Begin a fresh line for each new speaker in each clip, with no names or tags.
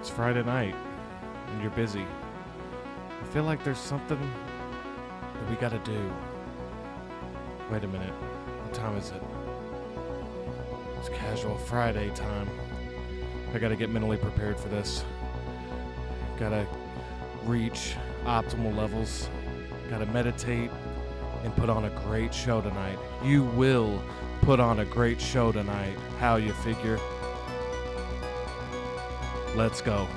It's Friday night, and you're busy. I feel like there's something that we gotta do. Wait a minute. What time is it? It's casual Friday time. I gotta get mentally prepared for this. Gotta reach optimal levels. Gotta meditate and put on a great show tonight. You will put on a great show tonight. How you figure? Let's go.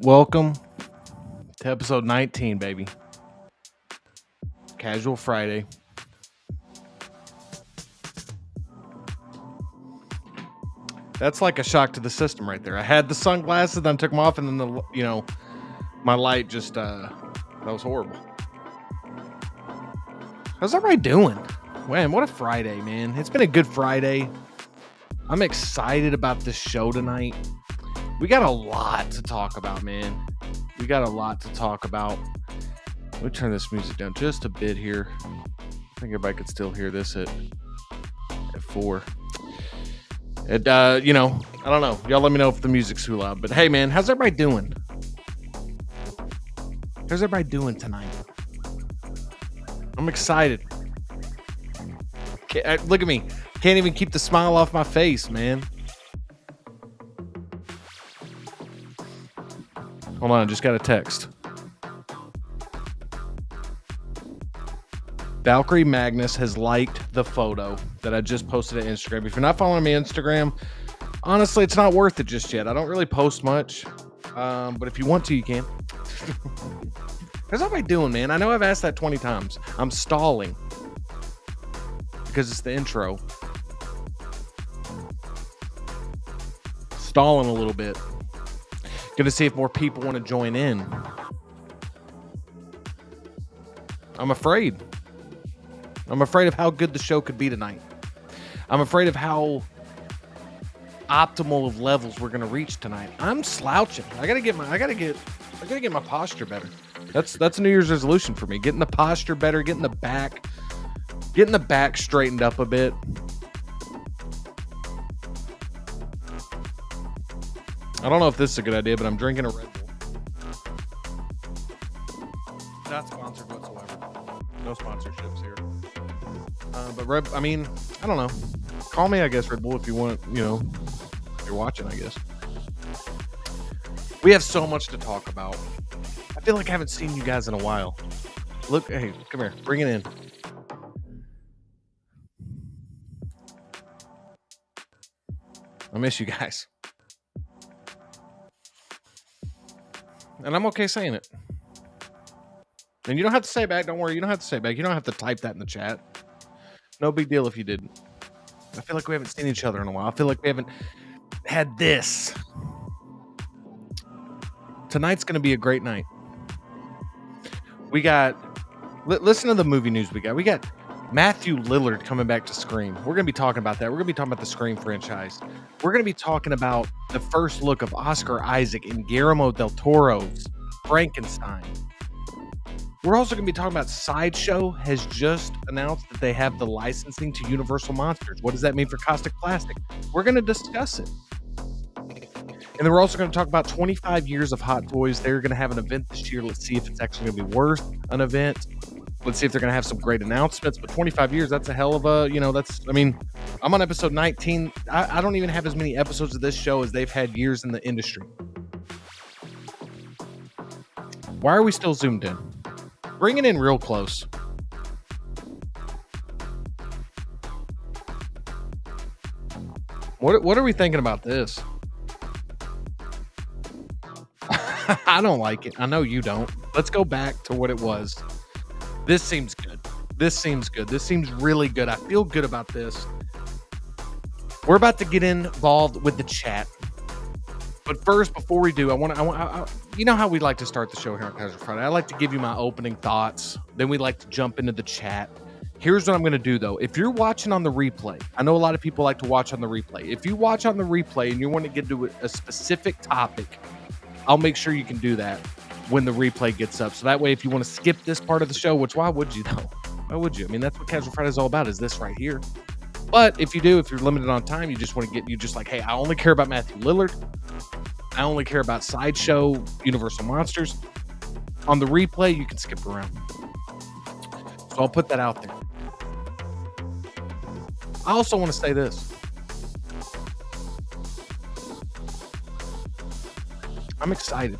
Welcome to episode 19, baby. Casual Friday. That's like a shock to the system right there. I had the sunglasses, then took them off, and then my light just that was horrible. How's everybody doing? Man, what a Friday, man. It's been a good Friday. I'm excited about this show tonight. We got a lot to talk about, man. We got a lot to talk about. Let me turn this music down just a bit here. I think everybody could still hear this at 4. I don't know. Y'all let me know if the music's too loud. But hey, man, how's everybody doing? How's everybody doing tonight? I'm excited. Look at me. Can't even keep the smile off my face, man. Hold on, just got a text. Valkyrie Magnus has liked the photo that I just posted on Instagram. If you're not following me on Instagram, honestly, it's not worth it just yet. I don't really post much, but if you want to, you can. How's everybody doing, man? I know I've asked that 20 times. I'm stalling because it's the intro. Stalling a little bit. Gonna see if more people want to join in. I'm afraid. I'm afraid of how good the show could be tonight. I'm afraid of how optimal of levels we're gonna reach tonight. I'm slouching. I gotta get my posture better. That's a New Year's resolution for me. Getting the posture better, getting the back straightened up a bit. I don't know if this is a good idea, but I'm drinking a Red Bull. Not sponsored whatsoever. No sponsorships here. But I don't know. Call me, I guess, Red Bull, if you want, if you're watching, I guess. We have so much to talk about. I feel like I haven't seen you guys in a while. Look, hey, come here. Bring it in. I miss you guys. And I'm okay saying it. And you don't have to say it back. Don't worry. You don't have to say it back. You don't have to type that in the chat. No big deal if you didn't. I feel like we haven't seen each other in a while. I feel like we haven't had this. Tonight's going to be a great night. We got... Listen to the movie news we got. We got Matthew Lillard coming back to Scream. We're going to be talking about that. We're going to be talking about the Scream franchise. We're going to be talking about the first look of Oscar Isaac in Guillermo del Toro's Frankenstein. We're also going to be talking about Sideshow has just announced that they have the licensing to Universal Monsters. What does that mean for Caustic Plastic? We're going to discuss it. And then we're also going to talk about 25 years of Hot Toys. They're going to have an event this year. Let's see if it's actually going to be worth an event. Let's see if they're going to have some great announcements. But 25 years, that's a hell of a, I'm on episode 19. I don't even have as many episodes of this show as they've had years in the industry. Why are we still zoomed in? Bring it in real close. What are we thinking about this? I don't like it. I know you don't. Let's go back to what it was. This seems good. This seems good. This seems really good. I feel good about this. We're about to get involved with the chat. But first, before we do, you know how we like to start the show here on Casual Friday. I like to give you my opening thoughts. Then we like to jump into the chat. Here's what I'm going to do, though. If you're watching on the replay, I know a lot of people like to watch on the replay. If you watch on the replay and you want to get to a specific topic, I'll make sure you can do that when the replay gets up. So that way, if you want to skip this part of the show, which why would you, though? Why would you? I mean, that's what Casual Friday is all about, is this right here. But if you're limited on time, you just want to you just like, hey, I only care about Matthew Lillard. I only care about Sideshow, Universal Monsters. On the replay, you can skip around. So I'll put that out there. I also want to say this. I'm excited.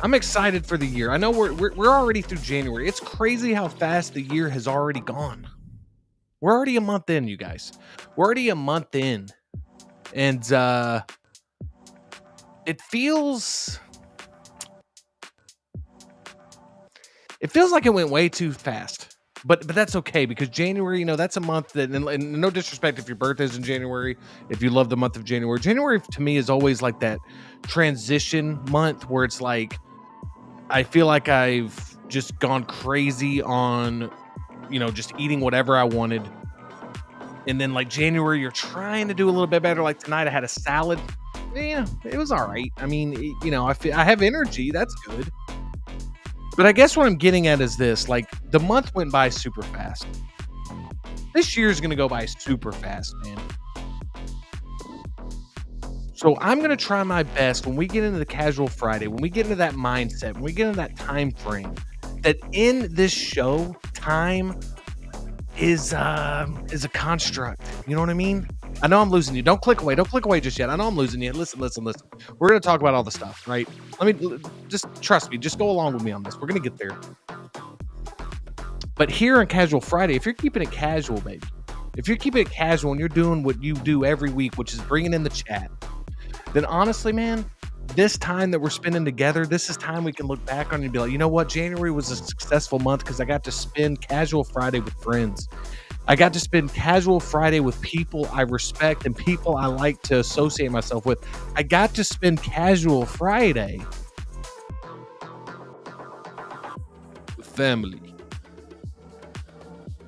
I'm excited for the year. I know we're already through January. It's crazy how fast the year has already gone. We're already a month in, you guys. We're already a month in. And it feels like it went way too fast. But that's okay, because January, that's a month that, and no disrespect if your birthday's in January, if you love the month of January. January to me is always like that transition month where it's like, I feel like I've just gone crazy on, just eating whatever I wanted. And then like January, you're trying to do a little bit better. Like tonight I had a salad. Yeah, it was all right. I mean, I have energy. That's good. But I guess what I'm getting at is this, like the month went by super fast. This year's going to go by super fast, man. So I'm going to try my best when we get into the Casual Friday, when we get into that mindset, when we get into that time frame, that in this show, time is a construct. You know what I mean? I know I'm losing you. Don't click away. Don't click away just yet. I know I'm losing you. Listen. We're going to talk about all the stuff, right? Just trust me. Just go along with me on this. We're going to get there. But here on Casual Friday, if you're keeping it casual, baby, if you're keeping it casual and you're doing what you do every week, which is bringing in the chat, then honestly, man, this time that we're spending together, this is time we can look back on and be like, you know what? January was a successful month because I got to spend Casual Friday with friends. I got to spend Casual Friday with people I respect and people I like to associate myself with. I got to spend Casual Friday with family.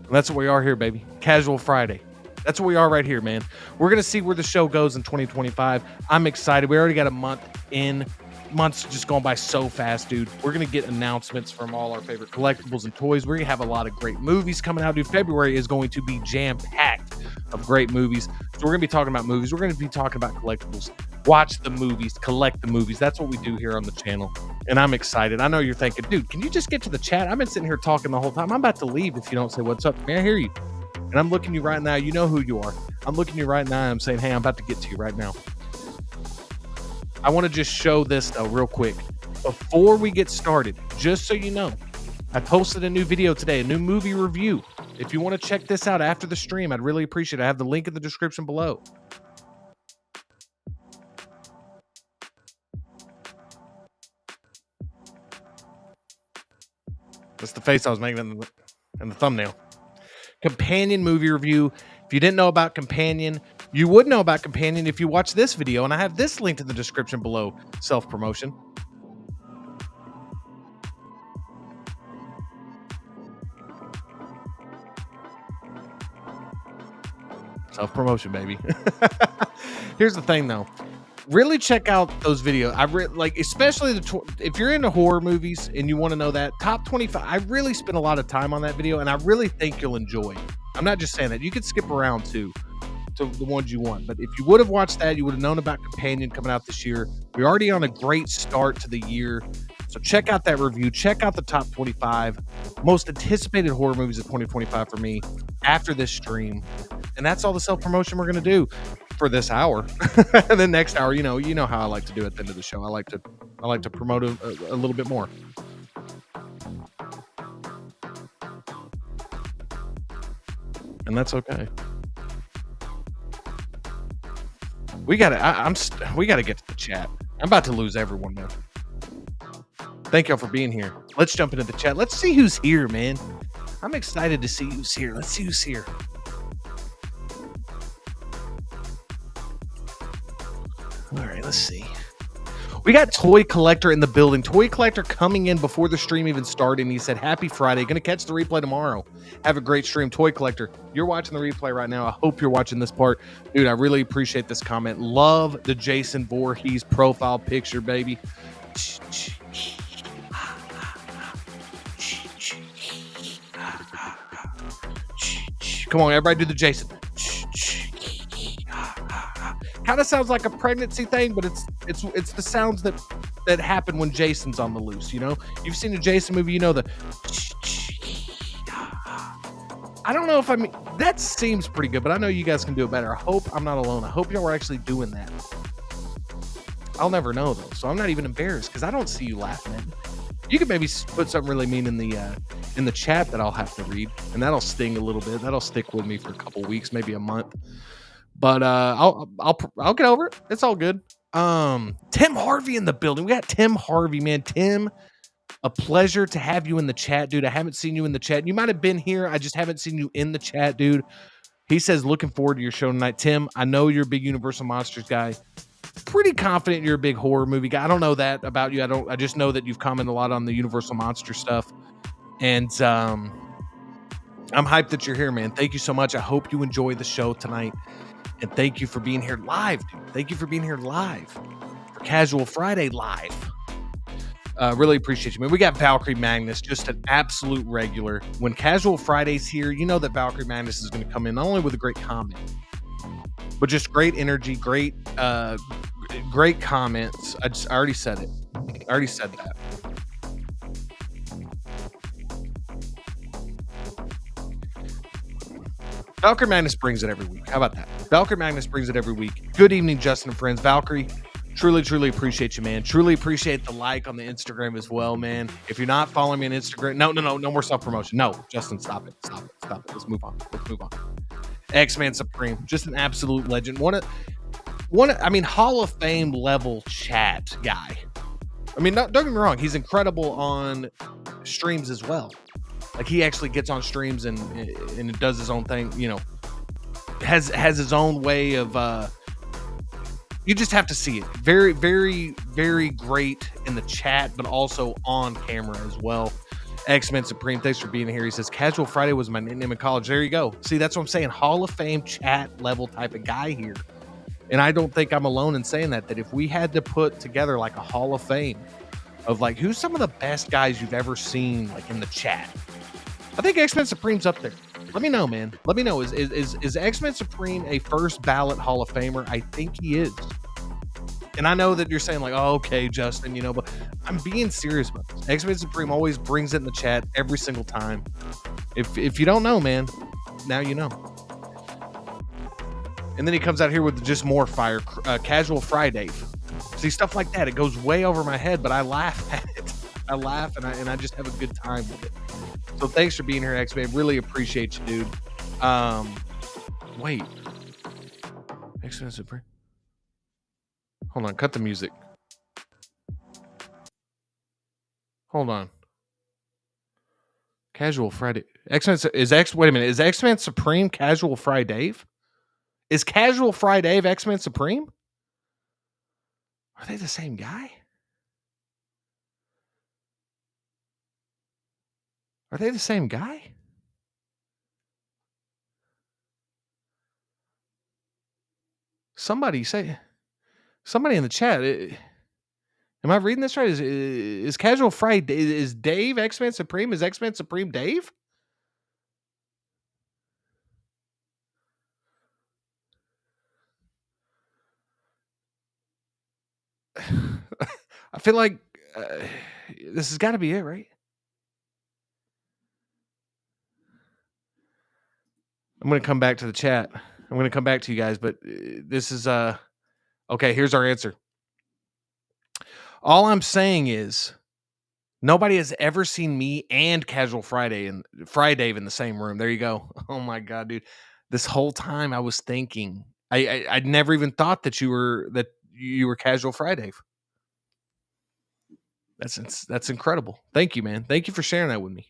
And that's what we are here, baby. Casual Friday. That's what we are right here, man. We're going to see where the show goes in 2025. I'm excited. We already got a month in. Months just going by so fast, dude. We're going to get announcements from all our favorite collectibles and toys. We're going to have a lot of great movies coming out, dude. February is going to be jam-packed of great movies. So we're going to be talking about movies. We're going to be talking about collectibles. Watch the movies, collect the movies. That's what we do here on the channel. And I'm excited. I know you're thinking, dude, can you just get to the chat? I've been sitting here talking the whole time. I'm about to leave if you don't say what's up. Man, I hear you. And I'm looking at you right now. You know who you are. I'm looking at you right now. And I'm saying, hey, I'm about to get to you right now. I want to just show this, though, real quick. Before we get started, just so you know, I posted a new video today, a new movie review. If you want to check this out after the stream, I'd really appreciate it. I have the link in the description below. That's the face I was making in the thumbnail. Companion movie review. If you didn't know about Companion, you would know about Companion if you watch this video, and I have this linked in the description below. Self-promotion. Self-promotion, baby. Here's the thing, though. Really check out those videos. Especially if you're into horror movies and you want to know that top 25. I really spent a lot of time on that video, and I really think you'll enjoy it. I'm not just saying that. You could skip around too to the ones you want, but if you would have watched that, you would have known about Companion coming out this year. We're already on a great start to the year, so check out that review. Check out the top 25 most anticipated horror movies of 2025 for me after this stream, and that's all the self-promotion we're going to do for this hour. And then next hour, you know how I like to do at the end of the show. I like to promote a little bit more. And that's okay. We gotta get to the chat. I'm about to lose everyone, man. Thank y'all for being here. Let's jump into the chat. Let's see who's here, man. I'm excited to see who's here. Let's see who's here. All right, let's see. We got Toy Collector in the building. Toy Collector coming in before the stream even started, and he said, happy Friday. Going to catch the replay tomorrow. Have a great stream. Toy Collector, you're watching the replay right now. I hope you're watching this part. Dude, I really appreciate this comment. Love the Jason Voorhees profile picture, baby. Come on, everybody do the Jason. Kind of sounds like a pregnancy thing, but it's the sounds that happen when Jason's on the loose, you know? You've seen a Jason movie, you know the I don't know if that seems pretty good, but I know you guys can do it better. I hope I'm not alone. I hope y'all are actually doing that. I'll never know though, so I'm not even embarrassed because I don't see you laughing at me. You could maybe put something really mean in the chat that I'll have to read, and that'll sting a little bit. That'll stick with me for a couple weeks, maybe a month. But I'll get over it. It's all good. Tim Harvey in the building. We got Tim Harvey, man. Tim, a pleasure to have you in the chat, dude. I haven't seen you in the chat. You might have been here. I just haven't seen you in the chat, dude. He says, looking forward to your show tonight. Tim, I know you're a big Universal Monsters guy. Pretty confident you're a big horror movie guy. I don't know that about you. I just know that you've commented a lot on the Universal Monster stuff. And I'm hyped that you're here, man. Thank you so much. I hope you enjoy the show tonight. And thank you for being here live, dude. Thank you for being here live for Casual Friday live. Really appreciate you, man. We got Valkyrie Magnus, just an absolute regular. When Casual Friday's here, you know that Valkyrie Magnus is going to come in not only with a great comment, but just great energy, great comments. I already said it. I already said that. Valkyrie Magnus brings it every week. How about that? Valkyrie Magnus brings it every week. Good evening, Justin and friends. Valkyrie, truly appreciate you, man. Truly appreciate the like on the Instagram as well, man. If you're not following me on Instagram, no more self-promotion. No, Justin, stop it. Let's move on. X-Man Supreme, just an absolute legend. Hall of Fame level chat guy. I mean, don't get me wrong. He's incredible on streams as well. Like he actually gets on streams and does his own thing, you know, has his own way of, you just have to see it. Very, very, very great in the chat, but also on camera as well. X-Men Supreme, thanks for being here. He says, Casual Friday was my nickname in college. There you go. See, that's what I'm saying. Hall of Fame chat level type of guy here. And I don't think I'm alone in saying that if we had to put together like a Hall of Fame of like, who's some of the best guys you've ever seen like in the chat? I think X-Men Supreme's up there. Let me know, man. Let me know. Is X-Men Supreme a first ballot Hall of Famer? I think he is. And I know that you're saying like, oh, okay, Justin, you know, but I'm being serious about this. X-Men Supreme always brings it in the chat every single time. If you don't know, man, now you know. And then he comes out here with just more fire. Casual Friday. See, stuff like that. It goes way over my head, but I laugh at it. I laugh and I just have a good time with it. So thanks for being here, X-Man. Really appreciate you, dude. Wait. X-Men Supreme. Hold on. Cut the music. Hold on. Casual Friday. Wait a minute. Is X-Men Supreme Casual Friday? Is Casual Friday X-Men Supreme? Are they the same guy? Are they the same guy? Somebody in the chat. Am I reading this right? Is Casual Friday? Is Dave X-Men Supreme? Is X-Men Supreme Dave? I feel like this has got to be it, right? I'm going to come back to the chat. I'm going to come back to you guys, but this is okay. Here's our answer. All I'm saying is nobody has ever seen me and Casual Friday and Friday in the same room. There you go. Oh my God, dude. This whole time I was thinking, I'd never even thought that you were Casual Friday. That's incredible. Thank you, man. Thank you for sharing that with me.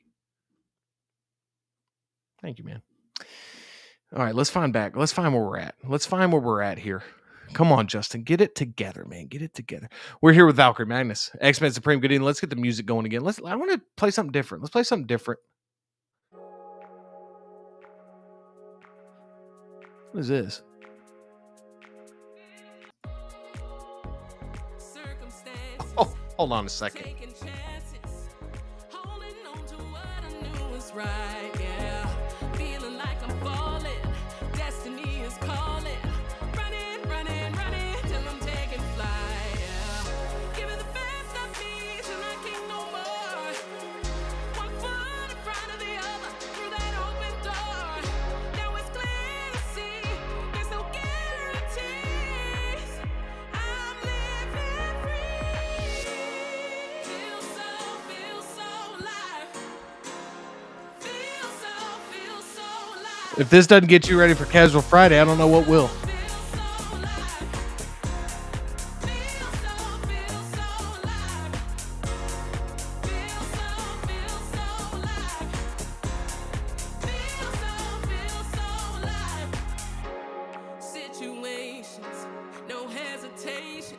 Thank you, man. All right, let's find where we're at. Let's find where we're at here. Come on, Justin. Get it together, man. Get it together. We're here with Valkyrie Magnus, X-Men Supreme. Good evening. Let's get the music going again. I want to play something different. Let's play something different. What is this? Oh, hold on a second. Right, yeah. Feeling like I'm falling. Destiny is calling. Running till I'm taking flight. Yeah. Give it the best of me till I can't no more. One foot in front of the other through that open door. Now it's clear to see there's no guarantees. I'm living free. Feel so alive. If this doesn't get you ready for Casual Friday, I don't know what will. Situations, no hesitations.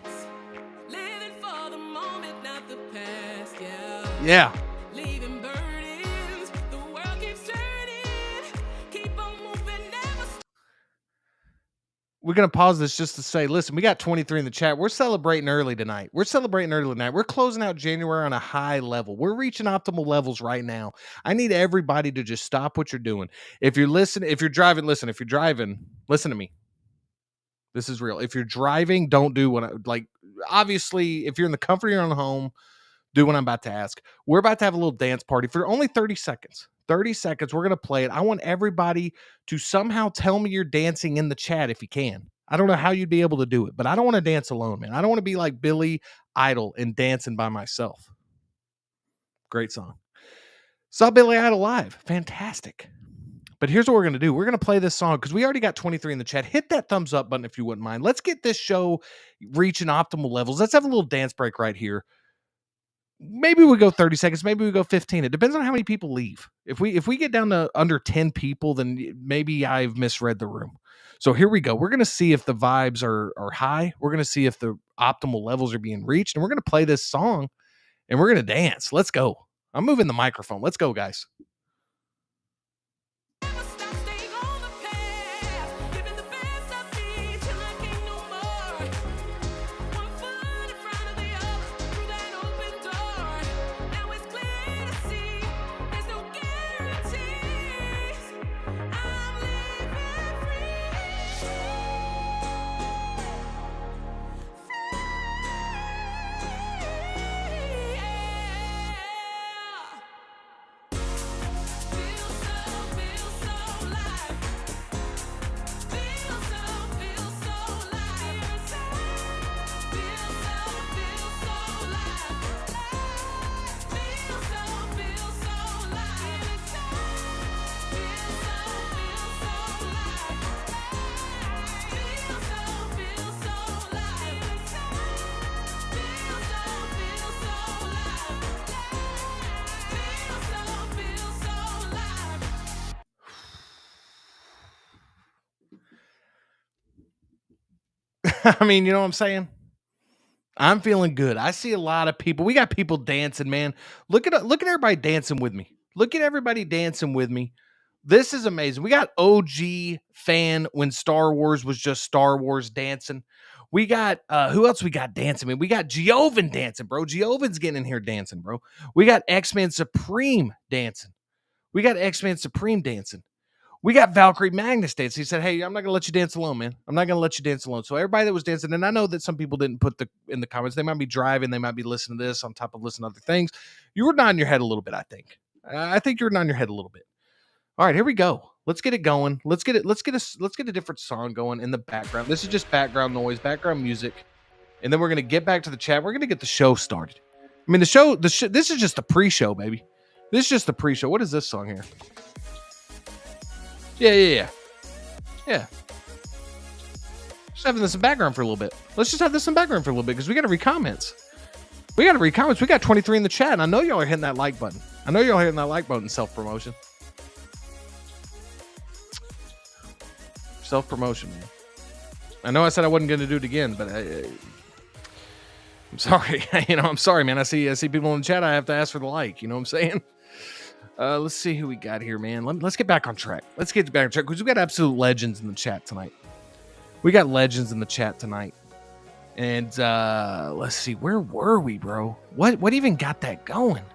Living for the moment, not the past, yeah. Yeah. We're going to pause this just to say, listen, we got 23 in the chat. We're celebrating early tonight. We're closing out January on a high level. We're reaching optimal levels right now. I need everybody to just stop what you're doing. If you're driving, listen to me. This is real. If you're driving, don't do obviously, if you're in the comfort of your own home, do what I'm about to ask. We're about to have a little dance party for only 30 seconds. 30 seconds. We're going to play it. I want everybody to somehow tell me you're dancing in the chat if you can. I don't know how you'd be able to do it, but I don't want to dance alone, man. I don't want to be like Billy Idol and dancing by myself. Great song. Saw Billy Idol live. Fantastic. But here's what we're going to do. We're going to play this song because we already got 23 in the chat. Hit that thumbs up button if you wouldn't mind. Let's get this show reaching optimal levels. Let's have a little dance break right here. Maybe we go 30 seconds. Maybe we go 15. It depends on how many people leave. If we get down to under 10 people, then maybe I've misread the room. So here we go. We're going to see if the vibes are high. We're going to see if the optimal levels are being reached. And we're going to play this song and we're going to dance. Let's go. I'm moving the microphone. Let's go, guys. I mean, you know what I'm saying? I'm feeling good. I see a lot of people. We got people dancing, man. Look at everybody dancing with me. Look at everybody dancing with me. This is amazing. We got OG fan when Star Wars was just Star Wars dancing. We got who else we got dancing? Man, we got Giovan dancing, bro. Giovan's getting in here dancing, bro. We got X-Men Supreme dancing. We got X-Men Supreme dancing. We got Valkyrie Magnus dancing. He said, hey, I'm not going to let you dance alone, man. I'm not going to let you dance alone. So everybody that was dancing, and I know that some people didn't put in the comments, they might be driving, they might be listening to this on top of listening to other things. You were nodding your head a little bit, I think. I think you were nodding your head a little bit. All right, here we go. Let's get it going. Let's get a different song going in the background. This is just background noise, background music. And then we're going to get back to the chat. We're going to get the show started. I mean, this is just a pre-show, baby. This is just a pre-show. What is this song here? Yeah. Just having this in background for a little bit. Let's just have this in background for a little bit because we got to read comments. We got to read comments. We got 23 in the chat, and I know y'all are hitting that like button. I know y'all are hitting that like button. Self-promotion. Self-promotion, man. I know I said I wasn't going to do it again, but I'm sorry. I'm sorry, man. I see people in the chat. I have to ask for the like. You know what I'm saying? Let's see who we got here, man. Let's get back on track. Let's get back on track because we got absolute legends in the chat tonight. We got legends in the chat tonight. And let's see, where were we, bro? What even got that going?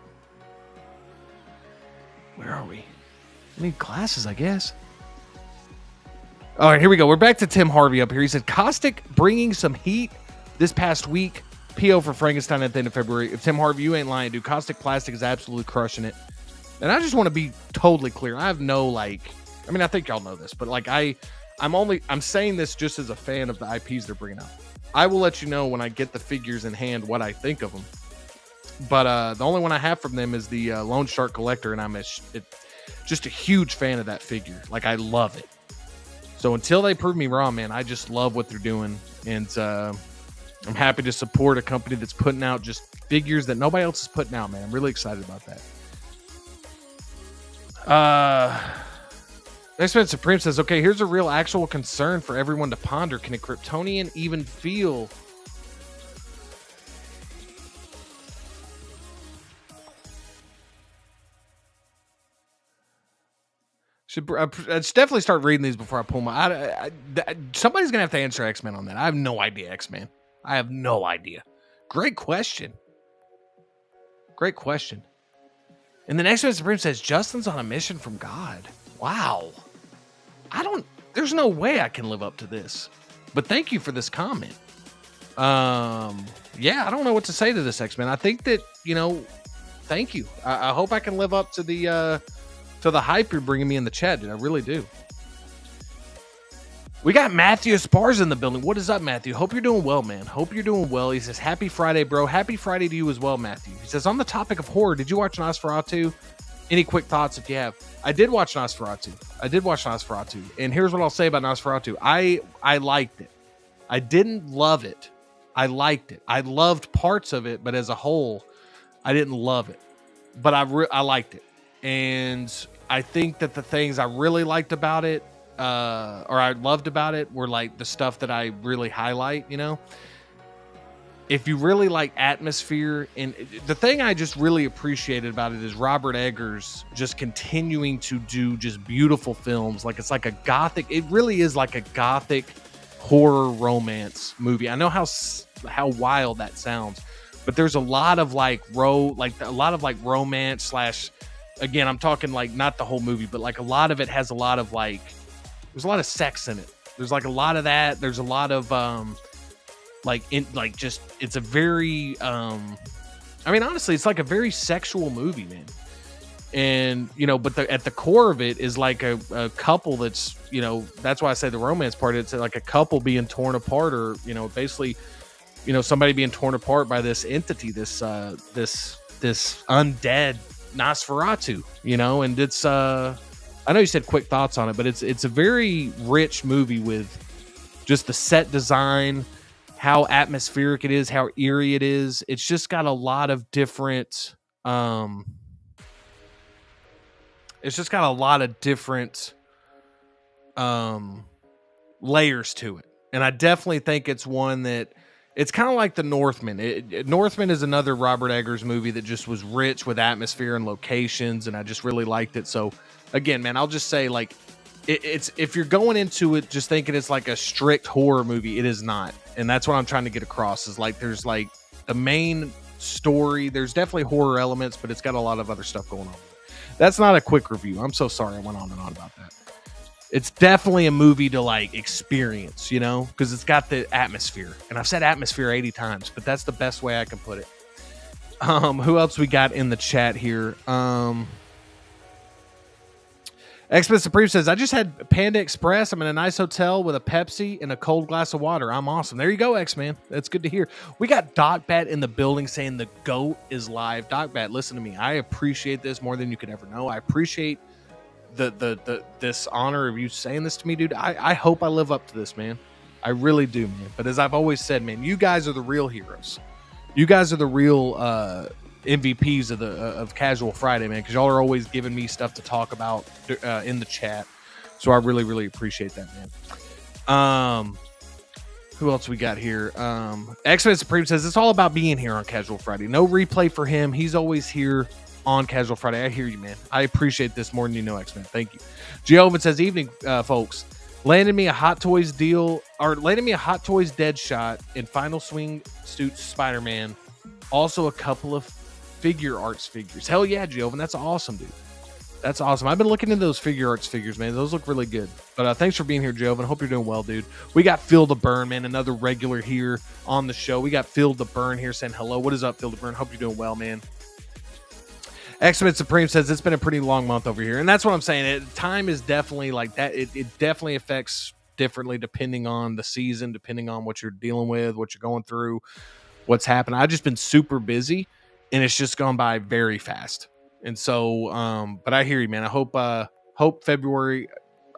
Where are we? I need glasses, I guess. All right, here we go. We're back to Tim Harvey up here. He said, Caustic bringing some heat this past week. PO for Frankenstein at the end of February. If Tim Harvey, you ain't lying, dude. Caustic Plastic is absolutely crushing it. And I just want to be totally clear. I have no, I think y'all know this, but I'm saying this just as a fan of the IPs they're bringing out. I will let you know when I get the figures in hand what I think of them. But the only one I have from them is the Lone Shark Collector, and I'm just a huge fan of that figure. I love it. So until they prove me wrong, man, I just love what they're doing. And I'm happy to support a company that's putting out just figures that nobody else is putting out, man. I'm really excited about that. X-Men Supreme says, okay, here's a real actual concern for everyone to ponder. Can a Kryptonian even feel? Should definitely start reading these before I pull my... somebody's going to have to answer X-Men on that. I have no idea, X-Men. I have no idea. Great question. Great question. And then X-Men Supreme says, Justin's on a mission from God. Wow. There's no way I can live up to this. But thank you for this comment. Yeah, I don't know what to say to this, X-Men. I think that, thank you. I hope I can live up to the hype you're bringing me in the chat, dude. I really do. We got Matthew Esparza in the building. What is up, Matthew? Hope you're doing well, man. Hope you're doing well. He says, happy Friday, bro. Happy Friday to you as well, Matthew. He says, on the topic of horror, did you watch Nosferatu? Any quick thoughts if you have? I did watch Nosferatu. And here's what I'll say about Nosferatu. I liked it. I didn't love it. I liked it. I loved parts of it, but as a whole, I didn't love it. But I liked it. And I think that the things I really liked about it, or I loved about it, were the stuff that I really highlight, If you really like atmosphere, and the thing I just really appreciated about it is Robert Eggers just continuing to do just beautiful films. It's like a gothic, it really is like a gothic horror romance movie. I know how wild that sounds, but there's a lot of romance slash, again, I'm talking not the whole movie, but a lot of it has a lot of there's a lot of sex in it. There's a lot of that. There's a lot of it's a very honestly, it's a very sexual movie, man. And but at the core of it is a couple that's that's why I say the romance part. It's a couple being torn apart, or basically somebody being torn apart by this entity, this undead Nosferatu, and it's I know you said quick thoughts on it, but it's a very rich movie with just the set design, how atmospheric it is, how eerie it is. It's just got a lot of different layers to it. And I definitely think it's one that it's kind of like The Northman. Northman is another Robert Eggers movie that just was rich with atmosphere and locations, and I just really liked it. So again, man, I'll just say it's if you're going into it just thinking it's a strict horror movie, it is not. And that's what I'm trying to get across is there's a main story. There's definitely horror elements, but it's got a lot of other stuff going on. That's not a quick review. I'm so sorry I went on and on about that. It's definitely a movie to experience, because it's got the atmosphere. And I've said atmosphere 80 times, but that's the best way I can put it. Who else we got in the chat here? X-Men Supreme says, I just had Panda Express. I'm in a nice hotel with a Pepsi and a cold glass of water. I'm awesome. There you go, X-Man. That's good to hear. We got Docbat in the building saying the GOAT is live. Docbat, listen to me. I appreciate this more than you could ever know. I appreciate this honor of you saying this to me, dude. I hope I live up to this, man. I really do, man. But as I've always said, man, you guys are the real heroes. You guys are the real MVPs of Casual Friday, man, because y'all are always giving me stuff to talk about in the chat. So I really, really appreciate that, man. Who else we got here? X-Men Supreme says it's all about being here on Casual Friday. No replay for him. He's always here on Casual Friday. I hear you, man. I appreciate this more than you know, X-Men. Thank you. Giovanni says, evening, folks. Landed me a Hot Toys deal, or landed me a Hot Toys Deadshot in Final Swing Suit Spider-Man. Also a couple of figure arts figures. Hell yeah, Giovanni. That's awesome, dude. That's awesome. I've been looking into those figure arts figures, man. Those look really good. But thanks for being here, Giovanni. Hope you're doing well, dude. We got Phil the Burn, man, another regular here on the show. We got Phil the Burn here saying hello. What is up, Phil the Burn? Hope you're doing well, man. X-Men Supreme says it's been a pretty long month over here. And that's what I'm saying. Time is definitely like that. It definitely affects differently depending on the season, depending on what you're dealing with, what you're going through, what's happened. I've just been super busy, and it's just gone by very fast. And so, but I hear you, man. I hope February.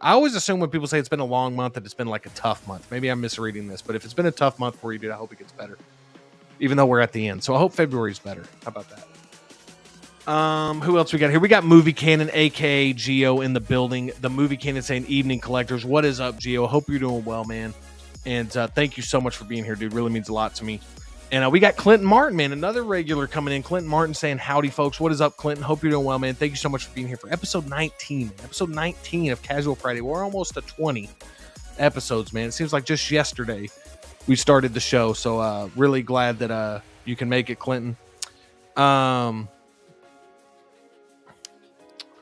I always assume when people say it's been a long month that it's been like a tough month. Maybe I'm misreading this, but if it's been a tough month for you, dude, I hope it gets better. Even though we're at the end, so I hope February's better. How about that? Who else we got here? We got Movie Cannon, aka Geo, in the building. The Movie Cannon saying, "Evening collectors, what is up, Geo? Hope you're doing well, man. And thank you so much for being here, dude. Really means a lot to me." And we got Clinton Martin, man, another regular coming in. Clinton Martin saying, howdy, folks. What is up, Clinton? Hope you're doing well, man. Thank you so much for being here for episode 19, man. Episode 19 of Casual Friday. We're almost to 20 episodes, man. It seems like just yesterday we started the show. So really glad that you can make it, Clinton.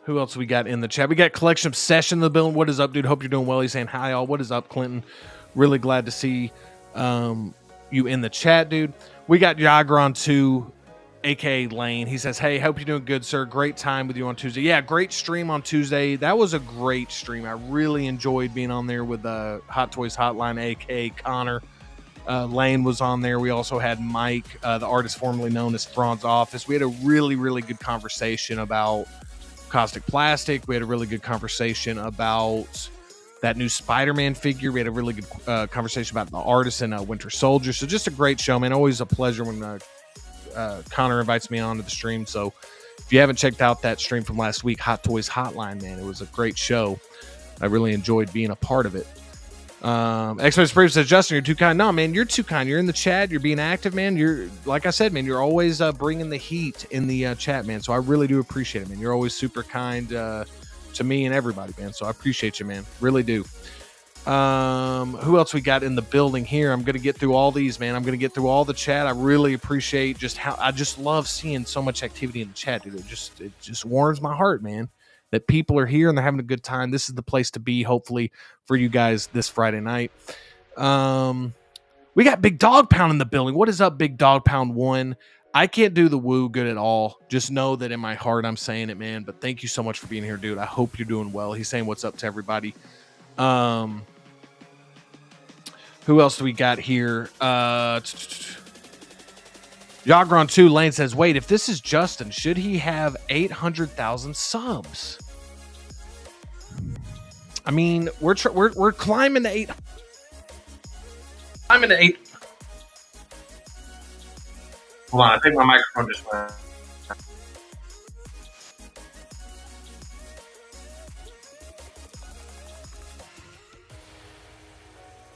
Who else we got in the chat? We got Collection Obsession in the building. What is up, dude? Hope you're doing well. He's saying, hi, all. What is up, Clinton? Really glad to see you in the chat, dude. We got Yagron 2, aka Lane. He says, hey, hope you're doing good, sir. Great time with you on Tuesday. Yeah, great stream on Tuesday. That was a great stream. I really enjoyed being on there with the Hot Toys Hotline, aka Connor. Lane was on there. We also had Mike, the artist formerly known as Thrawn's Office. We had a really, really good conversation about Caustic Plastic. We had a really good conversation about that new Spider-Man figure. We had a really good conversation about the artist and Winter Soldier. So just a great show, man. Always a pleasure when Connor invites me onto the stream. So if you haven't checked out that stream from last week, Hot Toys Hotline, man, it was a great show. I really enjoyed being a part of it. X-Men Supreme says, Justin, you're too kind. No, man, you're too kind. You're in the chat. You're being active, man. You're, like I said, man, you're always bringing the heat in the chat, man. So I really do appreciate it, man. You're always super kind to me and everybody, man. So I appreciate you, man. Really do. Who else we got in the building here? I'm going to get through all these, man. I'm going to get through all the chat. I really appreciate just how I just love seeing so much activity in the chat, dude. It just warms my heart, man, that people are here and they're having a good time. This is the place to be, hopefully, for you guys this Friday night. We got Big Dog Pound in the building. What is up, Big Dog Pound 1? I can't do the woo good at all. Just know that in my heart I'm saying it, man. But thank you so much for being here, dude. I hope you're doing well. He's saying what's up to everybody. Who else do we got here? Yagron 2 Lane says, wait, if this is Justin, should he have 800,000 subs? I mean, we're climbing to 8. I'm in the 8. Hold on, I think my microphone just went.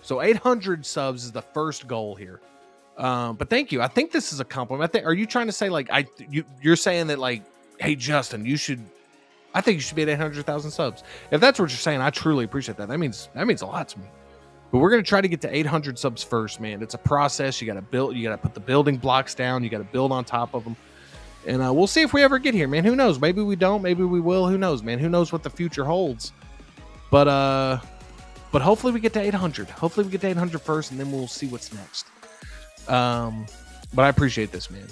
So 800 subs is the first goal here. But thank you. I think this is a compliment. Are you trying to say like you're saying that like, hey Justin, I think you should be at 800,000 subs. If that's what you're saying, I truly appreciate that. That means a lot to me. But we're gonna try to get to 800 subs first, man. It's a process. You got to build. You got to put the building blocks down. You got to build on top of them. And we'll see if we ever get here, man. Who knows? Maybe we don't. Maybe we will. Who knows, man? Who knows what the future holds? But hopefully we get to 800. Hopefully we get to 800 first, and then we'll see what's next. But I appreciate this, man.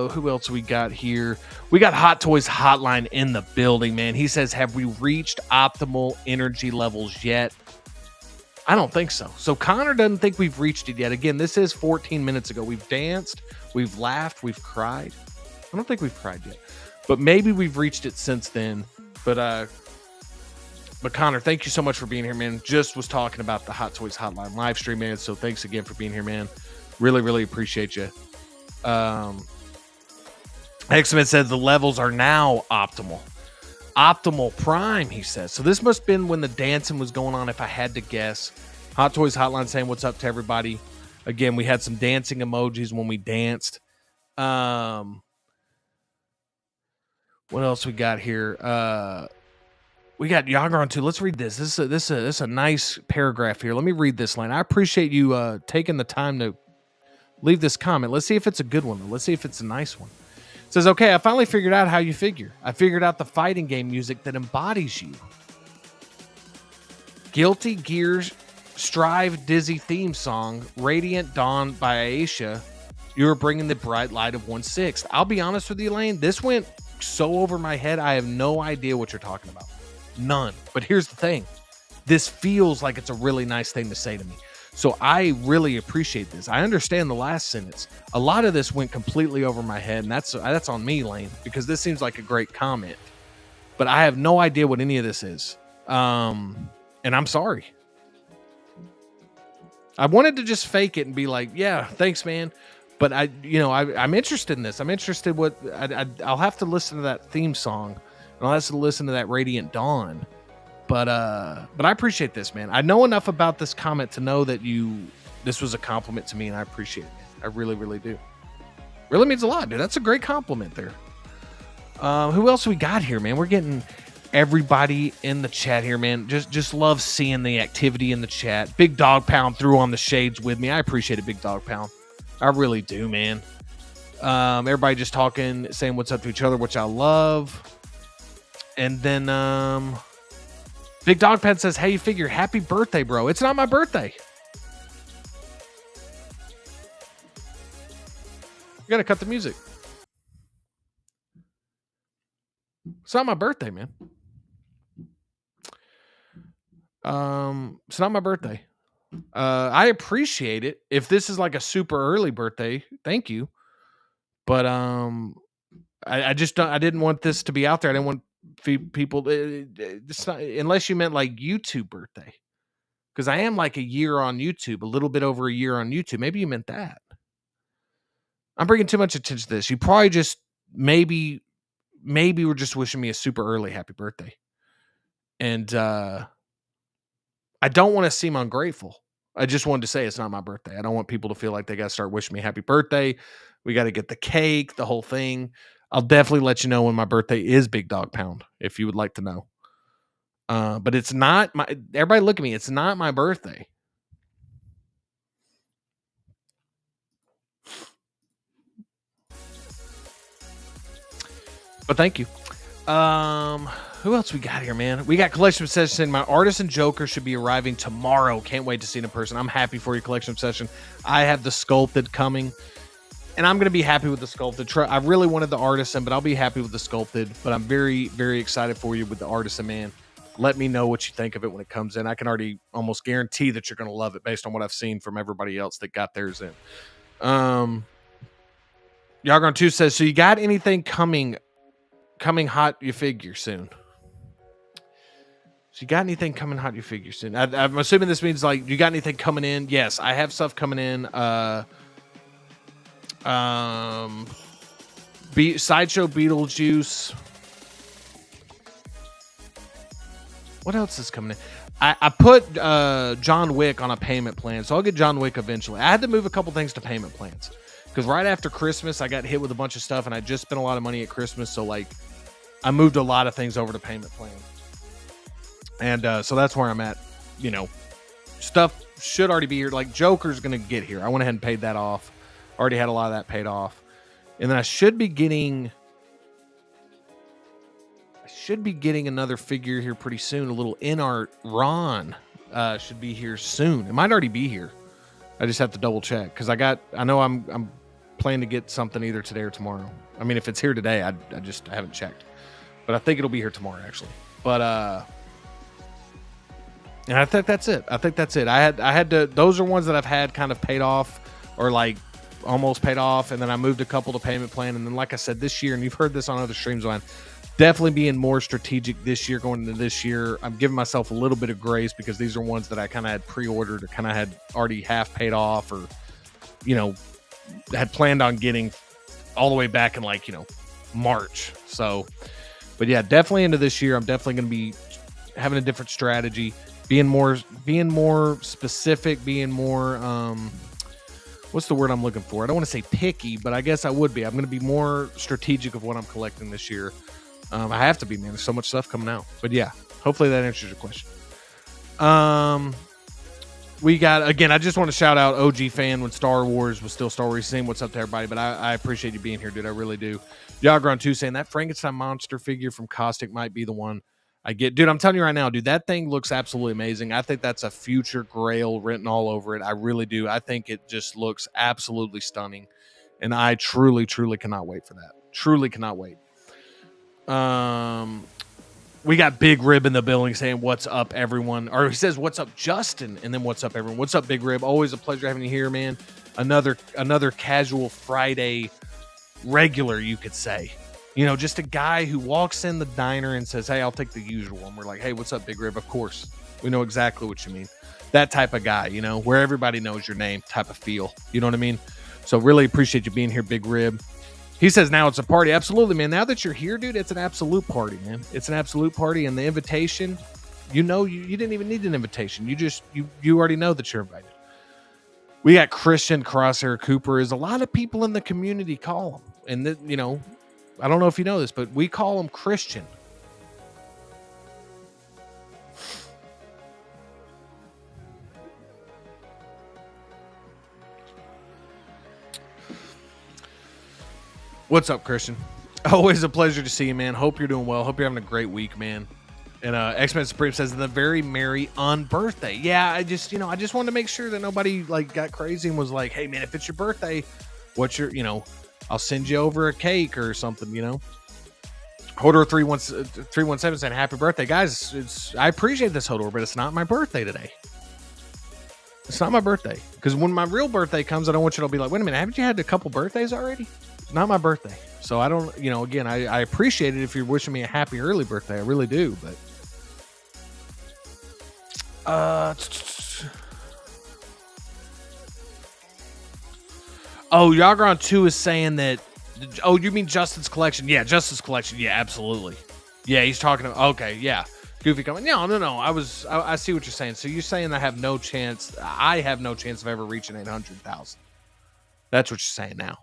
Who else we got here? We got Hot Toys Hotline in the building, man. He says, have we reached optimal energy levels yet? I don't think so. So Connor doesn't think we've reached it yet. Again, this is 14 minutes ago. We've danced, we've laughed, we've cried. I don't think we've cried yet, but maybe we've reached it since then. But Connor, thank you so much for being here, man. Just was talking about the Hot Toys Hotline live stream, man. So thanks again for being here, man. Really, really appreciate you. X-Men said the levels are now optimal. Optimal Prime, he says. So this must have been when the dancing was going on, if I had to guess. Hot Toys Hotline saying what's up to everybody. Again, we had some dancing emojis when we danced. What else we got here? We got Yager on too. Let's read this. This is a nice paragraph here. Let me read this line. I appreciate you taking the time to leave this comment. Let's see if it's a good one. Let's see if it's a nice one. It says, okay, I finally figured out how you figure. I figured out the fighting game music that embodies you. Guilty Gear Strive Dizzy theme song, Radiant Dawn by Aisha. You were bringing the bright light of 1/6. I'll be honest with you, Lane. This went so over my head. I have no idea what you're talking about. None. But here's the thing. This feels like it's a really nice thing to say to me. So I really appreciate this. I understand the last sentence. A lot of this went completely over my head, and that's on me, Lane, because this seems like a great comment. But I have no idea what any of this is. And I'm sorry. I wanted to just fake it and be like, yeah, thanks, man. But I'm interested in this. I'm interested I'll have to listen to that theme song, and I'll have to listen to that Radiant Dawn. But I appreciate this, man. I know enough about this comment to know that this was a compliment to me, and I appreciate it, man. I really, really do. Really means a lot, dude. That's a great compliment there. Who else we got here, man? We're getting everybody in the chat here, man. Just love seeing the activity in the chat. Big Dog Pound threw on the shades with me. I appreciate it, Big Dog Pound. I really do, man. Everybody just talking, saying what's up to each other, which I love. And then Big Dog Pound says, hey, you figure, happy birthday, bro. It's not my birthday. You gotta cut the music. It's not my birthday, man. It's not my birthday. I appreciate it. If this is like a super early birthday, thank you. But I just don't. I didn't want this to be out there. I didn't want people. It's not, unless you meant like YouTube birthday, because I am like a year on YouTube, a little bit over a year on YouTube. Maybe you meant that. I'm bringing too much attention to this. You probably just maybe were just wishing me a super early happy birthday, and I don't want to seem ungrateful. I just wanted to say it's not my birthday. I don't want people to feel like they got to start wishing me happy birthday. We got to get the cake, the whole thing. I'll definitely let you know when my birthday is, Big Dog Pound, if you would like to know. But it's not my, everybody look at me. It's not my birthday. But thank you. Who else we got here, man? We got Collection Obsession saying my Artisan Joker should be arriving tomorrow. Can't wait to see it in person. I'm happy for your Collection Obsession. I have the sculpted coming, and I'm going to be happy with the sculpted. I really wanted the Artisan, but I'll be happy with the sculpted. But I'm very, very excited for you with the Artisan, man. Let me know what you think of it when it comes in. I can already almost guarantee that you're going to love it based on what I've seen from everybody else that got theirs in. Yagon 2 says, so you got anything coming hot, you figure, soon? So you got anything coming hot, you figure, soon? I'm assuming this means, like, you got anything coming in? Yes, I have stuff coming in. Sideshow Beetlejuice. What else is coming in? I put John Wick on a payment plan, so I'll get John Wick eventually. I had to move a couple things to payment plans because right after Christmas, I got hit with a bunch of stuff, and I just spent a lot of money at Christmas, so, like, I moved a lot of things over to payment plan. And so that's where I'm at. You know, stuff should already be here. Like, Joker's going to get here. I went ahead and paid that off. Already had a lot of that paid off. And then I should be getting another figure here pretty soon. A little in-art Ron should be here soon. It might already be here. I just have to double check because I know I'm planning to get something either today or tomorrow. I mean, if it's here today, I haven't checked. But I think it'll be here tomorrow, actually. But and I think that's it. I had to. Those are ones that I've had kind of paid off, or like almost paid off, and then I moved a couple to payment plan. And then, like I said, this year, and you've heard this on other streams, I'm definitely being more strategic this year. Going into this year, I'm giving myself a little bit of grace because these are ones that I kind of had pre-ordered or kind of had already half paid off, or had planned on getting all the way back in March. So, but yeah, definitely into this year, I'm definitely going to be having a different strategy, being more specific, being more, what's the word I'm looking for? I don't want to say picky, but I guess I would be. I'm going to be more strategic of what I'm collecting this year. I have to be, man. There's so much stuff coming out. But yeah, hopefully that answers your question. We got, again, I just want to shout out OG fan when Star Wars was still Star Wars. Saying what's up to everybody, but I appreciate you being here, dude. I really do. Yagron 2 saying that Frankenstein monster figure from Caustic might be the one I get. Dude, I'm telling you right now, dude, that thing looks absolutely amazing. I think that's a future grail written all over it. I really do. I think it just looks absolutely stunning. And I truly, truly cannot wait for that. Truly cannot wait. We got Big Rib in the building saying, what's up, everyone? Or he says, what's up, Justin? And then what's up, everyone? What's up, Big Rib? Always a pleasure having you here, man. Another casual Friday regular, you could say. You know, just a guy who walks in the diner and says, hey, I'll take the usual. And we're like, hey, what's up, Big Rib? Of course. We know exactly what you mean. That type of guy, you know, where everybody knows your name type of feel. You know what I mean? So really appreciate you being here, Big Rib. He says now it's a party. Absolutely, man. Now that you're here, dude, it's an absolute party, man. It's an absolute party. And the invitation, you know, you didn't even need an invitation. You already know that you're invited. We got Christian Crosshair Cooper. Is a lot of people in the community call him. And, you know, I don't know if you know this, but we call him Christian. What's up, Christian? Always a pleasure to see you, man. Hope you're doing well. Hope you're having a great week, man. And X-Men Supreme says, the very merry on birthday. Yeah, I just wanted to make sure that nobody got crazy and was like, hey, man, if it's your birthday, what's your, I'll send you over a cake or something, Hodor 317 saying, happy birthday. Guys, I appreciate this, Hodor, but it's not my birthday today. It's not my birthday. Because when my real birthday comes, I don't want you to be like, wait a minute, haven't you had a couple birthdays already? It's not my birthday. So I don't, again, I appreciate it if you're wishing me a happy early birthday. I really do, but oh, Yagron 2 is saying that, oh, you mean Justin's collection? Yeah, Justin's collection. Yeah, absolutely. Yeah, he's talking about, okay, yeah. Goofy coming. No. I see what you're saying. So you're saying I have no chance of ever reaching 800,000. That's what you're saying now.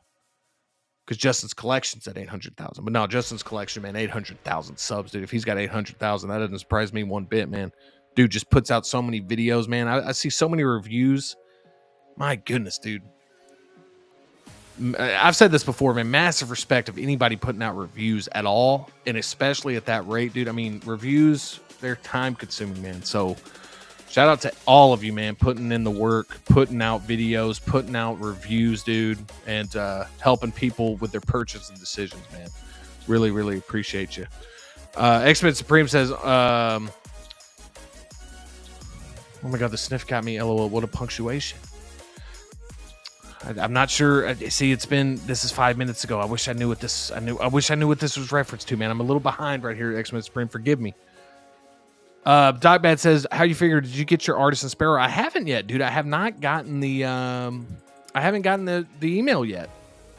Because Justin's collection's at 800,000. But no, Justin's collection, man, 800,000 subs, dude. If he's got 800,000, that doesn't surprise me one bit, man. Dude just puts out so many videos, man. I see so many reviews. My goodness, dude. I've said this before, man. Massive respect of anybody putting out reviews at all, and especially at that rate, dude. I mean, reviews, they're time consuming, man. So shout out to all of you, man, putting in the work, putting out videos, putting out reviews, dude, and helping people with their purchasing decisions, man. Really, really appreciate you. X-Men Supreme says, oh my God, the sniff got me. LOL. What a punctuation. I'm not sure. See, this is 5 minutes ago. I wish I knew what this was referenced to, man. I'm a little behind right here, X-Men Supreme. Forgive me. Dogbad says, how you figure, did you get your Artisan Sparrow? I haven't yet, dude. I have not gotten the email yet.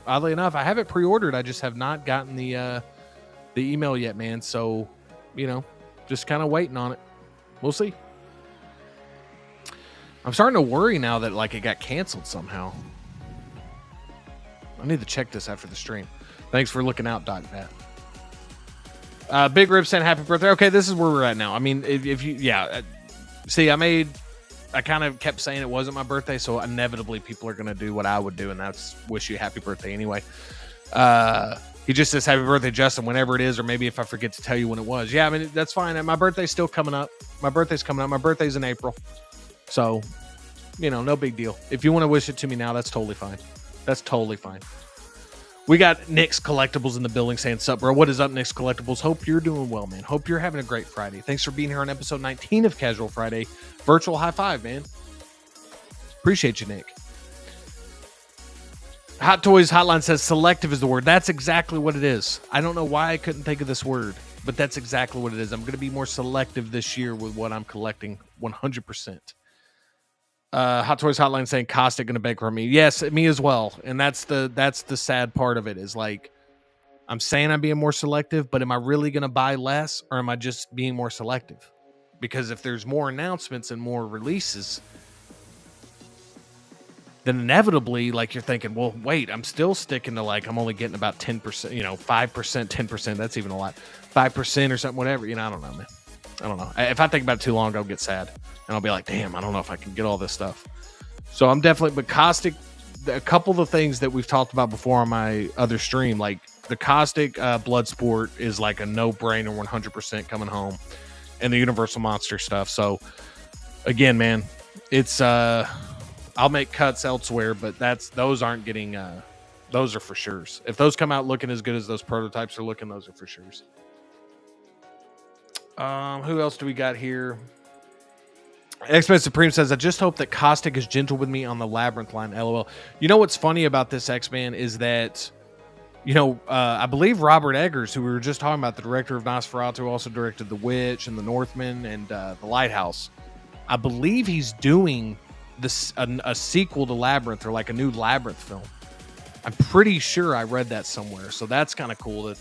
Oddly enough, I have it pre-ordered. I just have not gotten the email yet, man. So, just kind of waiting on it. We'll see. I'm starting to worry now that it got canceled somehow. I need to check this after the stream. Thanks for looking out, Doc Pat. Big Rib saying happy birthday. Okay, this is where we're at now. I mean, if you, yeah. See, I kind of kept saying it wasn't my birthday, so inevitably people are going to do what I would do, and that's wish you a happy birthday anyway. He just says happy birthday, Justin, whenever it is, or maybe if I forget to tell you when it was. Yeah, I mean, that's fine. My birthday's still coming up. My birthday's in April. So, no big deal. If you want to wish it to me now, that's totally fine. That's totally fine. We got Nick's Collectibles in the building saying, sup, bro? What is up, Nick's Collectibles? Hope you're doing well, man. Hope you're having a great Friday. Thanks for being here on episode 19 of Casual Friday. Virtual high five, man. Appreciate you, Nick. Hot Toys Hotline says selective is the word. That's exactly what it is. I don't know why I couldn't think of this word, but that's exactly what it is. I'm going to be more selective this year with what I'm collecting 100%. Hot Toys Hotline saying Caustic gonna bankrupt me. Yes, me as well. And that's the sad part of it is like I'm saying I'm being more selective, but am I really gonna buy less or am I just being more selective? Because if there's more announcements and more releases, then inevitably, like you're thinking, well, wait, I'm still sticking to like I'm only getting about 10%, 5%, 10%. That's even a lot, 5% or something, whatever. I don't know, man. I don't know. If I think about it too long, I'll get sad and I'll be like, damn, I don't know if I can get all this stuff. So I'm definitely, but Caustic, a couple of the things that we've talked about before on my other stream, like the Caustic Bloodsport is like a no-brainer, 100% coming home, and the Universal Monster stuff. So again, man, it's I'll make cuts elsewhere, but those aren't getting those are for sures. If those come out looking as good as those prototypes are looking, those are for sures. Who else do we got here? X-Men Supreme says, I just hope that Caustic is gentle with me on the Labyrinth line, LOL. You know what's funny about this, X-Man, is that, I believe Robert Eggers, who we were just talking about, the director of Nosferatu, also directed The Witch and The Northman and The Lighthouse. I believe he's doing a sequel to Labyrinth, or like a new Labyrinth film. I'm pretty sure I read that somewhere. So that's kind of cool that,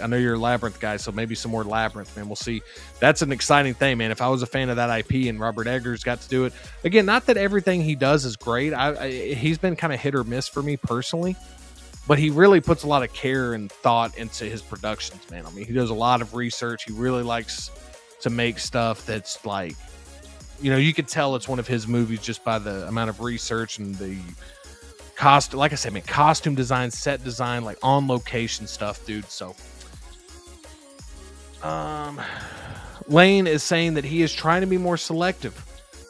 I know you're a Labyrinth guy, so maybe some more Labyrinth, man. We'll see. That's an exciting thing, man. If I was a fan of that IP and Robert Eggers got to do it, again, not that everything he does is great. He's been kind of hit or miss for me personally, but he really puts a lot of care and thought into his productions, man. I mean, he does a lot of research. He really likes to make stuff that's like, you could tell it's one of his movies just by the amount of research and the like I said, man, costume design, set design, like on location stuff, dude. So Lane is saying that he is trying to be more selective.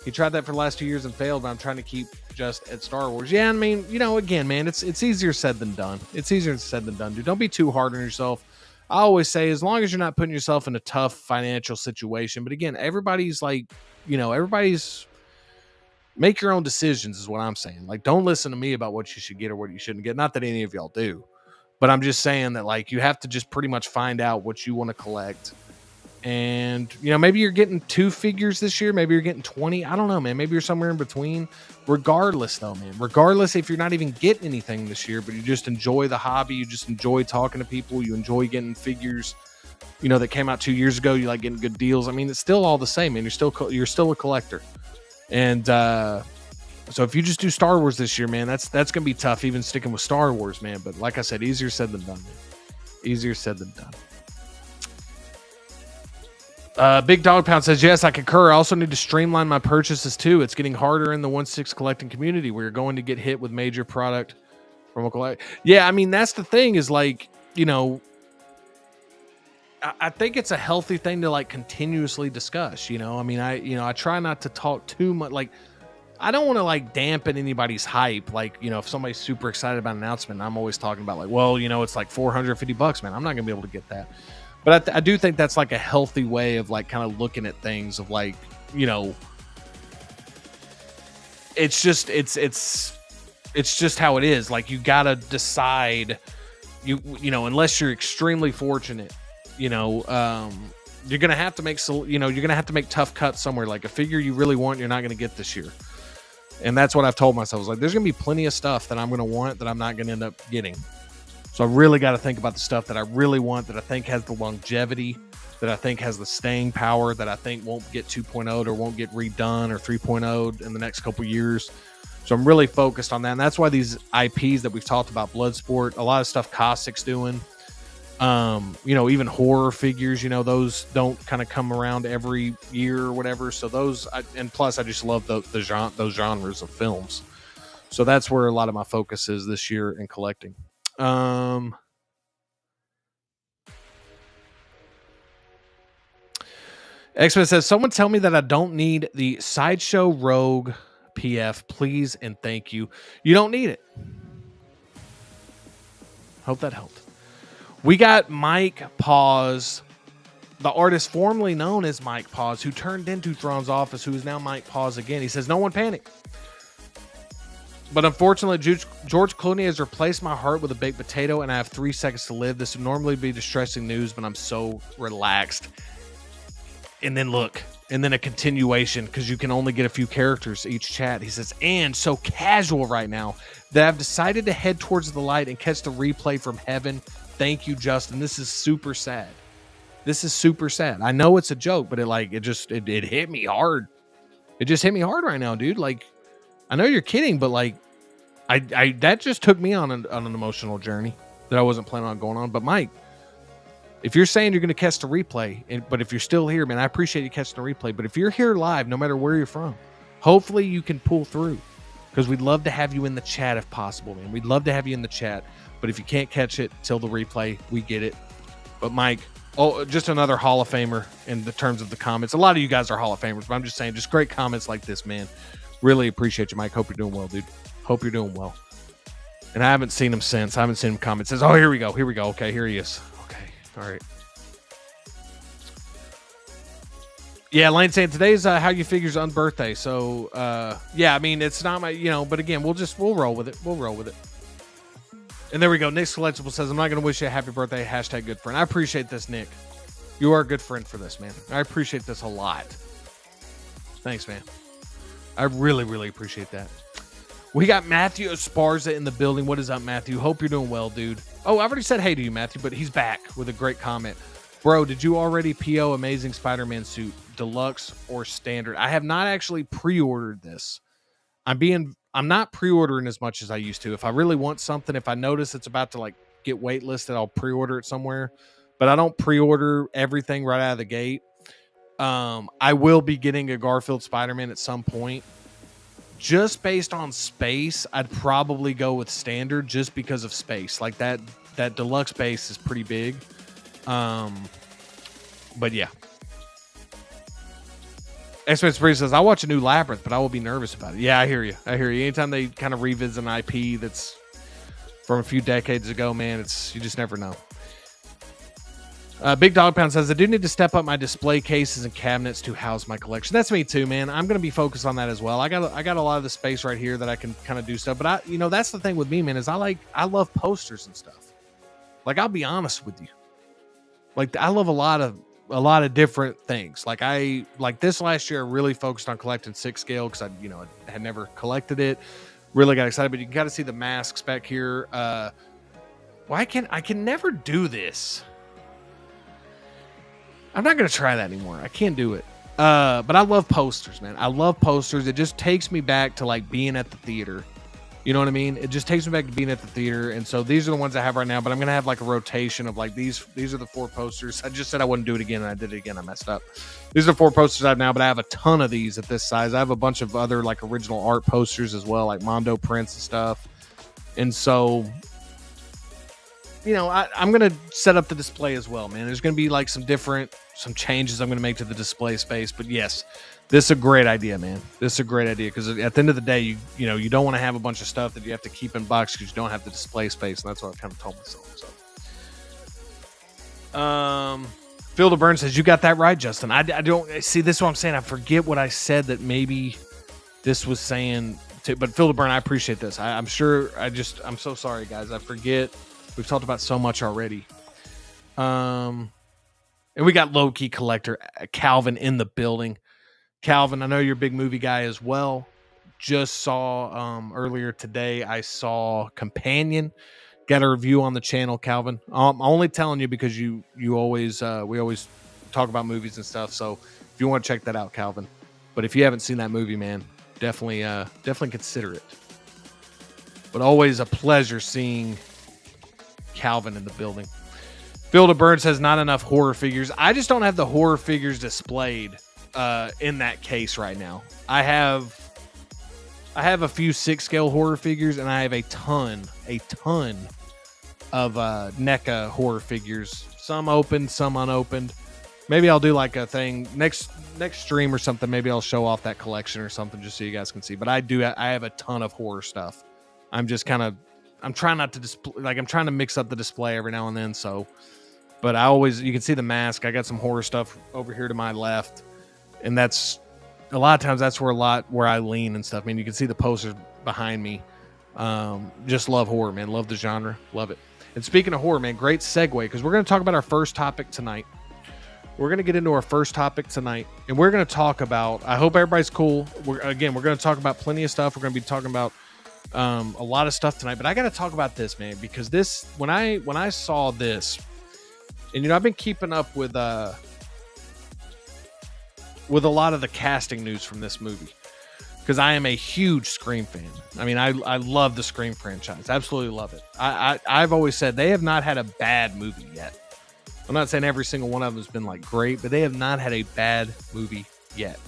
He tried that for the last 2 years and failed, but I'm trying to keep just at Star Wars. Yeah, I mean, again, man, it's easier said than done. It's easier said than done, dude. Don't be too hard on yourself. I always say, as long as you're not putting yourself in a tough financial situation. But again, everybody's like, everybody's make your own decisions is what I'm saying. Like, don't listen to me about what you should get or what you shouldn't get. Not that any of y'all do, but I'm just saying that, like, you have to just pretty much find out what you want to collect. And, maybe you're getting 2 figures this year. Maybe you're getting 20. I don't know, man. Maybe you're somewhere in between. Regardless, though, man. Regardless if you're not even getting anything this year, but you just enjoy the hobby. You just enjoy talking to people. You enjoy getting figures, that came out 2 years ago. You like getting good deals. I mean, it's still all the same, man. You're still a collector. And so if you just do Star Wars this year, man, that's going to be tough, even sticking with Star Wars, man. But like I said, easier said than done, man. Easier said than done. Big Dog Pound says, yes, I concur. I also need to streamline my purchases too. It's getting harder in the 1/6 collecting community where you're going to get hit with major product from a collect. Yeah, I mean, that's the thing is like, I think it's a healthy thing to like continuously discuss, I mean, I try not to talk too much. Like, I don't want to like dampen anybody's hype. Like, if somebody's super excited about an announcement, I'm always talking about like, well, it's like $450, man. I'm not gonna be able to get that. But I do think that's like a healthy way of like kind of looking at things of like, it's just how it is. Like, you gotta decide, unless you're extremely fortunate, you're gonna have to make tough cuts somewhere. Like a figure you really want, you're not gonna get this year, and that's what I've told myself. Like, there's gonna be plenty of stuff that I'm gonna want that I'm not gonna end up getting. So I really got to think about the stuff that I really want, that I think has the longevity, that I think has the staying power, that I think won't get 2.0 or won't get redone or 3.0 in the next couple years. So I'm really focused on that, and that's why these IPs that we've talked about, Bloodsport, a lot of stuff Caustic's doing. Even horror figures, those don't kind of come around every year or whatever. So those, and plus I just love those genres of films. So that's where a lot of my focus is this year in collecting. X-Men says, someone tell me that I don't need the Sideshow Rogue PF, please and thank you. You don't need it. Hope that helped. We got Mike Paws, the artist formerly known as Mike Paws, who turned into Thrawn's Office, who is now Mike Paws again. He says, no one panic. But unfortunately, George Clooney has replaced my heart with a baked potato, and I have 3 seconds to live. This would normally be distressing news, but I'm so relaxed. And then look, and then a continuation because you can only get a few characters each chat. He says, and so casual right now that I've decided to head towards the light and catch the replay from heaven. Thank you, Justin. This is super sad. This is super sad. I know it's a joke, but it hit me hard. It just hit me hard right now, dude. Like, I know you're kidding, but like, I that just took me on an emotional journey that I wasn't planning on going on. But Mike, if you're saying you're going to catch the replay, but if you're still here, man, I appreciate you catching the replay. But if you're here live, no matter where you're from, hopefully you can pull through because we'd love to have you in the chat if possible, man. We'd love to have you in the chat. But if you can't catch it till the replay, we get it. But Mike, just another Hall of Famer in the terms of the comments. A lot of you guys are Hall of Famers, but I'm just saying, just great comments like this, man. Really appreciate you, Mike. Hope you're doing well, dude. Hope you're doing well. And I haven't seen him since. I haven't seen him comment. Says, oh, here we go. Here we go. Okay, here he is. Okay. All right. Yeah, Lane saying today's How You Figure's unbirthday. So, yeah, I mean, it's not my, but again, we'll roll with it. We'll roll with it. And there we go. Nick's Collectible says, I'm not going to wish you a happy birthday. # good friend. I appreciate this, Nick. You are a good friend for this, man. I appreciate this a lot. Thanks, man. I really, really appreciate that. We got Matthew Esparza in the building. What is up, Matthew? Hope you're doing well, dude. Oh, I already said hey to you, Matthew, but he's back with a great comment. Bro, did you already PO Amazing Spider-Man suit, deluxe or standard? I have not actually pre-ordered this. I'm not pre-ordering as much as I used to. If I really want something, if I notice it's about to like get waitlisted, I'll pre-order it somewhere. But I don't pre-order everything right out of the gate. I will be getting a Garfield Spider-Man at some point. Just based on space, I'd probably go with standard just because of space. Like that deluxe base is pretty big. But yeah. X-Men Spree says, I'll watch a new Labyrinth, but I will be nervous about it. Yeah, I hear you. Anytime they kind of revisit an IP that's from a few decades ago, man, you just never know. Big Dog Pound says, I do need to step up my display cases and cabinets to house my collection. That's me too, man. I'm going to be focused on that as well. I got a lot of the space right here that I can kind of do stuff. But that's the thing with me, man, is I love posters and stuff. Like, I'll be honest with you. Like, I love a lot of different things. Like this last year, I really focused on collecting 6 scale because I had never collected it. Really got excited, but you can kind of see the masks back here. I can never do this. I'm not going to try that anymore. I can't do it. But I love posters, man. I love posters. It just takes me back to like being at the theater. You know what I mean? It just takes me back to being at the theater. And so these are the ones I have right now, but I'm going to have like a rotation of like these are the 4 posters. I just said I wouldn't do it again, and I did it again. I messed up. These are 4 posters I have now, but I have a ton of these at this size. I have a bunch of other like original art posters as well, like Mondo prints and stuff. And so, I'm going to set up the display as well, man. There's going to be like some changes I'm going to make to the display space. But yes, this is a great idea, man. This is a great idea because at the end of the day, you don't want to have a bunch of stuff that you have to keep in box because you don't have the display space, and that's what I've kind of told myself. So, Phil DeBurn says, you got that right, Justin. I don't see this is what I'm saying. I forget what I said that maybe this was saying to, but Phil DeBurn, I appreciate this. I'm sure I'm so sorry, guys. I forget. We've talked about so much already. And we got low-key collector Calvin in the building. Calvin, I know you're a big movie guy as well. Just saw earlier today, I saw Companion. Got a review on the channel, Calvin. I'm only telling you because you always we always talk about movies and stuff. So if you want to check that out, Calvin. But if you haven't seen that movie, man, definitely consider it. But always a pleasure seeing Calvin in the building. Phil DeBurn says not enough horror figures. I just don't have the horror figures displayed in that case right now. I have a few 6 scale horror figures, and I have a ton of NECA horror figures. Some opened, some unopened. Maybe I'll do like a thing next stream or something. Maybe I'll show off that collection or something just so you guys can see. But I have a ton of horror stuff. I'm trying not to display, like I'm trying to mix up the display every now and then. So, but you can see the mask. I got some horror stuff over here to my left. And that's a lot of times that's where I lean and stuff. I mean, you can see the posters behind me. Just love horror, man. Love the genre. Love it. And speaking of horror, man, great segue because we're going to talk about our first topic tonight. we're going to get into our first topic tonight, and we're going to talk about, I hope everybody's cool. We're going to talk about plenty of stuff. We're going to be talking about a lot of stuff tonight, but I got to talk about this, man, because this, when I saw this, and I've been keeping up with a lot of the casting news from this movie, because I am a huge Scream fan. I mean, I love the Scream franchise. Absolutely love it. I've always said they have not had a bad movie yet. I'm not saying every single one of them has been like great, but they have not had a bad movie yet.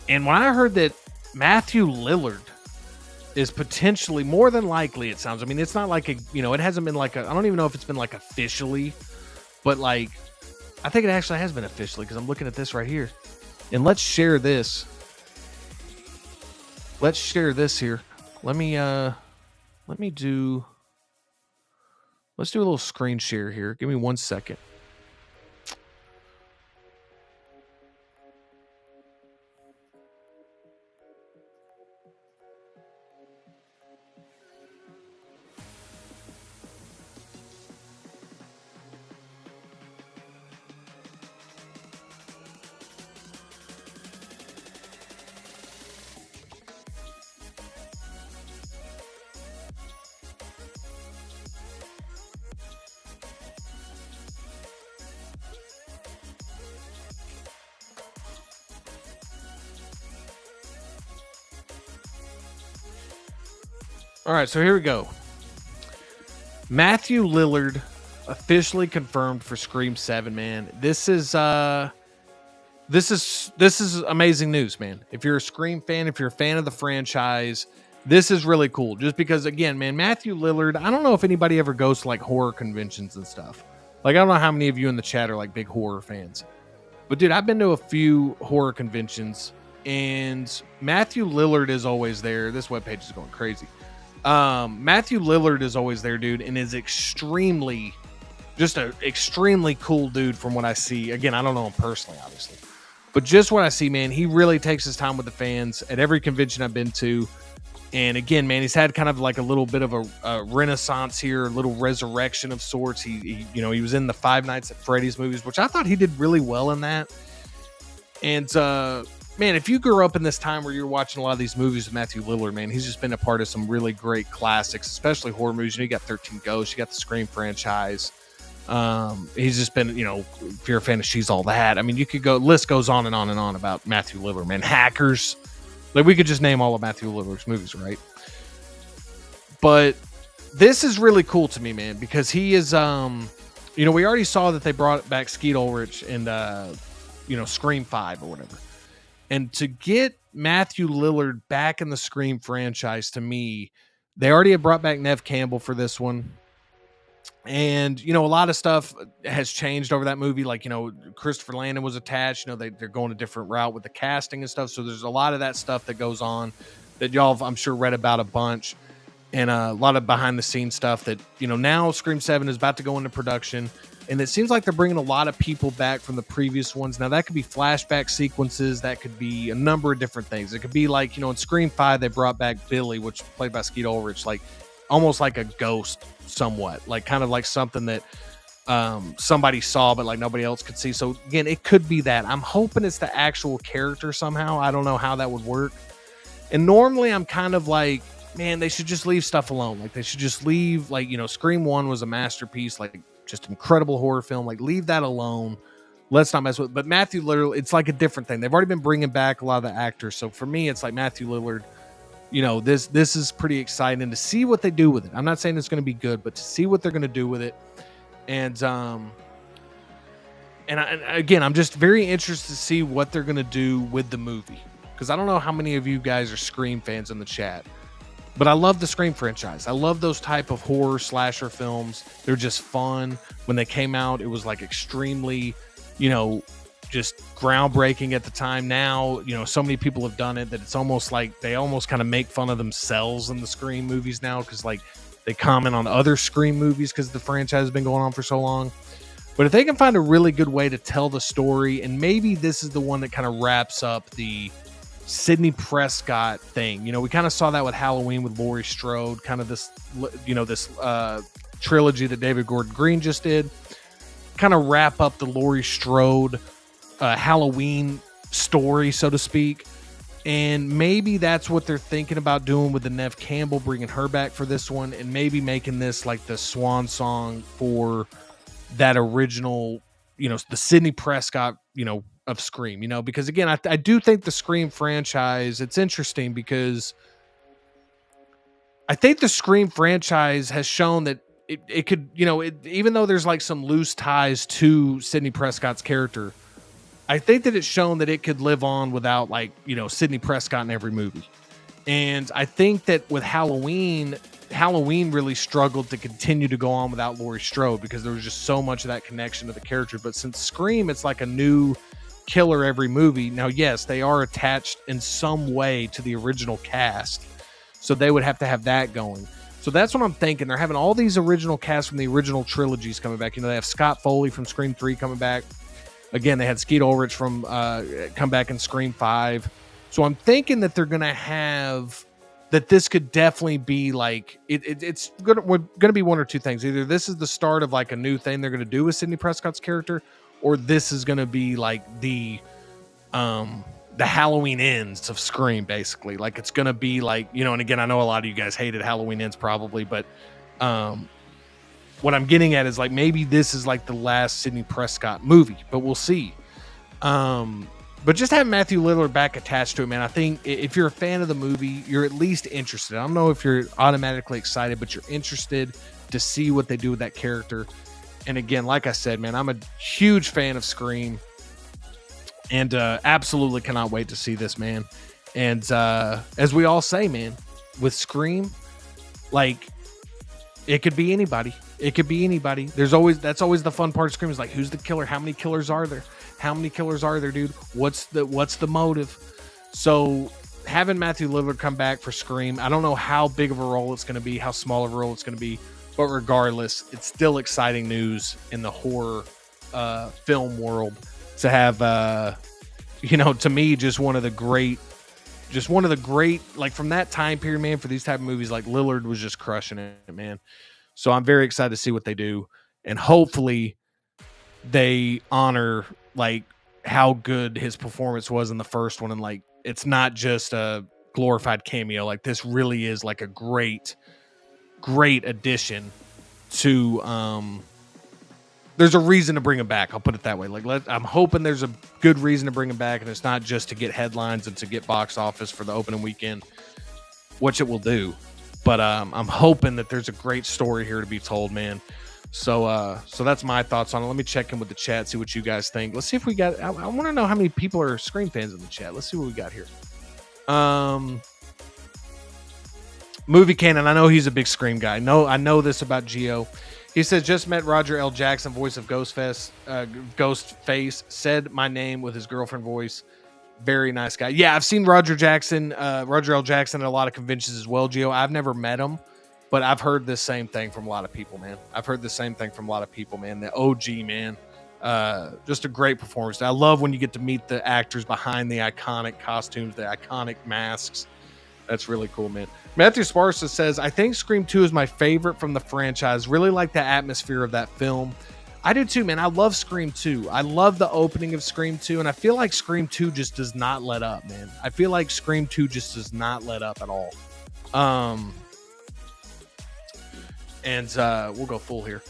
And when I heard that Matthew Lillard is potentially, more than likely, it sounds, I mean, it's not like a, it hasn't been like a, I don't even know if it's been like officially, but like, I think it actually has been officially, because I'm looking at this right here. And let's share this. Let's share this here. Let's do a little screen share here. Give me 1 second. All right, so here we go. Matthew Lillard officially confirmed for Scream 7, man. This is amazing news, man. If you're a Scream fan, if you're a fan of the franchise, this is really cool. Just because, again, man, Matthew Lillard, I don't know if anybody ever goes to like horror conventions and stuff. Like, I don't know how many of you in the chat are like big horror fans. But dude, I've been to a few horror conventions, and Matthew Lillard is always there. This webpage is going crazy. Matthew Lillard is always there, dude, and is extremely cool dude from what I see. Again, I don't know him personally, obviously, but just what I see, man, he really takes his time with the fans at every convention I've been to. And again, man, he's had kind of like a little bit of a renaissance here, a little resurrection of sorts. He was in the Five Nights at Freddy's movies, which I thought he did really well in that. And, man, if you grew up in this time where you're watching a lot of these movies with Matthew Lillard, man, he's just been a part of some really great classics, especially horror movies. You got 13 Ghosts, you got the Scream franchise. He's just been, if you're a fan of She's All That, I mean, you could go, list goes on and on and on about Matthew Lillard, man. Hackers, like we could just name all of Matthew Lillard's movies, right? But this is really cool to me, man, because he is, we already saw that they brought back Skeet Ulrich and, Scream 5 or whatever. And to get Matthew Lillard back in the Scream franchise, to me, they already had brought back Neve Campbell for this one. And, a lot of stuff has changed over that movie. Like, Christopher Landon was attached. They're going a different route with the casting and stuff. So there's a lot of that stuff that goes on that y'all have, I'm sure, read about a bunch. And a lot of behind the scenes stuff that, now Scream 7 is about to go into production. And it seems like they're bringing a lot of people back from the previous ones. Now, that could be flashback sequences. That could be a number of different things. It could be like, in Scream 5, they brought back Billy, which played by Skeet Ulrich, like almost like a ghost somewhat. Like kind of like something that somebody saw, but like nobody else could see. So, again, it could be that. I'm hoping it's the actual character somehow. I don't know how that would work. And normally I'm kind of like, man, they should just leave stuff alone. Like, they should just leave, like, Scream 1 was a masterpiece, like, just incredible horror film. Like, leave that alone. Let's not mess with it. But Matthew Lillard, it's like a different thing. They've already been bringing back a lot of the actors. So for me, it's like Matthew Lillard, this is pretty exciting to see what they do with it. I'm not saying it's going to be good, but to see what they're going to do with it. And again, I'm just very interested to see what they're going to do with the movie. Because I don't know how many of you guys are Scream fans in the chat. But I love the Scream franchise. I love those type of horror slasher films. They're just fun. When they came out, it was like extremely, just groundbreaking at the time. Now, so many people have done it that it's almost like they almost kind of make fun of themselves in the Scream movies now, because like they comment on other Scream movies because the franchise has been going on for so long. But if they can find a really good way to tell the story, and maybe this is the one that kind of wraps up the Sidney Prescott thing. We kind of saw that with Halloween with Laurie Strode, kind of this, this trilogy that David Gordon Green just did. kind of wrap up the Laurie Strode Halloween story, so to speak. And maybe that's what they're thinking about doing with the Neve Campbell, bringing her back for this one, and maybe making this like the swan song for that original, the Sidney Prescott, of Scream, because again, I do think the Scream franchise, it's interesting because I think the Scream franchise has shown that it could, even though there's like some loose ties to Sidney Prescott's character, I think that it's shown that it could live on without like, Sidney Prescott in every movie. And I think that with Halloween really struggled to continue to go on without Laurie Strode because there was just so much of that connection to the character. But since Scream, it's like a new killer every movie. Now, yes, they are attached in some way to the original cast. So they would have to have that going. So that's what I'm thinking. They're having all these original casts from the original trilogies coming back. They have Scott Foley from Scream 3 coming back. Again, they had Skeet Ulrich from come back in Scream 5. So I'm thinking that they're going to have that this could definitely be like it's going to be one or two things. Either this is the start of like a new thing they're going to do with Sidney Prescott's character, or this is going to be like the Halloween Ends of Scream, basically. Like it's going to be like, and again, I know a lot of you guys hated Halloween Ends probably, but what I'm getting at is like maybe this is like the last Sidney Prescott movie, but we'll see. But just having Matthew Lillard back attached to it, man, I think if you're a fan of the movie, you're at least interested. I don't know if you're automatically excited, but you're interested to see what they do with that character. And again, like I said, man, I'm a huge fan of Scream and absolutely cannot wait to see this, man. And as we all say, man, with Scream, like it could be anybody. It could be anybody. That's always the fun part of Scream is like, who's the killer? How many killers are there? How many killers are there, dude? What's the motive? So having Matthew Lillard come back for Scream, I don't know how big of a role it's going to be, how small of a role it's going to be, but regardless, it's still exciting news in the horror film world to have, to me, just one of the great, like from that time period, man, for these type of movies, like Lillard was just crushing it, man. So I'm very excited to see what they do. And hopefully they honor like how good his performance was in the first one. And like, it's not just a glorified cameo. Like this really is like a great addition to, there's a reason to bring him back. I'll put it that way. Like I'm hoping there's a good reason to bring him back. And it's not just to get headlines and to get box office for the opening weekend, which it will do. But I'm hoping that there's a great story here to be told, man. So that's my thoughts on it. Let me check in with the chat, see what you guys think. Let's see if we got. I want to know how many people are Scream fans in the chat. Let's see what we got here. Movie Canon. I know he's a big Scream guy. No, I know this about Gio. He says just met Roger L. Jackson, voice of Ghostface. Said my name with his girlfriend voice. Very nice guy. Yeah, I've seen Roger L. Jackson at a lot of conventions as well, Gio. I've never met him, but I've heard the same thing from a lot of people, man. The OG, man. Just a great performance. I love when you get to meet the actors behind the iconic costumes, the iconic masks. That's really cool, man. Matthew Sparsa says, I think Scream 2 is my favorite from the franchise. Really like the atmosphere of that film. I do too, man. I love Scream 2. I love the opening of Scream 2, and I feel like Scream 2 just does not let up, man. I feel like Scream 2 just does not let up at all. And we'll go full here.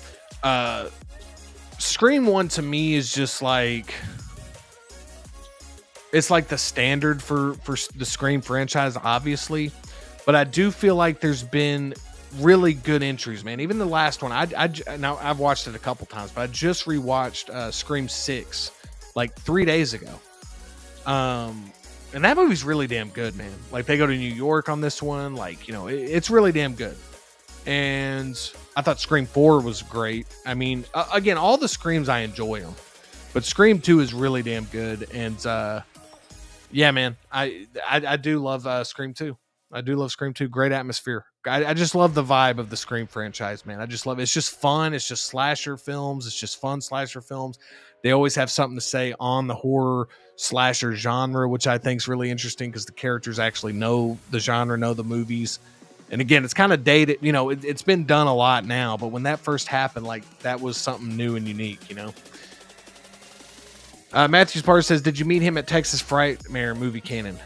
Scream 1 to me is just like, it's like the standard for the Scream franchise, obviously. But I do feel like there's been really good entries, man. Even the last one, now I've watched it a couple times, but I just rewatched Scream 6 like 3 days ago. And that movie's really damn good, man. Like they go to New York on this one, like, it's really damn good. And I thought Scream 4 was great. I mean, again, all the Screams, I enjoy them, but Scream 2 is really damn good. And yeah, man, I do love Scream 2. I do love Scream 2. Great atmosphere. I just love the vibe of the Scream franchise, man. I just love it. It's just fun. It's just slasher films. It's just fun slasher films. They always have something to say on the horror slasher genre, which I think is really interesting because the characters actually know the genre, know the movies. And again, it's kind of dated, you know, it's been done a lot now, but when that first happened, like that was something new and unique, you know. Matthews Parr says, did you meet him at Texas Frightmare Movie Canon?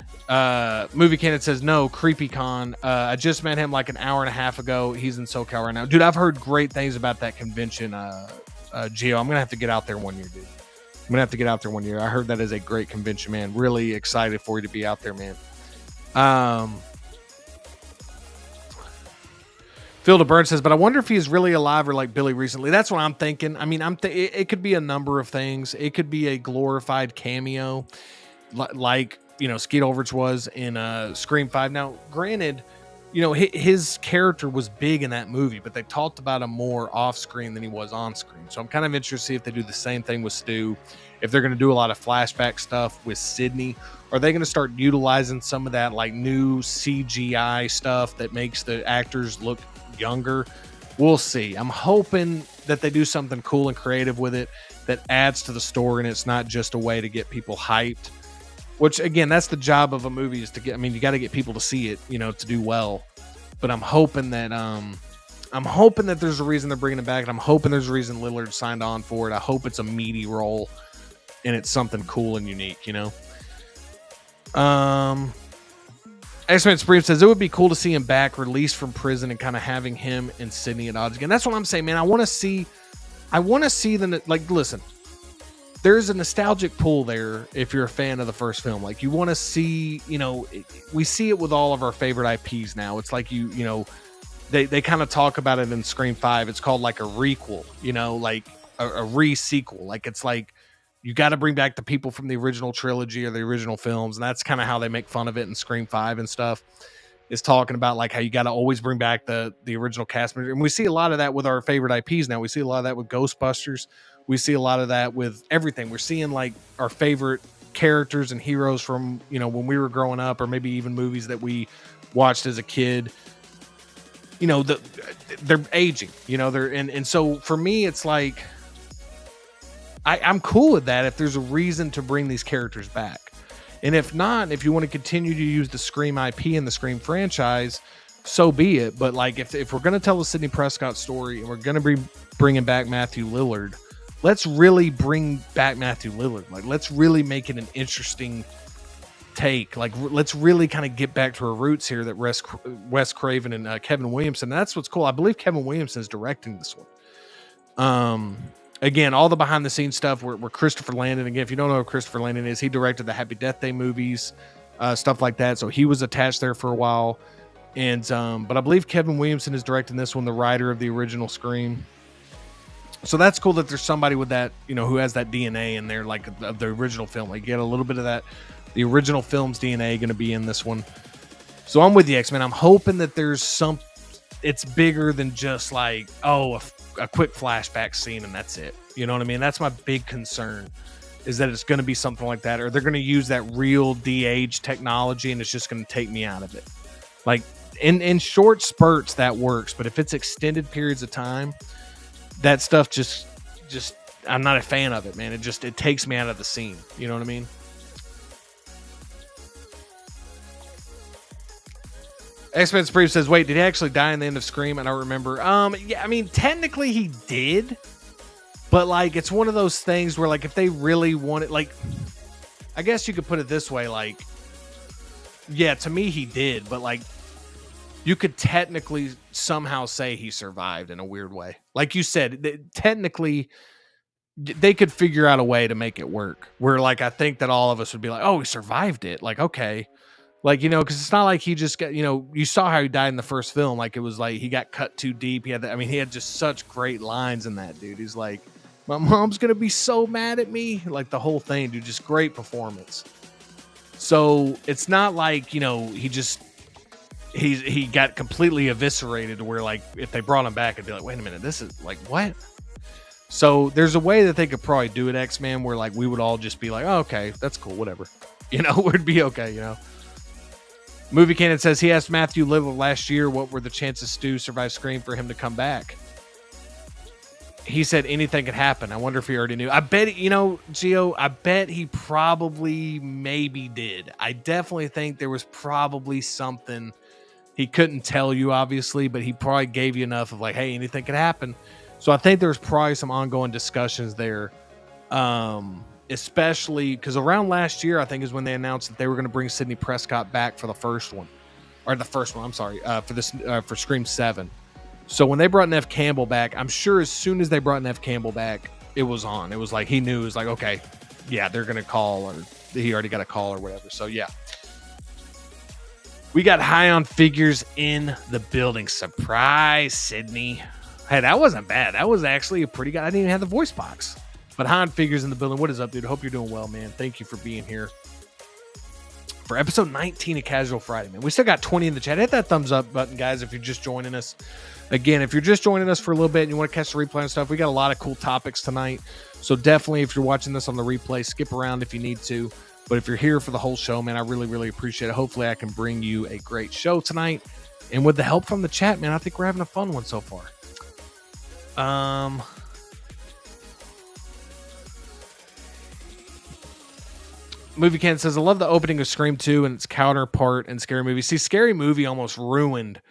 Movie Canon says, no, CreepyCon. I just met him like an hour and a half ago. He's in SoCal right now. Dude, I've heard great things about that convention, Gio. I'm going to have to get out there one year, dude. I'm going to have to get out there one year. I heard that is a great convention, man. Really excited for you to be out there, man. Phil DeBurn says, but I wonder if he's really alive or like Billy recently. That's what I'm thinking. I mean, it could be a number of things. It could be a glorified cameo, like, you know, Skeet Ulrich was in Scream 5. Now, granted, you know, his character was big in that movie, but they talked about him more off screen than he was on screen. So I'm kind of interested to see if they do the same thing with Stu, if they're going to do a lot of flashback stuff with Sydney. Are they going to start utilizing some of that like new CGI stuff that makes the actors look younger? We'll see. I'm hoping that they do something cool and creative with it that adds to the story, and it's not just a way to get people hyped, which again, that's the job of a movie, is to get, I mean, you got to get people to see it, you know, to do well. But I'm hoping that there's a reason they're bringing it back, and I'm hoping there's a reason Lillard signed on for it. I hope it's a meaty role and it's something cool and unique, you know. X-Men Supreme says it would be cool to see him back, released from prison, and kind of having him and Sydney at odds again. That's what I'm saying, man. I want to see the, like, listen, there's a nostalgic pull there if you're a fan of the first film. Like, you want to see, you know, we see it with all of our favorite IPs now. It's like you know, they kind of talk about it in Scream 5. It's called like a requel, you know, like a re-sequel. Like, it's like, you got to bring back the people from the original trilogy or the original films. And that's kind of how they make fun of it in Scream 5 and stuff, is talking about like how you got to always bring back the original cast member. And we see a lot of that with our favorite IPs now. We see a lot of that with Ghostbusters. We see a lot of that with everything. We're seeing like our favorite characters and heroes from, you know, when we were growing up, or maybe even movies that we watched as a kid. You know, they're aging, you know, and so for me, it's like, I'm cool with that if there's a reason to bring these characters back. And if not, if you want to continue to use the Scream IP and the Scream franchise, so be it. But like, if we're going to tell the Sidney Prescott story and we're going to be bringing back Matthew Lillard, let's really bring back Matthew Lillard. Like, let's really make it an interesting take. Like, let's really kind of get back to our roots here, that Wes Craven and Kevin Williamson. And that's what's cool. I believe Kevin Williamson is directing this one. Again, all the behind the scenes stuff where Christopher Landon, again, if you don't know who Christopher Landon is, he directed the Happy Death Day movies, stuff like that. So he was attached there for a while. And, but I believe Kevin Williamson is directing this one, the writer of the original Scream. So that's cool that there's somebody with that, you know, who has that DNA in there, like of the original film. Like, you get a little bit of that, the original film's DNA going to be in this one. So I'm with the X-Men. I'm hoping that there's it's bigger than just like, oh, a quick flashback scene and that's it. You know what I mean? That's my big concern, is that it's going to be something like that, or they're going to use that real de-age technology and it's just going to take me out of it. Like, in short spurts that works, but if it's extended periods of time, that stuff just I'm not a fan of it, man. It takes me out of the scene. You know what I mean? X-Men Supreme says, wait, did he actually die in the end of Scream? I don't remember. Yeah, I mean, technically he did, but like, it's one of those things where like, if they really wanted, like, I guess you could put it this way, like, yeah, to me he did, but like, you could technically somehow say he survived in a weird way. Like you said, technically they could figure out a way to make it work, where like, I think that all of us would be like, oh, he survived it. Like, okay. Like, you know, because it's not like he just got, you know, you saw how he died in the first film. Like, it was like he got cut too deep. He had, he had just such great lines in that, dude. He's like, my mom's going to be so mad at me. Like, the whole thing, dude, just great performance. So it's not like, you know, he got completely eviscerated to where, like, if they brought him back, it'd be like, wait a minute, this is like, what? So there's a way that they could probably do it, X-Men, where like we would all just be like, oh, okay, that's cool, whatever. You know, we'd be okay, you know. Movie Canon says he asked Matthew Lillard last year what were the chances Stu survived Scream for him to come back. He said anything could happen. I wonder if he already knew. I bet, you know, Gio, I bet he probably maybe did. I definitely think there was probably something He couldn't tell you, obviously, but he probably gave you enough of like, hey, anything could happen. So I think there's probably some ongoing discussions there. Especially because around last year, I think is when they announced that they were going to bring Sidney Prescott back for the first one. I'm sorry, for Scream 7. So when they brought Nev Campbell back, I'm sure as soon as they brought Nev Campbell back, it was on. It was like he knew, it was like, okay, yeah, they're going to call, or he already got a call or whatever. So yeah. We got High on Figures in the building. Surprise, Sydney. Hey, that wasn't bad. That was actually a pretty good. I didn't even have the voice box. But High on Figures in the building. What is up, dude? Hope you're doing well, man. Thank you for being here. For episode 19 of Casual Friday, man. We still got 20 in the chat. Hit that thumbs up button, guys, if you're just joining us. Again, if you're just joining us for a little bit and you want to catch the replay and stuff, we got a lot of cool topics tonight. So definitely, if you're watching this on the replay, skip around if you need to. But if you're here for the whole show, man, I really, really appreciate it. Hopefully, I can bring you a great show tonight. And with the help from the chat, man, I think we're having a fun one so far. Movie Ken says, I love the opening of Scream 2 and its counterpart in Scary Movie. See, Scary Movie almost ruined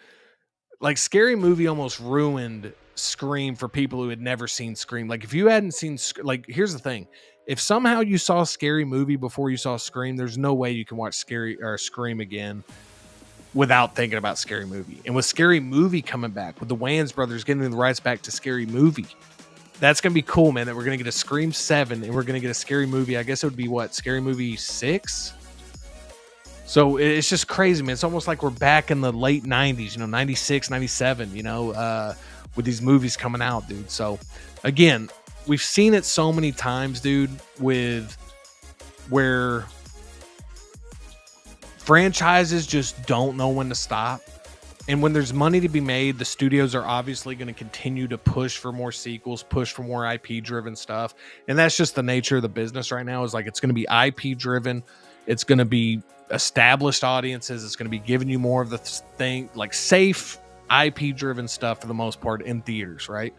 Scream for people who had never seen Scream. Like, if you hadn't seen, like, here's the thing. If somehow you saw Scary Movie before you saw Scream, there's no way you can watch Scream again without thinking about Scary Movie. And with Scary Movie coming back, with the Wayans brothers getting the rights back to Scary Movie, that's going to be cool, man, that we're going to get a Scream 7 and we're going to get a Scary Movie. I guess it would be what? Scary Movie 6? So it's just crazy, man. It's almost like we're back in the late 90s, 96, 97, with these movies coming out, dude. So again, we've seen it so many times, dude, with where franchises just don't know when to stop. And when there's money to be made, the studios are obviously going to continue to push for more sequels, push for more IP driven stuff. And that's just the nature of the business right now, is like, it's going to be IP driven. It's going to be established audiences. It's going to be giving you more of the thing, like safe IP driven stuff for the most part in theaters, right?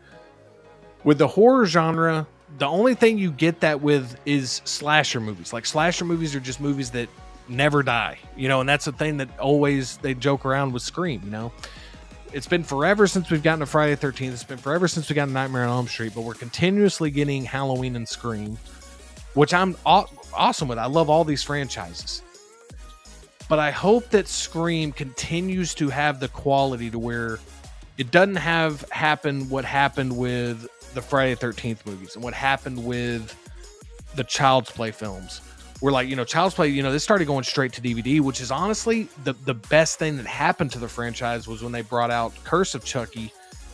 With the horror genre, the only thing you get that with is slasher movies. Like, slasher movies are just movies that never die, and that's the thing that always they joke around with Scream. It's been forever since we've gotten a Friday the 13th. It's been forever since we got a Nightmare on Elm Street, but we're continuously getting Halloween and Scream, which I'm awesome with. I love all these franchises, but I hope that Scream continues to have the quality to where it doesn't have happen what happened with the Friday the 13th movies and what happened with the Child's Play films. We're like, Child's Play, this started going straight to DVD, which is honestly the best thing that happened to the franchise was when they brought out Curse of Chucky.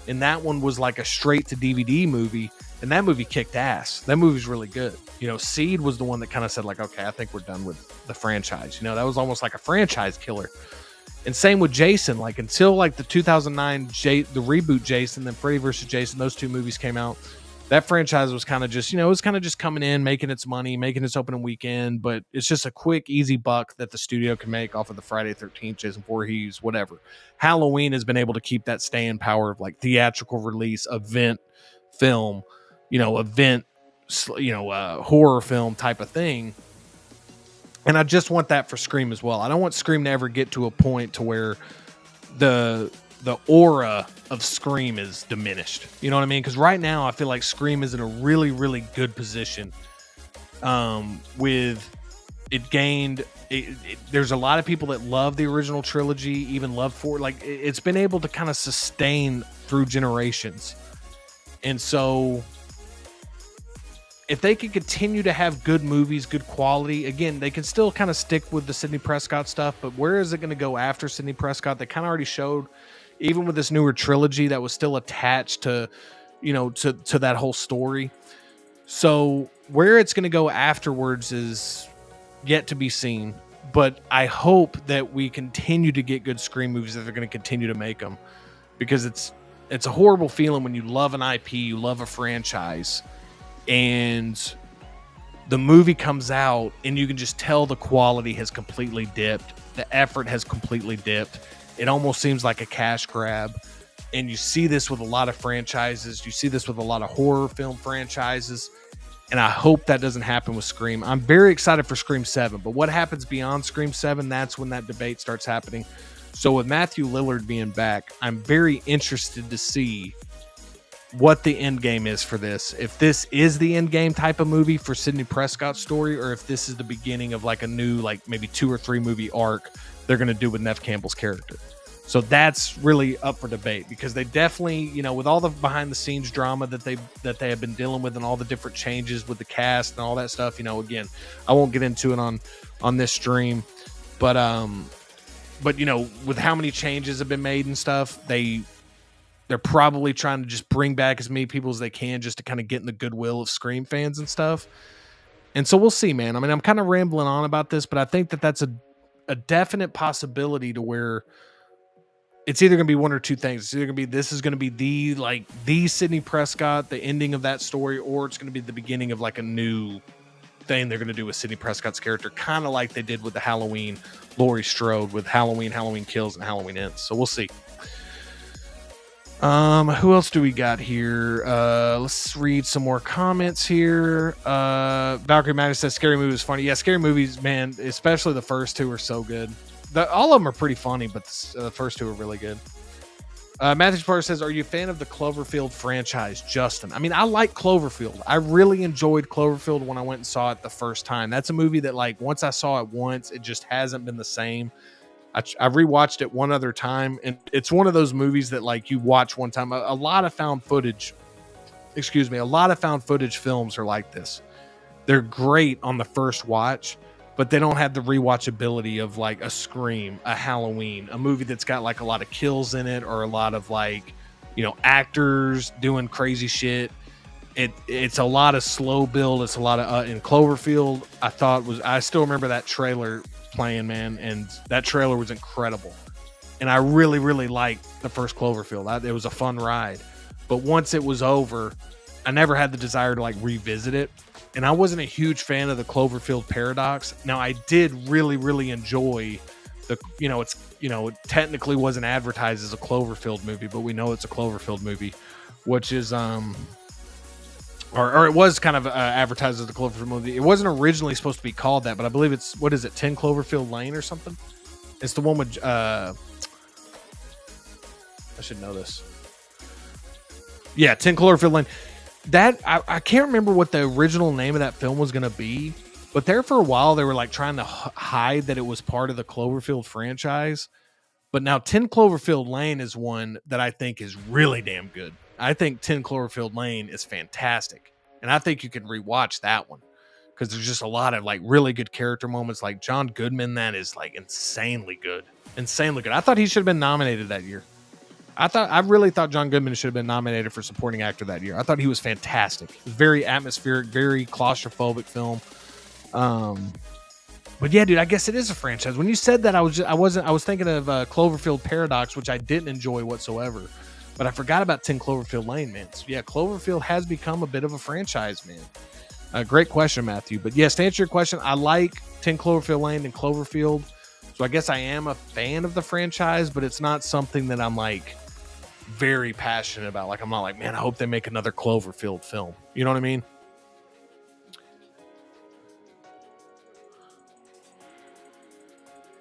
And that one was like a straight to DVD movie. And that movie kicked ass. That movie's really good. Seed was the one that kind of said like, okay, I think we're done with the franchise. That was almost like a franchise killer. And same with Jason, like until like the 2009, the reboot Jason, then Freddy vs. Jason, those two movies came out. That franchise was kind of just, it was kind of just coming in, making its money, making its opening weekend, but it's just a quick, easy buck that the studio can make off of the Friday 13th, Jason Voorhees, whatever. Halloween has been able to keep that staying power of like theatrical release, event film, horror film type of thing. And I just want that for Scream as well. I don't want Scream to ever get to a point to where the aura of Scream is diminished. You know what I mean? Because right now I feel like Scream is in a really, really good position. With it gained, there's a lot of people that love the original trilogy, even love it's been able to kind of sustain through generations. And so if they can continue to have good movies, good quality, again, they can still kind of stick with the Sidney Prescott stuff, but where is it going to go after Sidney Prescott? They kind of already showed, even with this newer trilogy that was still attached to, to that whole story. So where it's going to go afterwards is yet to be seen, but I hope that we continue to get good Scream movies, that they're going to continue to make them, because it's a horrible feeling when you love an IP, you love a franchise, and the movie comes out and you can just tell the quality has completely dipped. The effort has completely dipped. It almost seems like a cash grab. And you see this with a lot of franchises. You see this with a lot of horror film franchises. And I hope that doesn't happen with Scream. I'm very excited for Scream 7. But what happens beyond Scream 7, that's when that debate starts happening. So with Matthew Lillard being back, I'm very interested to see what the end game is for this. If this is the end game type of movie for Sidney Prescott's story, or if this is the beginning of like a new, like maybe 2 or 3 movie arc they're going to do with Nev Campbell's character. So that's really up for debate, because they definitely, with all the behind the scenes drama that they have been dealing with and all the different changes with the cast and all that stuff, again, I won't get into it on this stream, but with how many changes have been made and stuff, they're probably trying to just bring back as many people as they can just to kind of get in the goodwill of Scream fans and stuff. And so we'll see, man. I mean, I'm kind of rambling on about this, but I think that that's a definite possibility to where it's either going to be one or two things. It's either going to be, this is going to be the Sidney Prescott, the ending of that story, or it's going to be the beginning of like a new thing they're going to do with Sidney Prescott's character, kind of like they did with the Halloween Laurie Strode with Halloween Kills and Halloween Ends. So we'll see. Who else do we got here? Let's read some more comments here. Valkyrie Magnus says Scary Movie is funny. Yeah, Scary Movies, man, especially the first 2 are so good. All of them are pretty funny, but the first 2 are really good. Matthew Porter says, are you a fan of the Cloverfield franchise, Justin? I mean, I like Cloverfield. I really enjoyed Cloverfield when I went and saw it the first time. That's a movie that, like, once I saw it once, it just hasn't been the same. I rewatched it one other time, and it's one of those movies that, like, you watch one time. A lot of found footage films are like this. They're great on the first watch, but they don't have the rewatchability of like a Scream, a Halloween, a movie that's got like a lot of kills in it, or a lot of like, actors doing crazy shit. It's a lot of slow build. It's a lot of in Cloverfield. I still remember that trailer playing, man, and that trailer was incredible. And I really, really liked the first Cloverfield. It was a fun ride. But once it was over, I never had the desire to like revisit it. And I wasn't a huge fan of the Cloverfield paradox. Now, I did really, really enjoy it technically wasn't advertised as a Cloverfield movie, but we know it's a Cloverfield movie, which is, or it was kind of advertised as a Cloverfield movie. It wasn't originally supposed to be called that, but I believe it's, 10 Cloverfield Lane or something? It's the one with, I should know this. Yeah, 10 Cloverfield Lane. That I can't remember what the original name of that film was going to be, but there for a while they were like trying to hide that it was part of the Cloverfield franchise. But now 10 Cloverfield Lane is one that I think is really damn good. I think 10 Cloverfield Lane is fantastic, and I think you can rewatch that one because there's just a lot of like really good character moments. Like John Goodman, that is like insanely good. I thought he should have been nominated that year. I really thought John Goodman should have been nominated for supporting actor that year. I thought he was fantastic. It was very atmospheric, very claustrophobic film. But yeah, dude, I guess it is a franchise. When you said that, I was thinking of Cloverfield Paradox, which I didn't enjoy whatsoever. But I forgot about 10 Cloverfield Lane, man. So yeah, Cloverfield has become a bit of a franchise, man. Great question, Matthew. But yes, to answer your question, I like 10 Cloverfield Lane and Cloverfield. So I guess I am a fan of the franchise, but it's not something that I'm like very passionate about. Like, I'm not like, man, I hope they make another Cloverfield film. You know what I mean?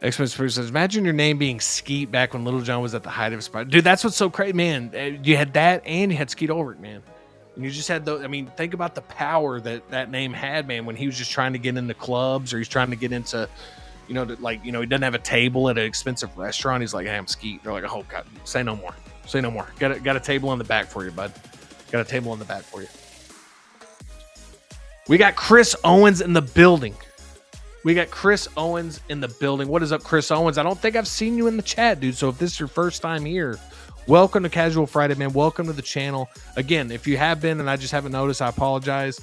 X-Men Spruce says, imagine your name being Skeet back when Little John was at the height of his prime. Dude, that's what's so crazy, man. You had that and you had Skeet Ulrich, man. And you just had those. I mean, think about the power that name had, man, when he was just trying to get into clubs, or he's trying to get into, he doesn't have a table at an expensive restaurant. He's like, hey, I'm Skeet. They're like, oh, God, say no more. Say no more. Got a table in the back for you, bud. Got a table in the back for you. We got Chris Owens in the building. What is up, Chris Owens? I don't think I've seen you in the chat, dude. So if this is your first time here, welcome to Casual Friday, man. Welcome to the channel. Again, if you have been and I just haven't noticed, I apologize.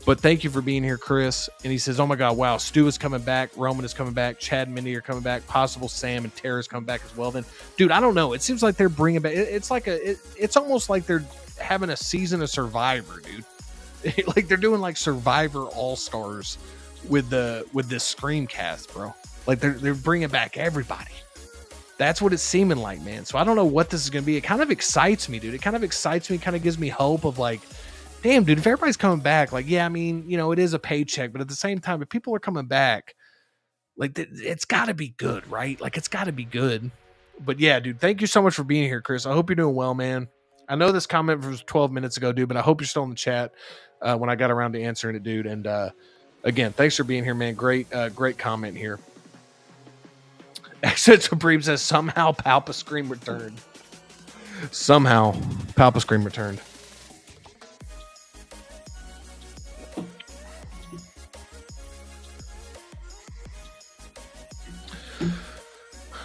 But thank you for being here, Chris. And he says, oh my God, wow, Stu is coming back. Roman is coming back. Chad and Mindy are coming back. Possible Sam and Tara is coming back as well. Then, dude, I don't know. It seems like they're bringing back. It's almost like they're having a season of Survivor, dude. Like they're doing like Survivor All-Stars with this Scream cast, bro. Like they're bringing back everybody. That's what it's seeming like, man. So I don't know what this is going to be. It kind of excites me, dude. It kind of excites me. Kind of gives me hope of like, damn, dude, if everybody's coming back, like, yeah, I mean, it is a paycheck, but at the same time, if people are coming back, like, it's got to be good, right? Like, it's got to be good. But yeah, dude, thank you so much for being here, Chris. I hope you're doing well, man. I know this comment was 12 minutes ago, dude, but I hope you're still in the chat when I got around to answering it, dude. And again, thanks for being here, man. Great comment here. Exit Supreme says somehow Palpa Scream returned. Somehow Palpa Scream returned.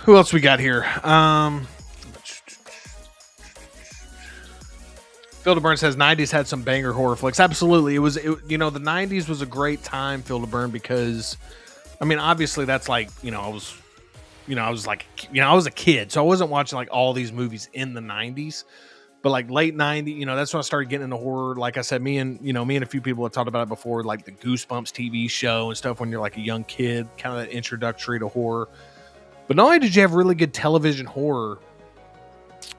Who else we got here? Phil DeBurn says 90s had some banger horror flicks. Absolutely. The 90s was a great time, Phil DeBurn, because I mean, obviously that's like, I was a kid, so I wasn't watching like all these movies in the 90s. But like late 90s, that's when I started getting into horror. Like I said, me and a few people have talked about it before, like the Goosebumps TV show and stuff when you're like a young kid, kind of that introductory to horror. But not only did you have really good television horror,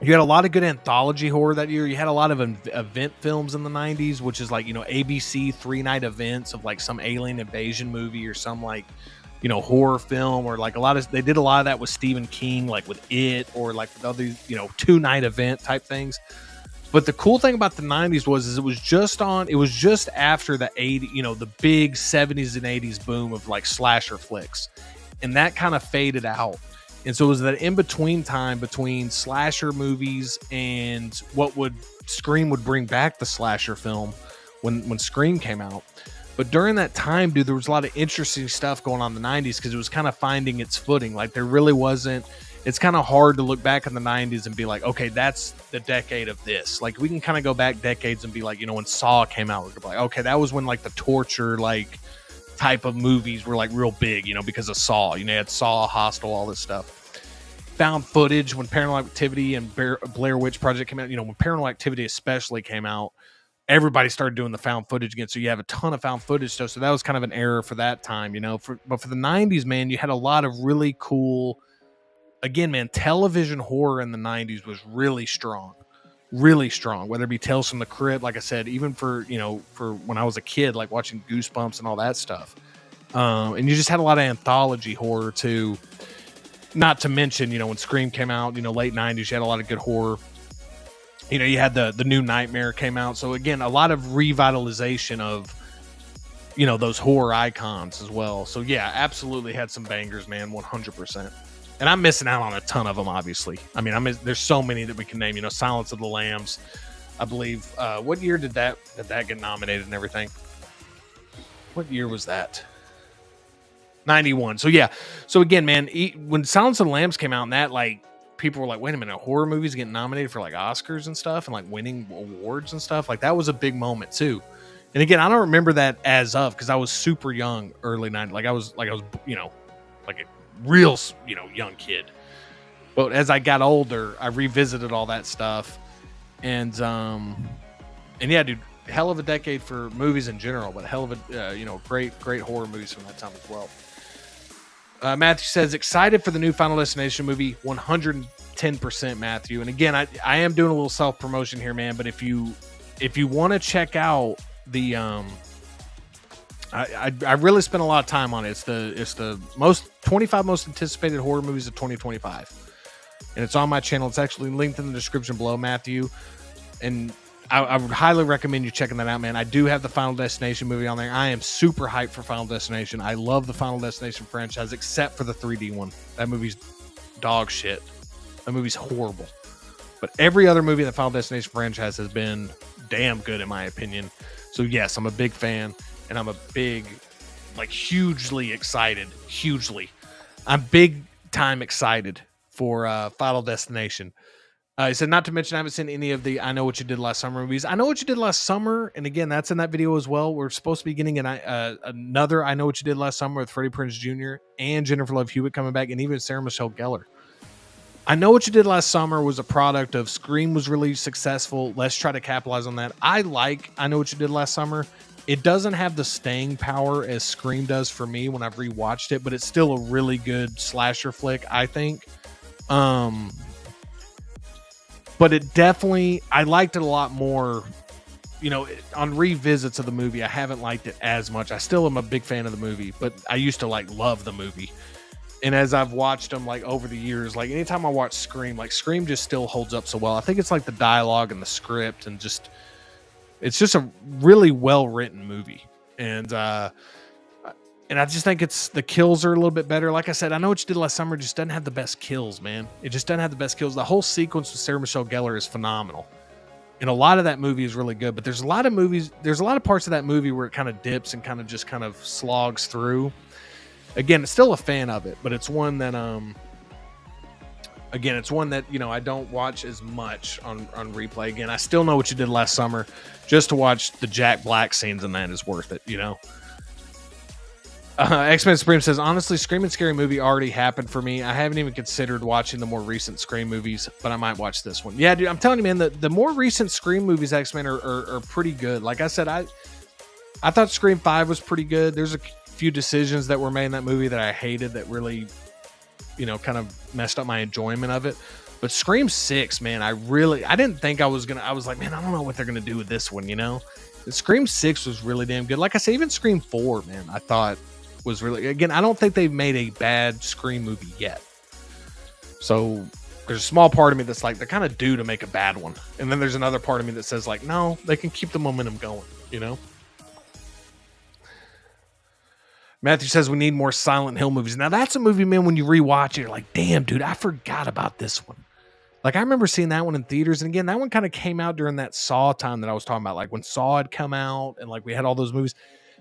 you had a lot of good anthology horror that year. You had a lot of event films in the 90s, which is like, ABC 3-night events of like some alien invasion movie or some like, horror film, or like they did a lot of that with Stephen King, like with It, or like with other, 2-night event type things. But the cool thing about the 90s was it was just after the 80s, the big 70s and 80s boom of like slasher flicks. And that kind of faded out. And so it was that in-between time between slasher movies and what Scream would bring back the slasher film when Scream came out. But during that time, dude, there was a lot of interesting stuff going on in the 90s because it was kind of finding its footing. Like there really wasn't. It's kind of hard to look back in the 90s and be like, okay, that's the decade of this. Like we can kind of go back decades and be like, when Saw came out, we could be like, okay, that was when like the torture, like type of movies were like real big, because of Saw. You had Saw, Hostel, all this stuff. Found footage when Paranormal Activity and Blair Witch Project came out. When Paranormal Activity especially came out, everybody started doing the found footage again. So you have a ton of found footage stuff. So that was kind of an error for that time, but for the 90s, man, you had a lot of really cool, again, man, television horror in the 90s was really strong, whether it be Tales from the Crypt, like I said, even for when I was a kid, like watching Goosebumps and all that stuff. And you just had a lot of anthology horror too. Not to mention, when Scream came out, late 90s, you had a lot of good horror. You had the new Nightmare came out. So again, a lot of revitalization of, those horror icons as well. So yeah, absolutely had some bangers, man, 100%. And I'm missing out on a ton of them, obviously. I mean, there's so many that we can name, Silence of the Lambs, I believe. What year did that get nominated and everything? What year was that? 91. So yeah. So again, man, when Silence of the Lambs came out, and that like people were like, wait a minute, horror movies getting nominated for like Oscars and stuff and like winning awards and stuff. Like that was a big moment too. And again, I don't remember that as of, because I was super young, early 90s. Like I was, like a real, young kid. But as I got older, I revisited all that stuff. And yeah, dude, hell of a decade for movies in general, but hell of a, great horror movies from that time as well. Matthew says, excited for the new Final Destination movie. 110%, Matthew. And again, I am doing a little self-promotion here, man. But if you want to check out the I really spent a lot of time on it. It's the 25 most anticipated horror movies of 2025, and it's on my channel. It's actually linked in the description below, Matthew. And I would highly recommend you checking that out, man. I do have the Final Destination movie on there. I am super hyped for Final Destination. I love the Final Destination franchise, except for the 3D one. That movie's dog shit. That movie's horrible. But every other movie in the Final Destination franchise has been damn good, in my opinion. So yes, I'm a big fan, and I'm a big, like, hugely excited. I'm big time excited for Final Destination. He said, not to mention, I haven't seen any of the I Know What You Did Last Summer movies. I Know What You Did Last Summer, and again, that's in that video as well. We're supposed to be getting another I Know What You Did Last Summer with Freddie Prinze Jr. and Jennifer Love Hewitt coming back, and even Sarah Michelle Gellar. I Know What You Did Last Summer was a product of Scream was really successful. Let's try to capitalize on that. I Know What You Did Last Summer. It doesn't have the staying power as Scream does for me when I've rewatched it, but it's still a really good slasher flick, I think. But it definitely, I liked it a lot more, on revisits of the movie. I haven't liked it as much. I still am a big fan of the movie, but I used to love the movie. And as I've watched them like over the years, like anytime I watch Scream, like Scream just still holds up so well. I think it's like the dialogue and the script and just it's just a really well written movie. And I just think it's the kills are a little bit better. Like I said, I know what you did last summer just doesn't have the best kills, man. It just doesn't have the best kills. The whole sequence with Sarah Michelle Gellar is phenomenal. And a lot of that movie is really good, but there's a lot of parts of that movie where it kind of dips and kind of slogs through. Again, it's still a fan of it, but it's one that I don't watch as much on replay. Again, I still know what you did last summer. Just to watch the Jack Black scenes in that is worth it, X-Men Supreme says, honestly, Scream and Scary Movie already happened for me. I haven't even considered watching the more recent Scream movies, but I might watch this one. Yeah, dude, I'm telling you, man, the more recent Scream movies, X-Men, are pretty good. Like I said, I thought Scream 5 was pretty good. There's a few decisions that were made in that movie that I hated that really, kind of messed up my enjoyment of it. But Scream 6, man, I didn't think I was like, man, I don't know what they're going to do with this one, And Scream 6 was really damn good. Like I say, even Scream 4, man, I thought was really, again, I don't think they've made a bad Scream movie yet. So there's a small part of me that's like, they're kind of due to make a bad one. And then there's another part of me that says like, no, they can keep the momentum going, Matthew says we need more Silent Hill movies. Now that's a movie, man, when you rewatch it, you're like, damn, dude, I forgot about this one. Like I remember seeing that one in theaters. And again, that one kind of came out during that Saw time that I was talking about, like when Saw had come out and like we had all those movies.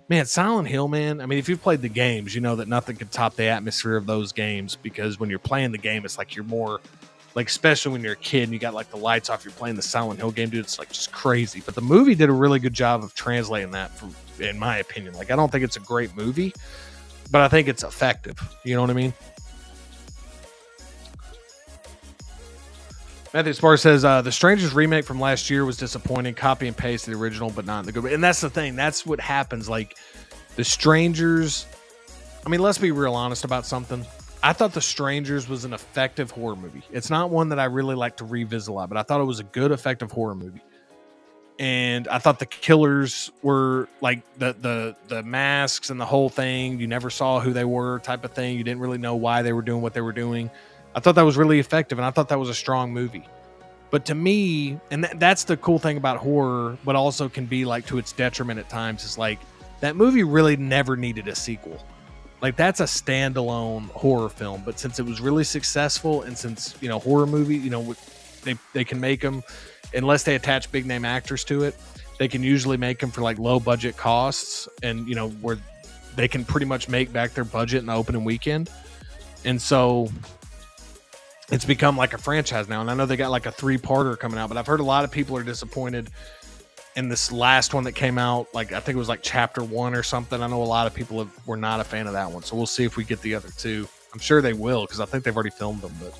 Man, Silent Hill, man. I mean, if you've played the games, you know that nothing can top the atmosphere of those games because when you're playing the game, it's like you're more like, especially when you're a kid and you got like the lights off, you're playing the Silent Hill game, dude. It's like just crazy. But the movie did a really good job of translating that, in my opinion. Like, I don't think it's a great movie, but I think it's effective. You know what I mean? Matthew Spar says, The Strangers remake from last year was disappointing. Copy and paste the original, but not in the good way. And that's the thing. That's what happens. Like, The Strangers, I mean, let's be real honest about something. I thought The Strangers was an effective horror movie. It's not one that I really like to revisit a lot, but I thought it was a good, effective horror movie. And I thought the killers were like the masks and the whole thing. You never saw who they were type of thing. You didn't really know why they were doing what they were doing. I thought that was really effective, and I thought that was a strong movie. But to me, and that's the cool thing about horror, but also can be like to its detriment at times, is like that movie really never needed a sequel. Like that's a standalone horror film, but since it was really successful, and since horror movie, they can make them unless they attach big name actors to it. They can usually make them for like low budget costs, and where they can pretty much make back their budget in the opening weekend, and so it's become like a franchise now. And I know they got like a 3-parter coming out, but I've heard a lot of people are disappointed in this last one that came out. Like, I think it was like chapter 1 or something. I know a lot of people were not a fan of that one. So we'll see if we get the other 2. I'm sure they will, because I think they've already filmed them. But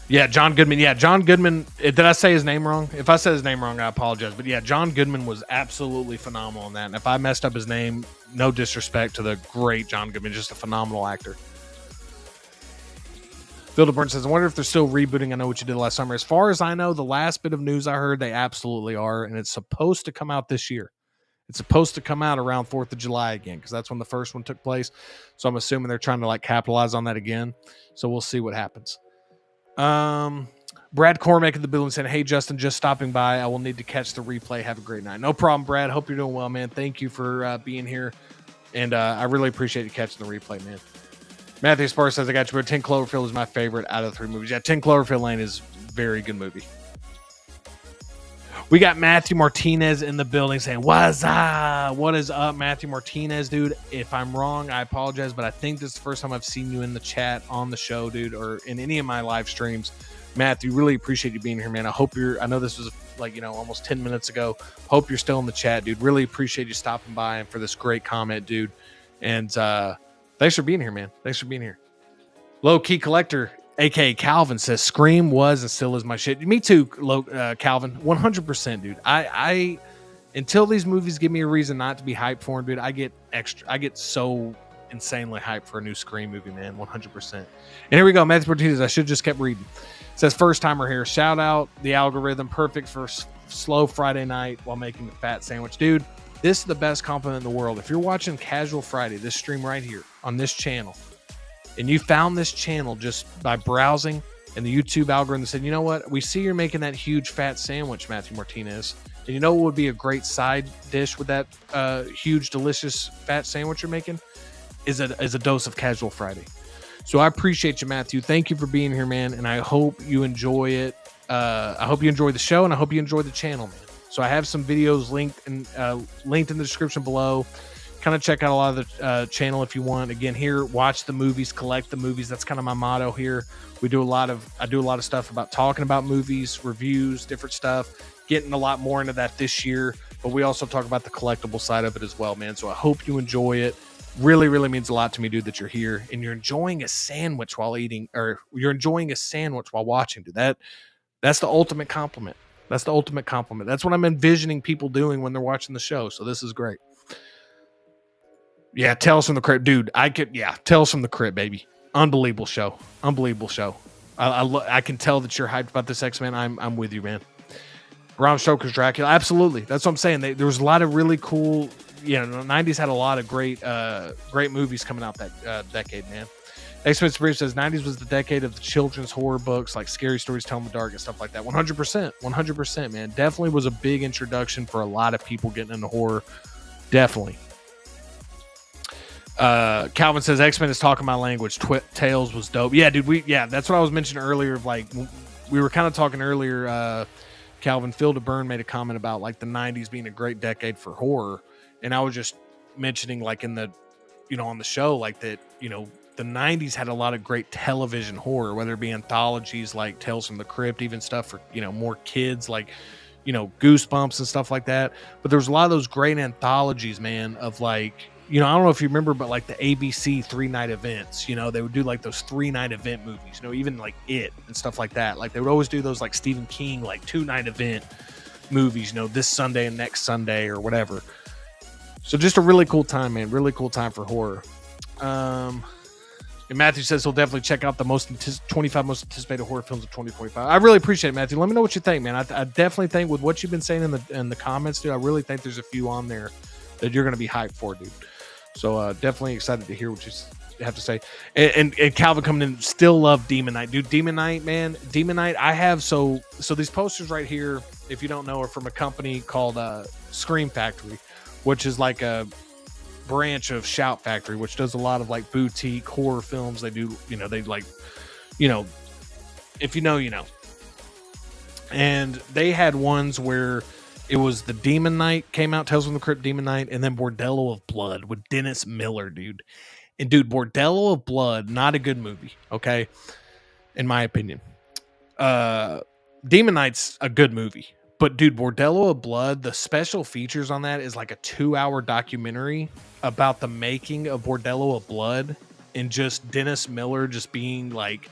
yeah, John Goodman. Yeah, John Goodman. Did I say his name wrong? If I said his name wrong, I apologize. But yeah, John Goodman was absolutely phenomenal in that. And if I messed up his name, no disrespect to the great John Goodman, just a phenomenal actor. Phil DeBurn says, I wonder if they're still rebooting I Know What You Did Last Summer. As far as I know, the last bit of news I heard, they absolutely are, and it's supposed to come out this year. It's supposed to come out around 4th of July again, because that's when the first one took place. So I'm assuming they're trying to like capitalize on that again. So we'll see what happens. Brad Cormack in the building saying, hey, Justin, just stopping by. I will need to catch the replay. Have a great night. No problem, Brad. Hope you're doing well, man. Thank you for being here. And I really appreciate you catching the replay, man. Matthew Spar says, I got you, bro. 10 Cloverfield is my favorite out of the 3 movies. Yeah, 10 Cloverfield Lane is a very good movie. We got Matthew Martinez in the building saying, what's up? What is up, Matthew Martinez, dude? If I'm wrong, I apologize, but I think this is the first time I've seen you in the chat on the show, dude, or in any of my live streams. Matthew, really appreciate you being here, man. I know this was like, almost 10 minutes ago. Hope you're still in the chat, dude. Really appreciate you stopping by and for this great comment, dude. And, thanks for being here, man. Thanks for being here. Low Key Collector, aka Calvin, says Scream was and still is my shit. Me too, Calvin. 100%, dude. I until these movies give me a reason not to be hyped for them, dude, I get so insanely hyped for a new Scream movie, man. 100%. And here we go. Matthew Martinez, I should have just kept reading. It says first timer here. Shout out the algorithm. Perfect for slow Friday night while making the fat sandwich. Dude, this is the best compliment in the world. If you're watching Casual Friday, this stream right here on this channel, and you found this channel just by browsing, and the YouTube algorithm said, you know what, we see you're making that huge fat sandwich, Matthew Martinez, and you know what would be a great side dish with that huge delicious fat sandwich you're making is a dose of Casual Friday. So I appreciate you, Matthew. Thank you for being here, man, and I hope you enjoy it. I hope you enjoy the show, and I hope you enjoy the channel, man. So I have some videos linked in the description below. Kind of check out a lot of the channel if you want. Again, here, watch the movies, collect the movies. That's kind of my motto here. I do a lot of stuff about talking about movies, reviews, different stuff. Getting a lot more into that this year, but we also talk about the collectible side of it as well, man. So I hope you enjoy it. Really, really means a lot to me, dude, that you're here and you're enjoying a sandwich while eating, or you're enjoying a sandwich while watching, dude. That's the ultimate compliment. That's the ultimate compliment. That's what I'm envisioning people doing when they're watching the show. So this is great. Yeah, Tales from the Crypt, dude. Tales from the Crypt, baby. Unbelievable show. Unbelievable show. I can tell that you're hyped about this X-Men. I'm with you, man. Bram Stoker's Dracula, absolutely. That's what I'm saying. There was a lot of really cool. The 90s had a lot of great movies coming out that decade, man. X-Men Brief says 90s was the decade of the children's horror books like Scary Stories Tell in the Dark and stuff like that. 100%, man. Definitely was a big introduction for a lot of people getting into horror. Definitely. Calvin says X-Men is talking my language. Tales was dope. Yeah, dude. That's what I was mentioning earlier. Of like, we were kind of talking earlier. Calvin Phil DeBurn made a comment about like the 90s being a great decade for horror, and I was just mentioning like in the, on the show, like that, the 90s had a lot of great television horror, whether it be anthologies like Tales from the Crypt, even stuff for more kids like Goosebumps and stuff like that. But there was a lot of those great anthologies, man, of like, I don't know if you remember, but like the ABC 3-night events, they would do like those 3-night event movies, even like It and stuff like that. Like they would always do those like Stephen King, like 2-night event movies, this Sunday and next Sunday or whatever. So just a really cool time, man. Really cool time for horror. And Matthew says he'll definitely check out the 25 most anticipated horror films of 2025. I really appreciate it, Matthew. Let me know what you think, man. I definitely think with what you've been saying in the comments, dude, I really think there's a few on there that you're going to be hyped for, dude. So definitely excited to hear what you have to say. And Calvin coming in, still love Demon Knight, dude. Demon Knight, man. Demon Knight. I have so these posters right here, if you don't know, are from a company called Scream Factory, which is like a branch of Shout Factory, which does a lot of like boutique horror films. They do, they like, if you know, and they had ones where it was the Demon Knight came out, Tales from the Crypt, Demon Knight, and then Bordello of Blood with Dennis Miller, dude. And dude, Bordello of Blood, not a good movie, okay, in my opinion. Demon Knight's a good movie, but dude, Bordello of Blood, the special features on that is like a 2-hour documentary about the making of Bordello of Blood, and just Dennis Miller just being like,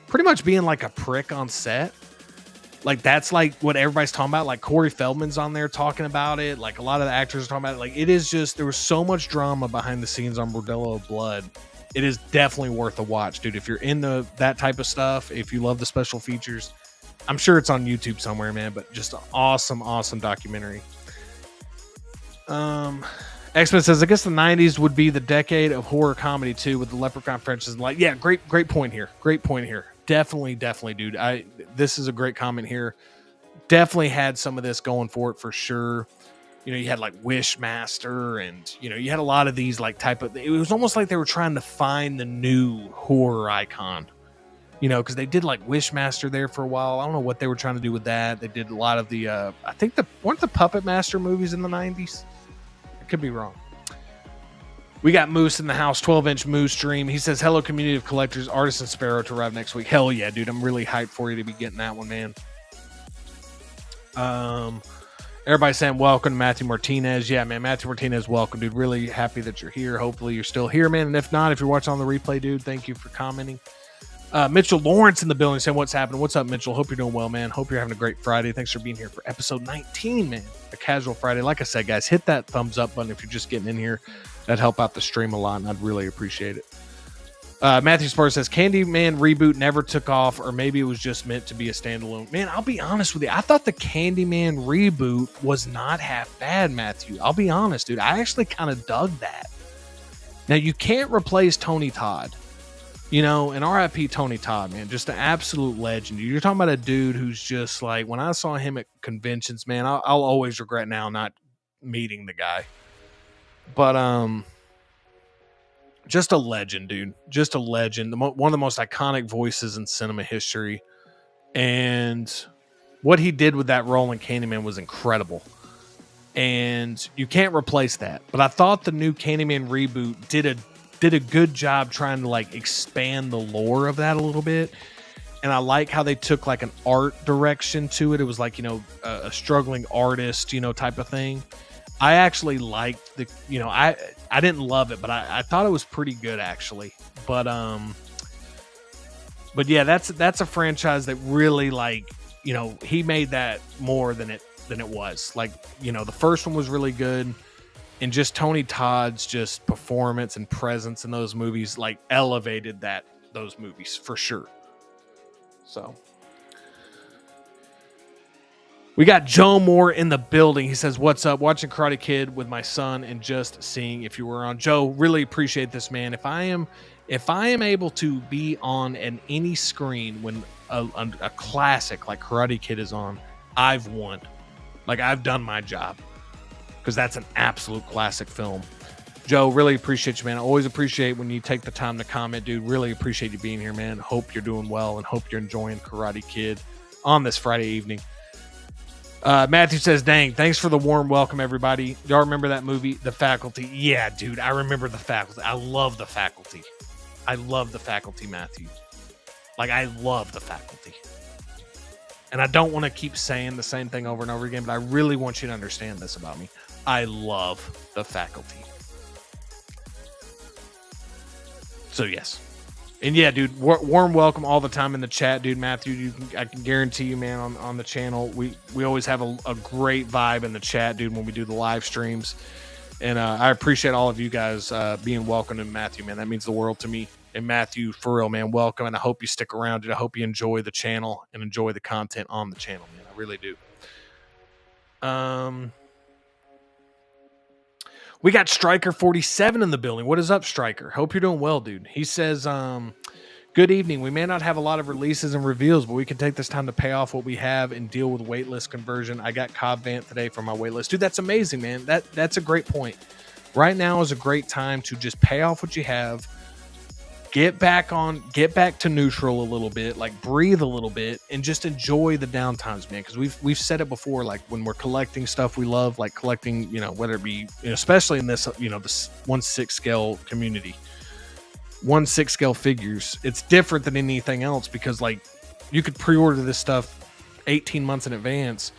pretty much being like a prick on set. Like that's like what everybody's talking about. Like Corey Feldman's on there talking about it. Like a lot of the actors are talking about it. Like it is just, there was so much drama behind the scenes on Bordello of Blood. It is definitely worth a watch, dude. If you're into that type of stuff, if you love the special features, I'm sure it's on YouTube somewhere, man. But just an awesome documentary. X-Men says, I guess the 90s would be the decade of horror comedy too, with the Leprechaun franchise. Like, yeah, great point here. Great point here. Definitely, dude. This is a great comment here. Definitely had some of this going for it for sure. You had like Wishmaster, and you had a lot of these like type of. It was almost like they were trying to find the new horror icon. Because they did like Wishmaster there for a while. I don't know what they were trying to do with that. They did a lot of the. I think weren't the Puppet Master movies in the 90s. I could be wrong. We got Moose in the house, 12-inch Moose Dream. He says, hello, community of collectors, Artisan Sparrow to arrive next week. Hell yeah, dude. I'm really hyped for you to be getting that one, man. Everybody saying welcome to Matthew Martinez. Yeah, man, Matthew Martinez, welcome, dude. Really happy that you're here. Hopefully you're still here, man. And if not, if you're watching on the replay, dude, thank you for commenting. Mitchell Lawrence in the building saying, what's happening? What's up, Mitchell? Hope you're doing well, man. Hope you're having a great Friday. Thanks for being here for episode 19, man. A casual Friday. Like I said, guys, hit that thumbs up button if you're just getting in here. That'd help out the stream a lot, and I'd really appreciate it. Matthew Spurs says, Candyman reboot never took off, or maybe it was just meant to be a standalone. Man, I'll be honest with you. I thought the Candyman reboot was not half bad, Matthew. I'll be honest, dude. I actually kind of dug that. Now, you can't replace Tony Todd. You know, and RIP Tony Todd, man, just an absolute legend. You're talking about a dude who's just like, when I saw him at conventions, man, I'll always regret now not meeting the guy. But just a legend, dude. Just a legend. One of the most iconic voices in cinema history. And what he did with that role in Candyman was incredible. And you can't replace that. But I thought the new Candyman reboot did a good job trying to like expand the lore of that a little bit. And I like how they took like an art direction to it. It was like, you know, a struggling artist, you know, type of thing. I actually liked the, you know, I didn't love it, but I thought it was pretty good actually. But yeah, that's a franchise that really, like, you know, he made that more than it was. Like, you know, the first one was really good. And just Tony Todd's just performance and presence in those movies, like, elevated those movies for sure. So we got Joe Moore in the building. He says, "What's up? Watching Karate Kid with my son and just seeing if you were on." Joe, really appreciate this, man. If I am able to be on any screen when a classic like Karate Kid is on, I've won. Like, I've done my job. Because that's an absolute classic film. Joe, really appreciate you, man. I always appreciate when you take the time to comment, dude. Really appreciate you being here, man. Hope you're doing well and hope you're enjoying Karate Kid on this Friday evening. Matthew says, "Dang, thanks for the warm welcome, everybody." Y'all remember that movie, The Faculty? Yeah, dude, I remember The Faculty. I love The Faculty. I love The Faculty, Matthew. Like, I love The Faculty. And I don't want to keep saying the same thing over and over again, but I really want you to understand this about me. I love The Faculty. So, yes. And yeah, dude, warm welcome all the time in the chat, dude. Matthew, I can guarantee you, man, on the channel, we always have a great vibe in the chat, dude, when we do the live streams. And I appreciate all of you guys being welcome to Matthew, man. That means the world to me. And Matthew, for real, man, welcome. And I hope you stick around, dude. I hope you enjoy the channel and enjoy the content on the channel, man. I really do. We got Striker47 in the building. What is up, Striker? Hope you're doing well, dude. He says, "Good evening. We may not have a lot of releases and reveals, but we can take this time to pay off what we have and deal with waitlist conversion. I got Cobb Vant today for my waitlist." Dude, that's amazing, man. That's a great point. Right now is a great time to just pay off what you have. Get back to neutral a little bit, like breathe a little bit and just enjoy the downtimes, man. Cause we've said it before, like when we're collecting stuff we love, like collecting, you know, whether it be, you know, especially in this, you know, this 1/6 scale community, 1/6 scale figures, it's different than anything else because like you could pre-order this stuff 18 months in advance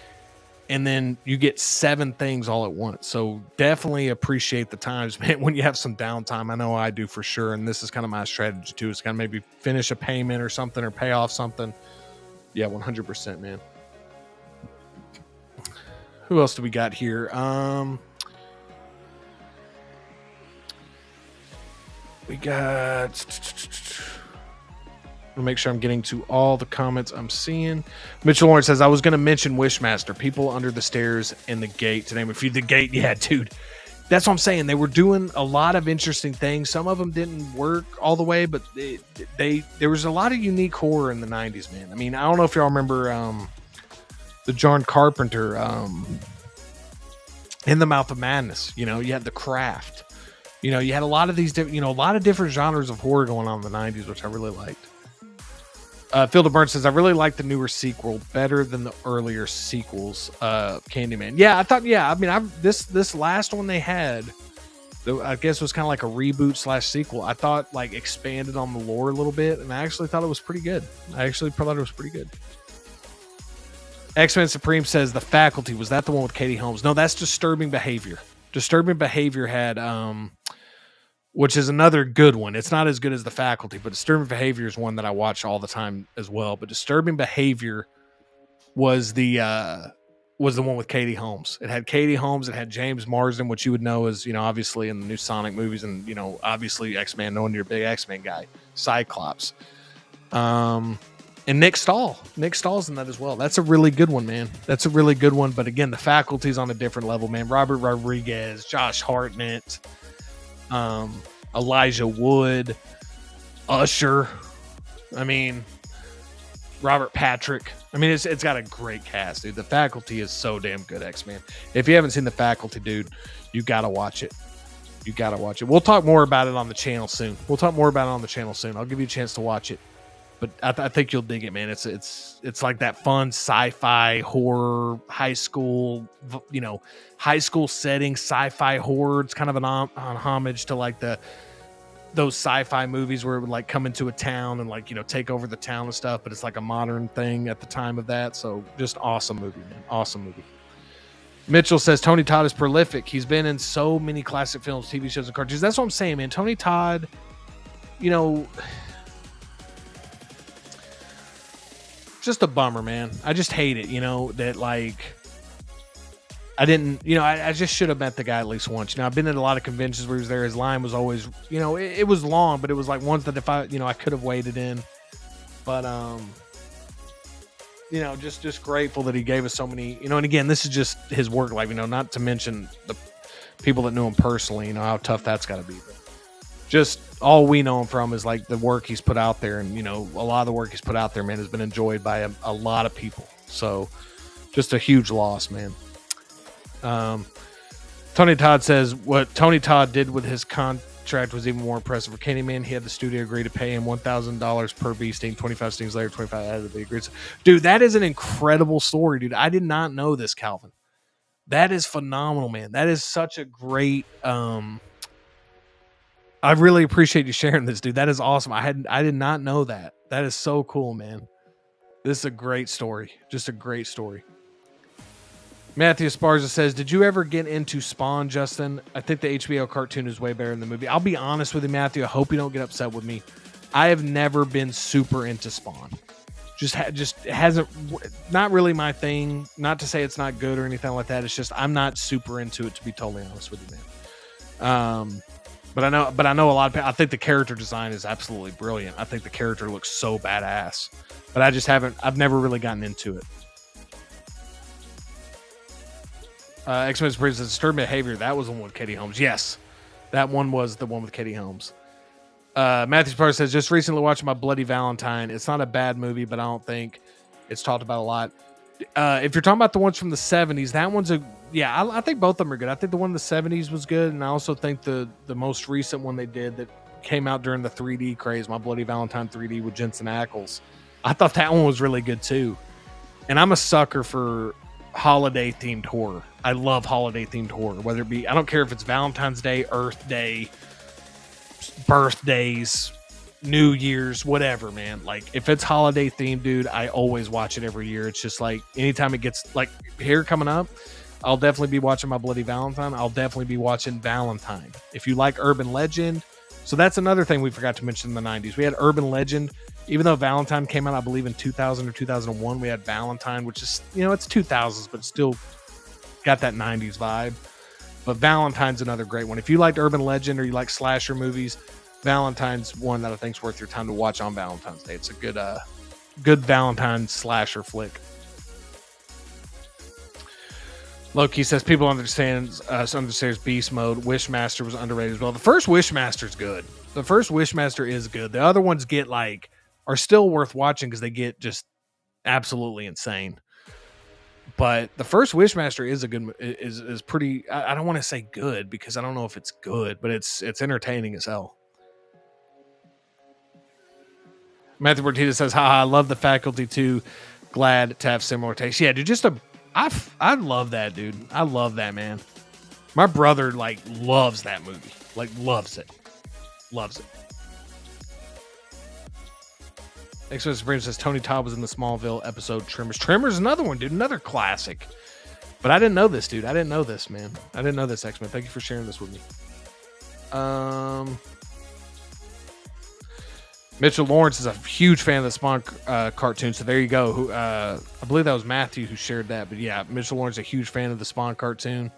and then you get 7 things all at once. So definitely appreciate the times, man, when you have some downtime. I know I do for sure. And this is kind of my strategy too. It's kind of maybe finish a payment or something or pay off something. Yeah, 100%, man. Who else do we got here? We got... I'll make sure I'm getting to all the comments I'm seeing. Mitchell Lawrence says, "I was going to mention Wishmaster, people under the stairs and the gate to name a few." The gate, yeah, dude. That's what I'm saying. They were doing a lot of interesting things. Some of them didn't work all the way, but there was a lot of unique horror in the 90s, man. I mean, I don't know if y'all remember the John Carpenter In the Mouth of Madness. You know, you had The Craft. You know, you had a lot of these different, you know, a lot of different genres of horror going on in the 90s, which I really liked. Field of Burn says, "I really like the newer sequel better than the earlier sequels." Candyman. Yeah, I thought. Yeah, I mean, this last one they had, I guess was kind of like a reboot / sequel. I thought like expanded on the lore a little bit, and I actually thought it was pretty good. X-Men Supreme says, "The Faculty, was that the one with Katie Holmes?" No, that's Disturbing Behavior. Disturbing Behavior had which is another good one. It's not as good as The Faculty, but Disturbing Behavior is one that I watch all the time as well. But Disturbing Behavior was the one with Katie Holmes. It had Katie Holmes. It had James Marsden, which you would know as, you know, obviously in the new Sonic movies, and, you know, obviously X-Men, knowing you're a big X-Men guy, Cyclops. And Nick Stahl. Nick Stahl's in that as well. That's a really good one, man. That's a really good one. But again, The Faculty's on a different level, man. Robert Rodriguez, Josh Hartnett. Elijah Wood, Usher. I mean, Robert Patrick. I mean, it's got a great cast, dude. The Faculty is so damn good, X-Men. If you haven't seen The Faculty, dude, you got to watch it. You got to watch it. We'll talk more about it on the channel soon. I'll give you a chance to watch it. But I think you'll dig it, man. It's like that fun sci-fi horror, high school setting, sci-fi horror. It's kind of an homage to like those sci-fi movies where it would like come into a town and like, take over the town and stuff, but it's like a modern thing at the time of that. So just awesome movie, man. Awesome movie. Mitchell says Tony Todd is prolific. He's been in so many classic films, TV shows, and cartoons. That's what I'm saying, man. Tony Todd, just a bummer, man. I just hate it, that like I didn't, I just should have met the guy at least once. I've been at a lot of conventions where he was there. His line was always, it was long, but it was like ones that if I could have waited in. But just grateful that he gave us so many, and again, this is just his work life, not to mention the people that knew him personally, how tough that's got to be. But just all we know him from is like the work he's put out there. And, a lot of the work he's put out there, man, has been enjoyed by a lot of people. So just a huge loss, man. Tony Todd says what Tony Todd did with his contract was even more impressive. For Candyman, he had the studio agree to pay him $1,000 per bee sting. 25 stings later, 25 out of the agreed. Dude, that is an incredible story, dude. I did not know this, Calvin. That is phenomenal, man. That is such a great. I really appreciate you sharing this, dude. That is awesome. I did not know that. That is so cool, man. This is a great story. Just a great story. Matthew Esparza says, did you ever get into Spawn, Justin? I think the HBO cartoon is way better than the movie. I'll be honest with you, Matthew. I hope you don't get upset with me. I have never been super into Spawn. Just hasn't, not really my thing. Not to say it's not good or anything like that. It's just I'm not super into it, to be totally honest with you, man. But I know a lot of people. I think the character design is absolutely brilliant. I think the character looks so badass. But I've never really gotten into it. X-Men Supreme says Disturbing Behavior. That was the one with Katie Holmes. Yes, that one was the one with Katie Holmes. Matthew Sparks says, just recently watched My Bloody Valentine. It's not a bad movie, but I don't think it's talked about a lot. If you're talking about the ones from the 70s, that one's I think both of them are good. I think the one in the 70s was good, and I also think the most recent one they did that came out during the 3D craze, My Bloody Valentine 3D with Jensen Ackles. I thought that one was really good too. And I'm a sucker for holiday themed horror. I love holiday themed horror, whether it be, I don't care if it's Valentine's Day, Earth Day, birthdays, New Year's, whatever, man. Like if it's holiday themed, dude, I always watch it every year. It's just like anytime it gets like here coming up, I'll definitely be watching My Bloody Valentine. I'll definitely be watching Valentine. If you like urban legend, so that's another thing we forgot to mention in the 90s. We had urban legend. Even though Valentine came out, I believe, in 2000 or 2001, we had Valentine, which is, it's 2000s, but still got that 90s vibe. But Valentine's another great one. If you liked urban legend or you like slasher movies, Valentine's one that I think is worth your time to watch on Valentine's Day. It's a good Valentine slasher flick. Loki says people understands beast mode. Wishmaster was underrated as well. The first Wishmaster's good. The first Wishmaster is good. The other ones are still worth watching because they get just absolutely insane. But the first Wishmaster is pretty. I don't want to say good because I don't know if it's good, but it's entertaining as hell. Matthew Bertita says, haha, I love The Faculty too. Glad to have similar taste. Yeah, dude, I love that, dude. I love that, man. My brother loves that movie. Loves it. Loves it. X-Men Supreme says Tony Todd was in the Smallville episode Tremors. Tremors is another one, dude. Another classic. But I didn't know this, dude. I didn't know this, man. I didn't know this, X-Men. Thank you for sharing this with me. Mitchell Lawrence is a huge fan of the Spawn cartoon, so there you go. I believe that was Matthew who shared that. But yeah, Mitchell Lawrence is a huge fan of the Spawn cartoon.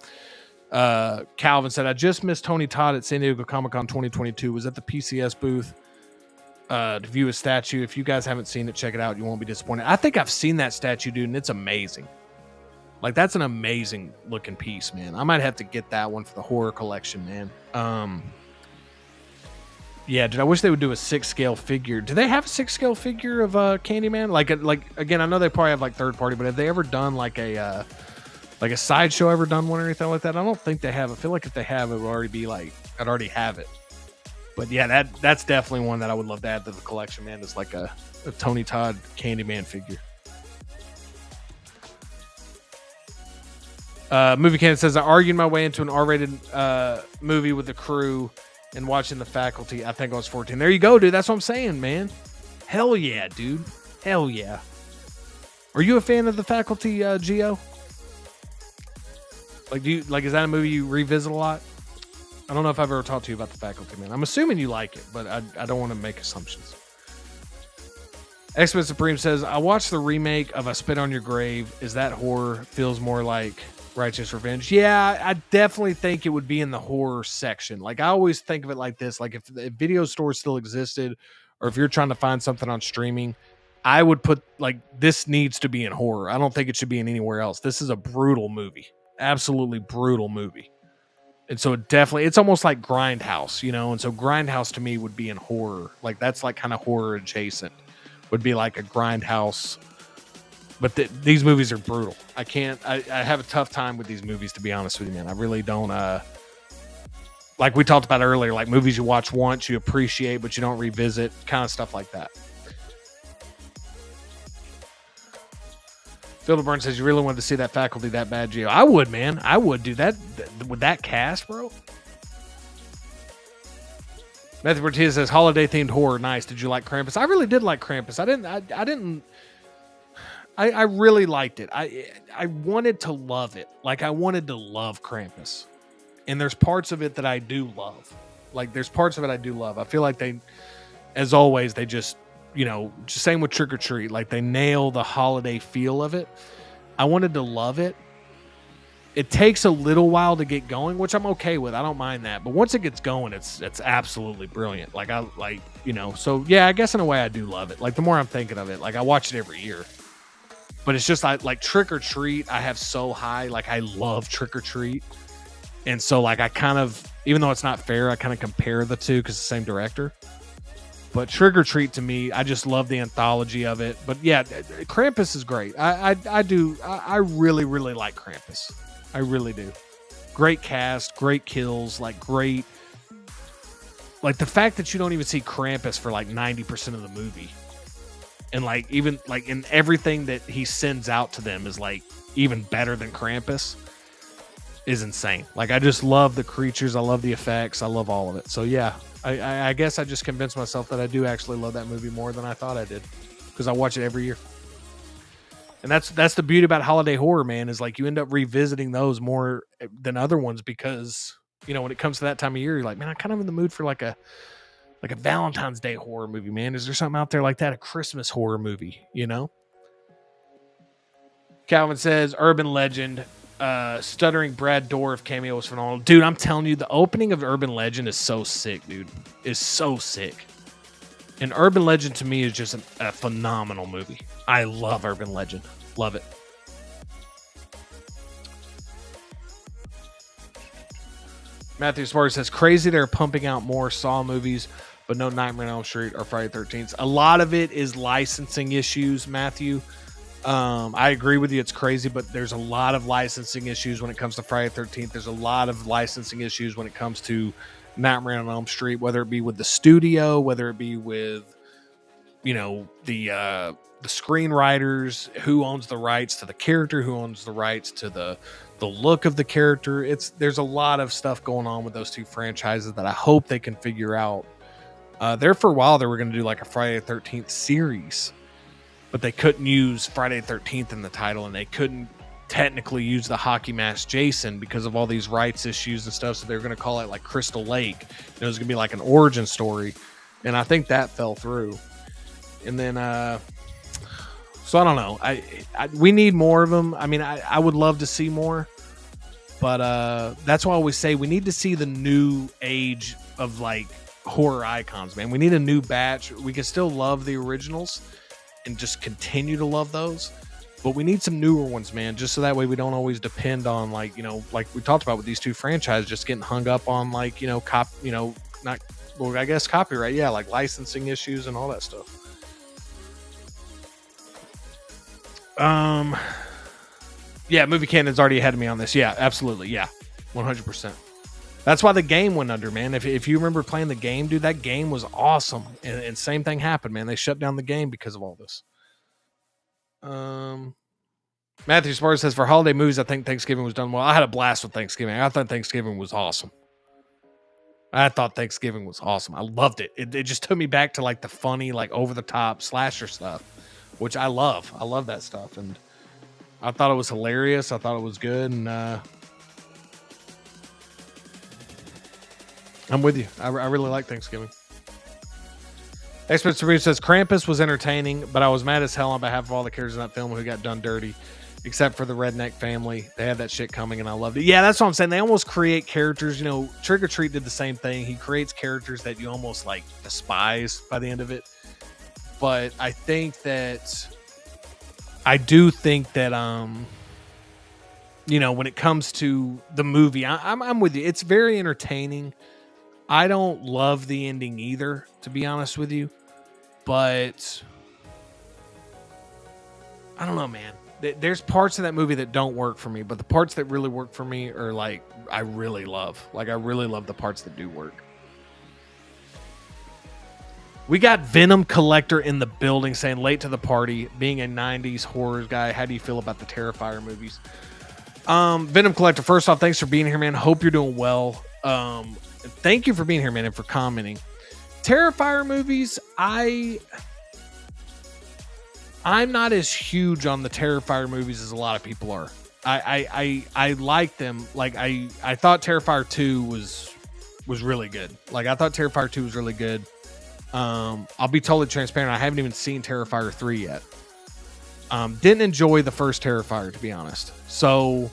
Calvin said, I just missed Tony Todd at San Diego Comic-Con 2022. Was at the PCS booth to view his statue. If you guys haven't seen it, check it out. You won't be disappointed. I think I've seen that statue, dude, and it's amazing. That's an amazing looking piece, man. I might have to get that one for the horror collection, man. Yeah, dude, I wish they would do a 6-scale figure. Do they have a 6-scale figure of Candyman? Like again, I know they probably have like third party, but have they ever done like a Sideshow ever done one or anything like that? I don't think they have. I feel like if they have, it would already be like I'd already have it. But yeah, that's definitely one that I would love to add to the collection, man. It's like a Tony Todd Candyman figure. Movie Canon says, I argued my way into an R-rated movie with the crew and watching The Faculty. I think I was 14. There you go, dude. That's what I'm saying, man. Hell yeah, dude. Hell yeah. Are you a fan of The Faculty, Gio? Like, is that a movie you revisit a lot? I don't know if I've ever talked to you about The Faculty, man. I'm assuming you like it, but I don't want to make assumptions. X-Men Supreme says, I watched the remake of I Spit on Your Grave. Is that horror? Feels more like Righteous Revenge. Yeah, I definitely think it would be in the horror section. Like, I always think of it like this. Like, if video stores still existed, or if you're trying to find something on streaming, I would put, like, this needs to be in horror. I don't think it should be in anywhere else. This is a brutal movie. Absolutely brutal movie. And so it's almost like Grindhouse, you know? And so Grindhouse to me would be in horror. Like, that's like kind of horror adjacent. Would be like a Grindhouse. But these movies are brutal. I have a tough time with these movies, to be honest with you, man. I really don't, like we talked about earlier, like movies you watch once, you appreciate, but you don't revisit, kind of stuff like that. Philderburn says, you really wanted to see that Faculty that bad, Gio? I would, man. I would do that with that cast, bro. Matthew Ortiz says, holiday themed horror. Nice. Did you like Krampus? I really did like Krampus. I really liked it. I wanted to love it. Like, I wanted to love Krampus. And there's parts of it that I do love. Like, there's parts of it I do love. I feel like they, as always, they just, you know, same with Trick or Treat. Like, they nail the holiday feel of it. I wanted to love it. It takes a little while to get going, which I'm okay with. I don't mind that. But once it gets going, it's absolutely brilliant. Like, so yeah, I guess in a way I do love it. Like, the more I'm thinking of it, like, I watch it every year. But it's just like Trick or Treat, I have so high. Like, I love Trick or Treat. And so, like, I kind of, even though it's not fair, I kind of compare the two because it's the same director. But Trick or Treat, to me, I just love the anthology of it. But yeah, Krampus is great. I really, really like Krampus. I really do. Great cast, great kills, like great. Like, the fact that you don't even see Krampus for like 90% of the movie. And like, even like in everything that he sends out to them is like even better than Krampus is insane. Like, I just love the creatures. I love the effects. I love all of it. So yeah, I guess I just convinced myself that I do actually love that movie more than I thought I did, because I watch it every year. And that's the beauty about holiday horror, man, is like you end up revisiting those more than other ones, because, you know, when it comes to that time of year, you're like, man, I'm kind of in the mood for like a Valentine's Day horror movie, man. Is there something out there like that? A Christmas horror movie, you know? Calvin says, Urban Legend, stuttering Brad Dourif cameo was phenomenal. Dude, I'm telling you, the opening of Urban Legend is so sick, dude. Is so sick. And Urban Legend to me is just a phenomenal movie. I love Urban Legend. Love it. Matthew Sparks says, crazy they're pumping out more Saw movies, but no Nightmare on Elm Street or Friday the 13th. A lot of it is licensing issues, Matthew. I agree with you. It's crazy, but there's a lot of licensing issues when it comes to Friday the 13th. There's a lot of licensing issues when it comes to Nightmare on Elm Street, whether it be with the studio, whether it be with, you know, the screenwriters, who owns the rights to the character, who owns the rights to the look of the character. There's a lot of stuff going on with those two franchises that I hope they can figure out. There for a while, they were going to do like a Friday the 13th series, but they couldn't use Friday the 13th in the title, and they couldn't technically use the hockey mask Jason because of all these rights issues and stuff. So they're going to call it like Crystal Lake. And it was going to be like an origin story. And I think that fell through. And then, so I don't know. We need more of them. I mean, I would love to see more, but that's why I always say we need to see the new age of like horror icons, man. We need a new batch. We can still love the originals and just continue to love those, but we need some newer ones, man, just so that way we don't always depend on, like, you know, like we talked about with these two franchises, just getting hung up on, like, you know, not Well, I guess copyright, yeah, like licensing issues and all that stuff. Yeah, movie canon's already ahead of me on this. Yeah, absolutely. Yeah, 100%. That's why the game went under, man. If you remember playing the game, dude, that game was awesome. And same thing happened, man. They shut down the game because of all this. Matthew Sparks says, for holiday movies, I think Thanksgiving was done well. I had a blast with Thanksgiving. I thought Thanksgiving was awesome. I loved it. It just took me back to like the funny, like over the top slasher stuff, which I love. I love that stuff. And I thought it was hilarious. I thought it was good. And I'm with you. I really like Thanksgiving. Expert Sabrina says, Krampus was entertaining, but I was mad as hell on behalf of all the characters in that film who got done dirty. Except for the redneck family. They had that shit coming and I loved it. Yeah, that's what I'm saying. They almost create characters. You know, Trick or Treat did the same thing. He creates characters that you almost like despise by the end of it. But I do think that you know, when it comes to the movie, I'm with you. It's very entertaining. I don't love the ending either, to be honest with you. But I don't know, man. There's parts of that movie that don't work for me, but the parts that really work for me are like, I really love the parts that do work. We got Venom Collector in the building saying, late to the party, being a 90s horror guy. How do you feel about the Terrifier movies? Venom Collector, first off, thanks for being here, man. Hope you're doing well. Thank you for being here, man, and for commenting. Terrifier movies, I'm not as huge on the Terrifier movies as a lot of people are. I like them. Like I thought Terrifier 2 was really good. Like I thought Terrifier 2 was really good. I'll be totally transparent. I haven't even seen Terrifier 3 yet. Didn't enjoy the first Terrifier, to be honest. So,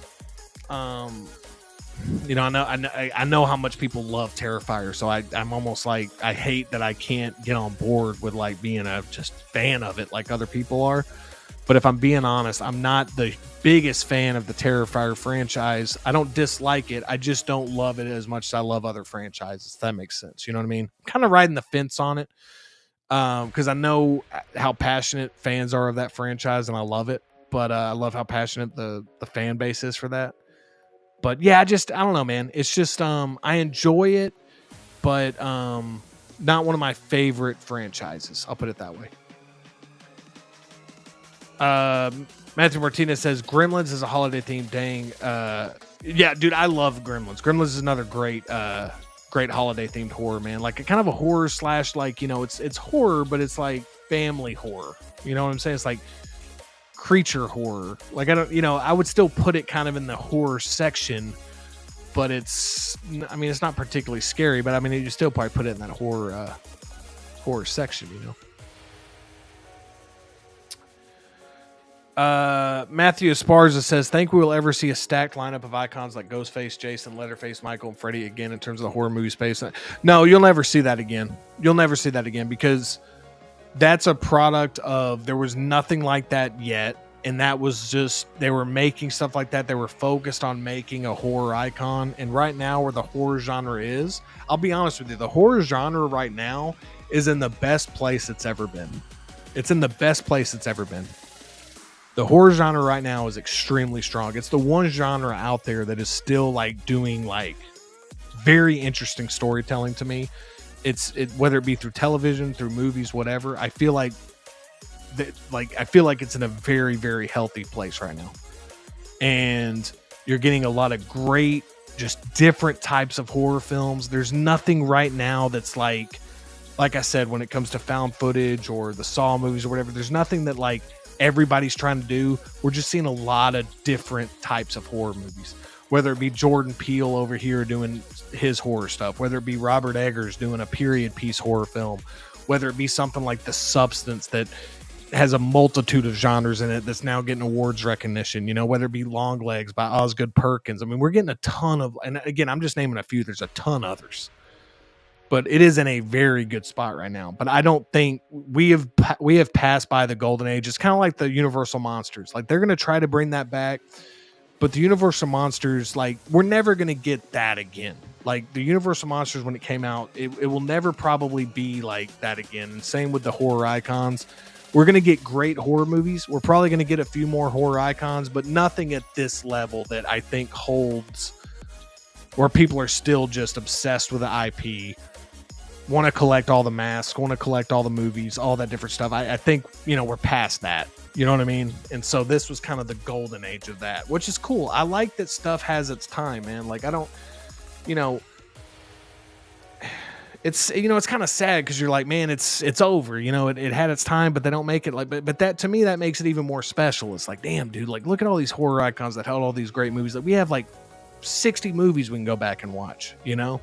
you know, I know how much people love Terrifier. So I'm almost like, I hate that I can't get on board with like being a just fan of it like other people are. But if I'm being honest, I'm not the biggest fan of the Terrifier franchise. I don't dislike it. I just don't love it as much as I love other franchises. If that makes sense. You know what I mean? I'm kind of riding the fence on it. Because I know how passionate fans are of that franchise and I love it. But I love how passionate the fan base is for that. But yeah, I don't know, man. It's just I enjoy it, but not one of my favorite franchises. I'll put it that way. Matthew Martinez says Gremlins is a holiday theme. Dang. Yeah, dude, I love Gremlins. Gremlins is another great holiday themed horror, man. Like a kind of a horror slash, like, you know, it's horror, but it's like family horror. You know what I'm saying? It's like creature horror. Like I would still put it kind of in the horror section, but it's not particularly scary, but I mean, you still probably put it in that horror section, you know. Matthew Esparza says, think we will ever see a stacked lineup of icons like Ghostface, Jason, Leatherface, Michael, and Freddy again in terms of the horror movie space. No, you'll never see that again. Because that's a product of, there was nothing like that yet. And that was just, they were making stuff like that. They were focused on making a horror icon. And right now where the horror genre is, I'll be honest with you, the horror genre right now is in the best place it's ever been. It's in the best place it's ever been. The horror genre right now is extremely strong. It's the one genre out there that is still like doing like very interesting storytelling to me. Whether it be through television, through movies, whatever. I feel like it's in a very, very healthy place right now. And you're getting a lot of great, just different types of horror films. There's nothing right now that's like I said, when it comes to found footage or the Saw movies or whatever, there's nothing that like everybody's trying to do. We're just seeing a lot of different types of horror movies, whether it be Jordan Peele over here doing his horror stuff, whether it be Robert Eggers doing a period piece horror film, whether it be something like The Substance that has a multitude of genres in it that's now getting awards recognition, you know, whether it be Long Legs by Osgood Perkins. I mean, we're getting a ton of, and again, I'm just naming a few, there's a ton others. But it is in a very good spot right now. But I don't think we have passed by the golden age. It's kind of like the Universal monsters. Like they're going to try to bring that back. But the Universal Monsters, like, we're never going to get that again. Like, the Universal Monsters, when it came out, it will never probably be like that again. And same with the horror icons. We're going to get great horror movies. We're probably going to get a few more horror icons, but nothing at this level that I think holds where people are still just obsessed with the IP, want to collect all the masks, want to collect all the movies, all that different stuff. I think, you know, we're past that. You know what I mean? And so this was kind of the golden age of that, which is cool. I like that stuff has its time, man. Like, I don't, you know, it's, you know, it's kind of sad because you're like, man, it's over. You know, it had its time, but they don't make it like, but that, to me, that makes it even more special. It's like, damn, dude, like, look at all these horror icons that held all these great movies. Like, we have like 60 movies we can go back and watch, you know?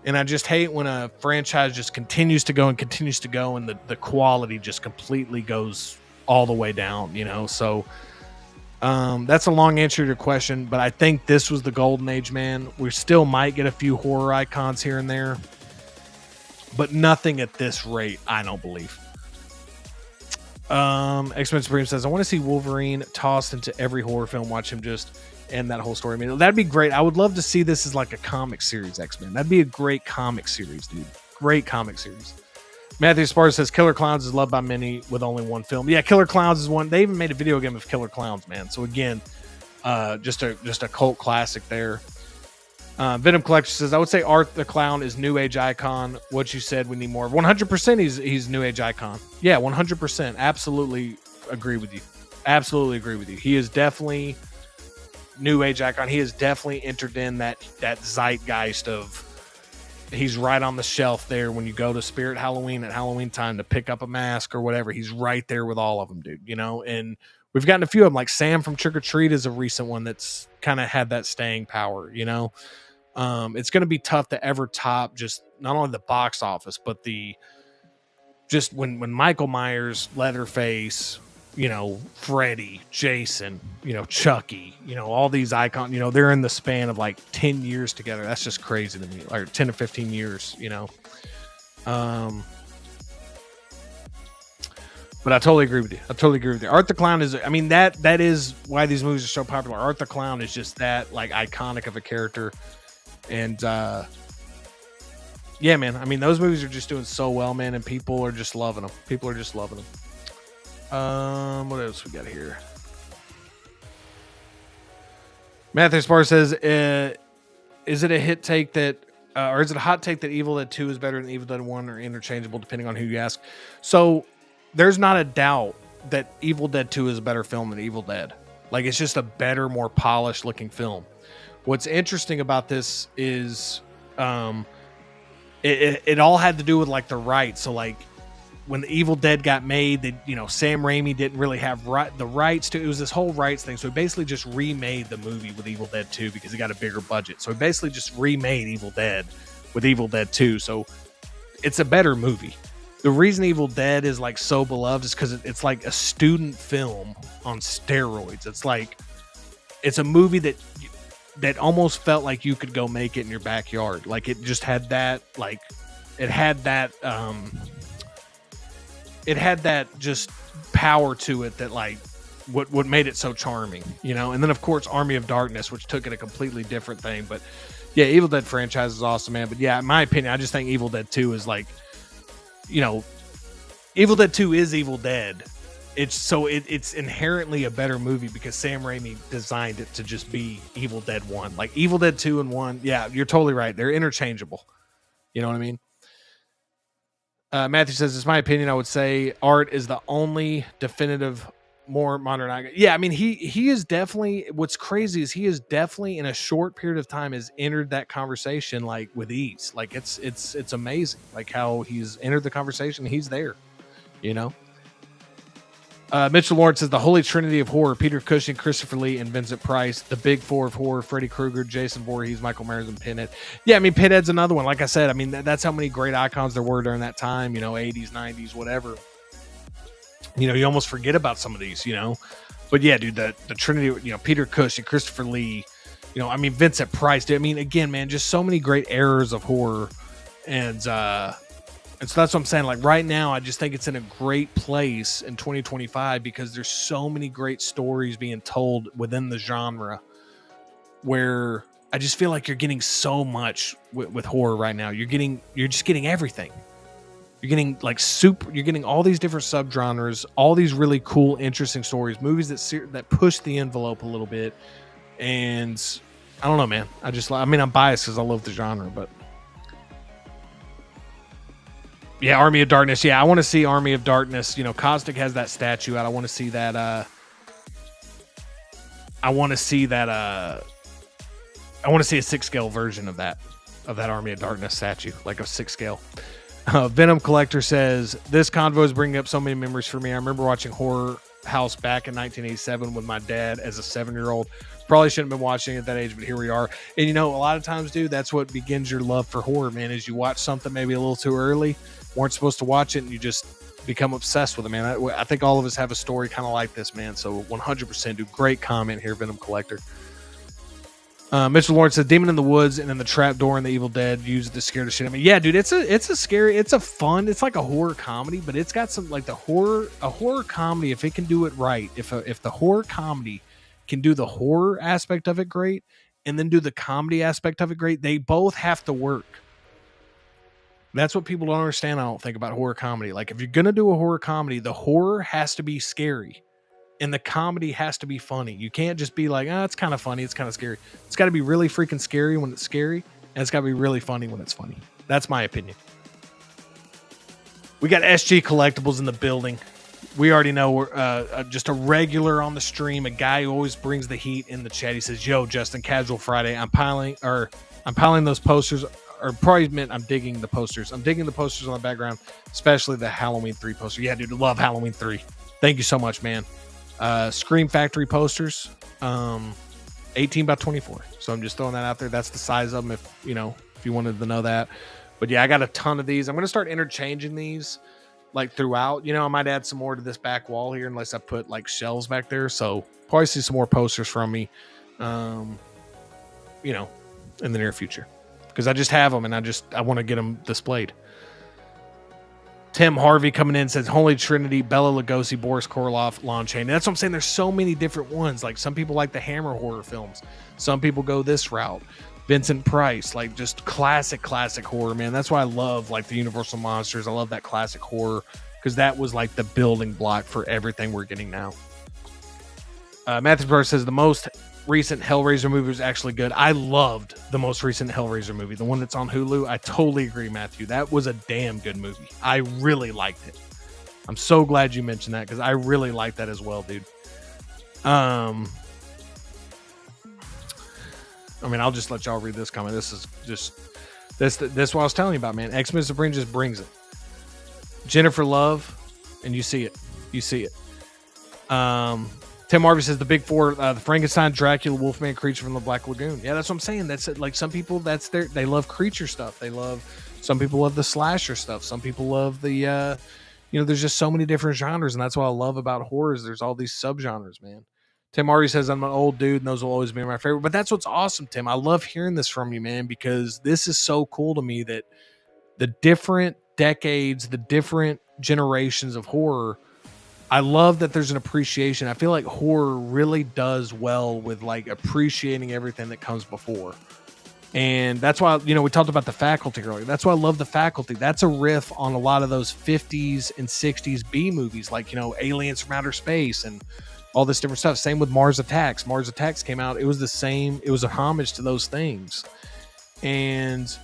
And I just hate when a franchise just continues to go and the quality just completely goes all the way down, you know? So that's a long answer to your question, but I think this was the golden age, man. We still might get a few horror icons here and there, but nothing at this rate, I don't believe. X-Men Supreme says, I want to see Wolverine tossed into every horror film, watch him just end that whole story. I mean, that'd be great. I would love to see this as like a comic series, X-Men. That'd be a great comic series, dude. Great comic series. Matthew Sparta says Killer Clowns is loved by many with only one film. Yeah, Killer Clowns is one. They even made a video game of Killer Clowns, man. So again, just a cult classic there. Venom Collector says, I would say Art the Clown is new age icon. What you said, we need more. 100% he's new age icon. Yeah, 100%. Absolutely agree with you. Absolutely agree with you. He is definitely new age icon. He has definitely entered in that zeitgeist of, he's right on the shelf there when you go to Spirit Halloween at Halloween time to pick up a mask or whatever. He's right there with all of them, dude, you know? And we've gotten a few of them, like Sam from Trick or Treat is a recent one that's kind of had that staying power, you know? It's going to be tough to ever top just not only the box office, but just when Michael Myers, Leatherface, you know, Freddy, Jason, you know, Chucky, you know, all these icons, you know, they're in the span of like 10 years together. That's just crazy to me. Or 10 to 15 years, you know. But I totally agree with you. Art the Clown is, I mean, that is why these movies are so popular. Art the Clown is just that like iconic of a character. And yeah, man, I mean, those movies are just doing so well, man, and people are just loving them. What else we got here? Matthew Spar says, is it a hit take that, or is it a hot take that Evil Dead 2 is better than Evil Dead 1 or interchangeable depending on who you ask? So there's not a doubt that Evil Dead 2 is a better film than Evil Dead. Like, it's just a better, more polished looking film. What's interesting about this is it all had to do with like the rights. So like when the Evil Dead got made, they, you know, Sam Raimi didn't really have the rights to, it was this whole rights thing. So he basically just remade the movie with Evil Dead 2 because he got a bigger budget. So he basically just remade Evil Dead with Evil Dead 2. So it's a better movie. The reason Evil Dead is like so beloved is because it's like a student film on steroids. It's like, it's a movie that almost felt like you could go make it in your backyard. Like it just had that, like it had that just power to it that like what made it so charming, you know? And then of course Army of Darkness, which took it a completely different thing. But yeah, Evil Dead franchise is awesome, man. But yeah, in my opinion, I just think Evil Dead 2 is like, you know, Evil Dead 2 is Evil Dead. It's inherently a better movie because Sam Raimi designed it to just be Evil Dead 1. Like Evil Dead 2 and 1, yeah, you're totally right. They're interchangeable. You know what I mean? Matthew says, it's my opinion, I would say Art is the only definitive, more modern icon. Yeah, I mean, he is definitely, what's crazy is he is definitely in a short period of time has entered that conversation like with ease. Like it's amazing like how he's entered the conversation. He's there, you know? Mitchell Lawrence says the holy trinity of horror: Peter Cushing, Christopher Lee, and Vincent Price. The big four of horror: Freddy Krueger, Jason Voorhees, Michael Myers, and Pinhead. Yeah, I mean, Pinhead's another one. Like I said, I mean, that's how many great icons there were during that time, you know, 80s, 90s, whatever. You know, you almost forget about some of these, you know. But yeah, dude, the trinity, you know, Peter Cushing, Christopher Lee, you know, I mean, Vincent Price. Dude, I mean, again, man, just so many great eras of horror. And And so that's what I'm saying. Like right now, I just think it's in a great place in 2025 because there's so many great stories being told within the genre where I just feel like you're getting so much with horror right now. You're just getting everything. You're getting like you're getting all these different subgenres, all these really cool, interesting stories, movies that push the envelope a little bit. And I don't know, man. I'm biased because I love the genre, but yeah, Army of Darkness. Yeah, I want to see Army of Darkness. You know, Caustic has that statue out. I want to see that. I want to see a 6 scale version of that Army of Darkness statue, like a 6 scale. Venom Collector says, this convo is bringing up so many memories for me. I remember watching Horror House back in 1987 with my dad as a 7-year-old. Probably shouldn't have been watching it at that age, but here we are. And you know, a lot of times, dude, that's what begins your love for horror, man, is you watch something maybe a little too early, weren't supposed to watch it, and you just become obsessed with it, man. I think all of us have a story kind of like this, man. So 100%, dude. Great comment here, Venom Collector. Mitchell Lawrence says Demon in the Woods and then the Trap Door in the Evil Dead used to scare the shit. I mean, yeah, dude, it's like a horror comedy, but it's got some like a horror comedy. If it can do it right, if the horror comedy can do the horror aspect of it great and then do the comedy aspect of it great, they both have to work. That's what people don't understand, I don't think, about horror comedy. Like, if you're gonna do a horror comedy, the horror has to be scary and the comedy has to be funny. You can't just be like, it's kind of funny, it's kind of scary. It's got to be really freaking scary when it's scary, and it's got to be really funny when it's funny. That's my opinion. We got SG Collectibles in the building. We already know we're just a regular on the stream, a guy who always brings the heat in the chat. He says, yo, Justin, Casual Friday. I'm piling those posters, or probably meant I'm digging the posters. I'm digging the posters on the background, especially the Halloween 3 poster. Yeah, dude, love Halloween 3. Thank you so much, man. Scream Factory posters, 18 by 24. So I'm just throwing that out there. That's the size of them if you wanted to know that. But yeah, I got a ton of these. I'm going to start interchanging these like throughout. I might add some more to this back wall here unless I put like shelves back there. So probably see some more posters from me, in the near future. Because I just have them and I want to get them displayed. Tim Harvey coming in says Holy Trinity, Bela Lugosi, Boris Karloff, Lon Chaney. That's what I'm saying. There's so many different ones. Like some people like the Hammer horror films. Some people go this route. Vincent Price, like just classic horror, man. That's why I love like the Universal Monsters. I love that classic horror because that was like the building block for everything we're getting now. Matthew Burr says the most recent Hellraiser movie was actually good. I loved the most recent Hellraiser movie, the one that's on Hulu. I totally agree, Matthew. That was a damn good movie. I really liked it. I'm so glad you mentioned that because I really liked that as well, dude. I'll just let y'all read this comment. This is just this what I was telling you about, man. X-Men Supreme just brings it. Jennifer Love, and you see it. Tim Harvey says the big four, the Frankenstein, Dracula, Wolfman, Creature from the Black Lagoon. Yeah, that's what I'm saying. That's it. Like some people, they love creature stuff. Some people love the slasher stuff. Some people love the, there's just so many different genres. And that's what I love about horrors. There's all these subgenres, man. Tim Harvey says I'm an old dude and those will always be my favorite. But that's what's awesome, Tim. I love hearing this from you, man, because this is so cool to me that the different decades, the different generations of horror, I love that there's an appreciation. I feel like horror really does well with like appreciating everything that comes before. And that's why, we talked about The Faculty earlier. That's why I love The Faculty. That's a riff on a lot of those 50s and 60s B movies, like, Aliens from Outer Space and all this different stuff. Same with Mars Attacks. Mars Attacks came out. It was the same. It was a homage to those things. And,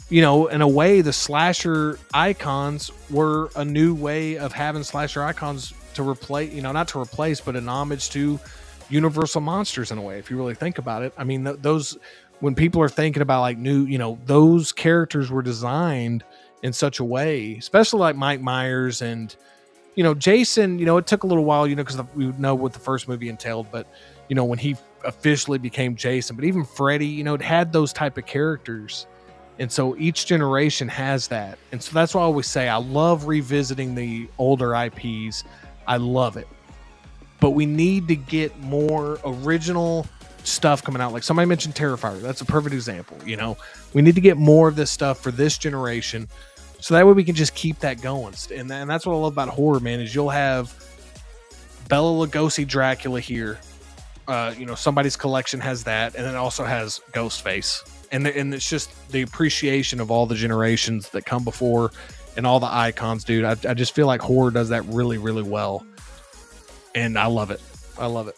in a way, the slasher icons were a new way of having slasher icons to replace, not to replace, but an homage to Universal Monsters in a way, if you really think about it. I mean, those, when people are thinking about like new, those characters were designed in such a way, especially like Mike Myers and, Jason, it took a little while, because we know what the first movie entailed, but, when he officially became Jason, but even Freddy, it had those type of characters. And so each generation has that. And so that's why I always say I love revisiting the older IPs. I love it. But we need to get more original stuff coming out. Like somebody mentioned Terrifier. That's a perfect example. We need to get more of this stuff for this generation. So that way we can just keep that going. And that's what I love about horror, man, is you'll have Bela Lugosi Dracula here. Somebody's collection has that, and it also has Ghostface. And it's just the appreciation of all the generations that come before and all the icons, dude. I just feel like horror does that really, really well. And I love it. I love it.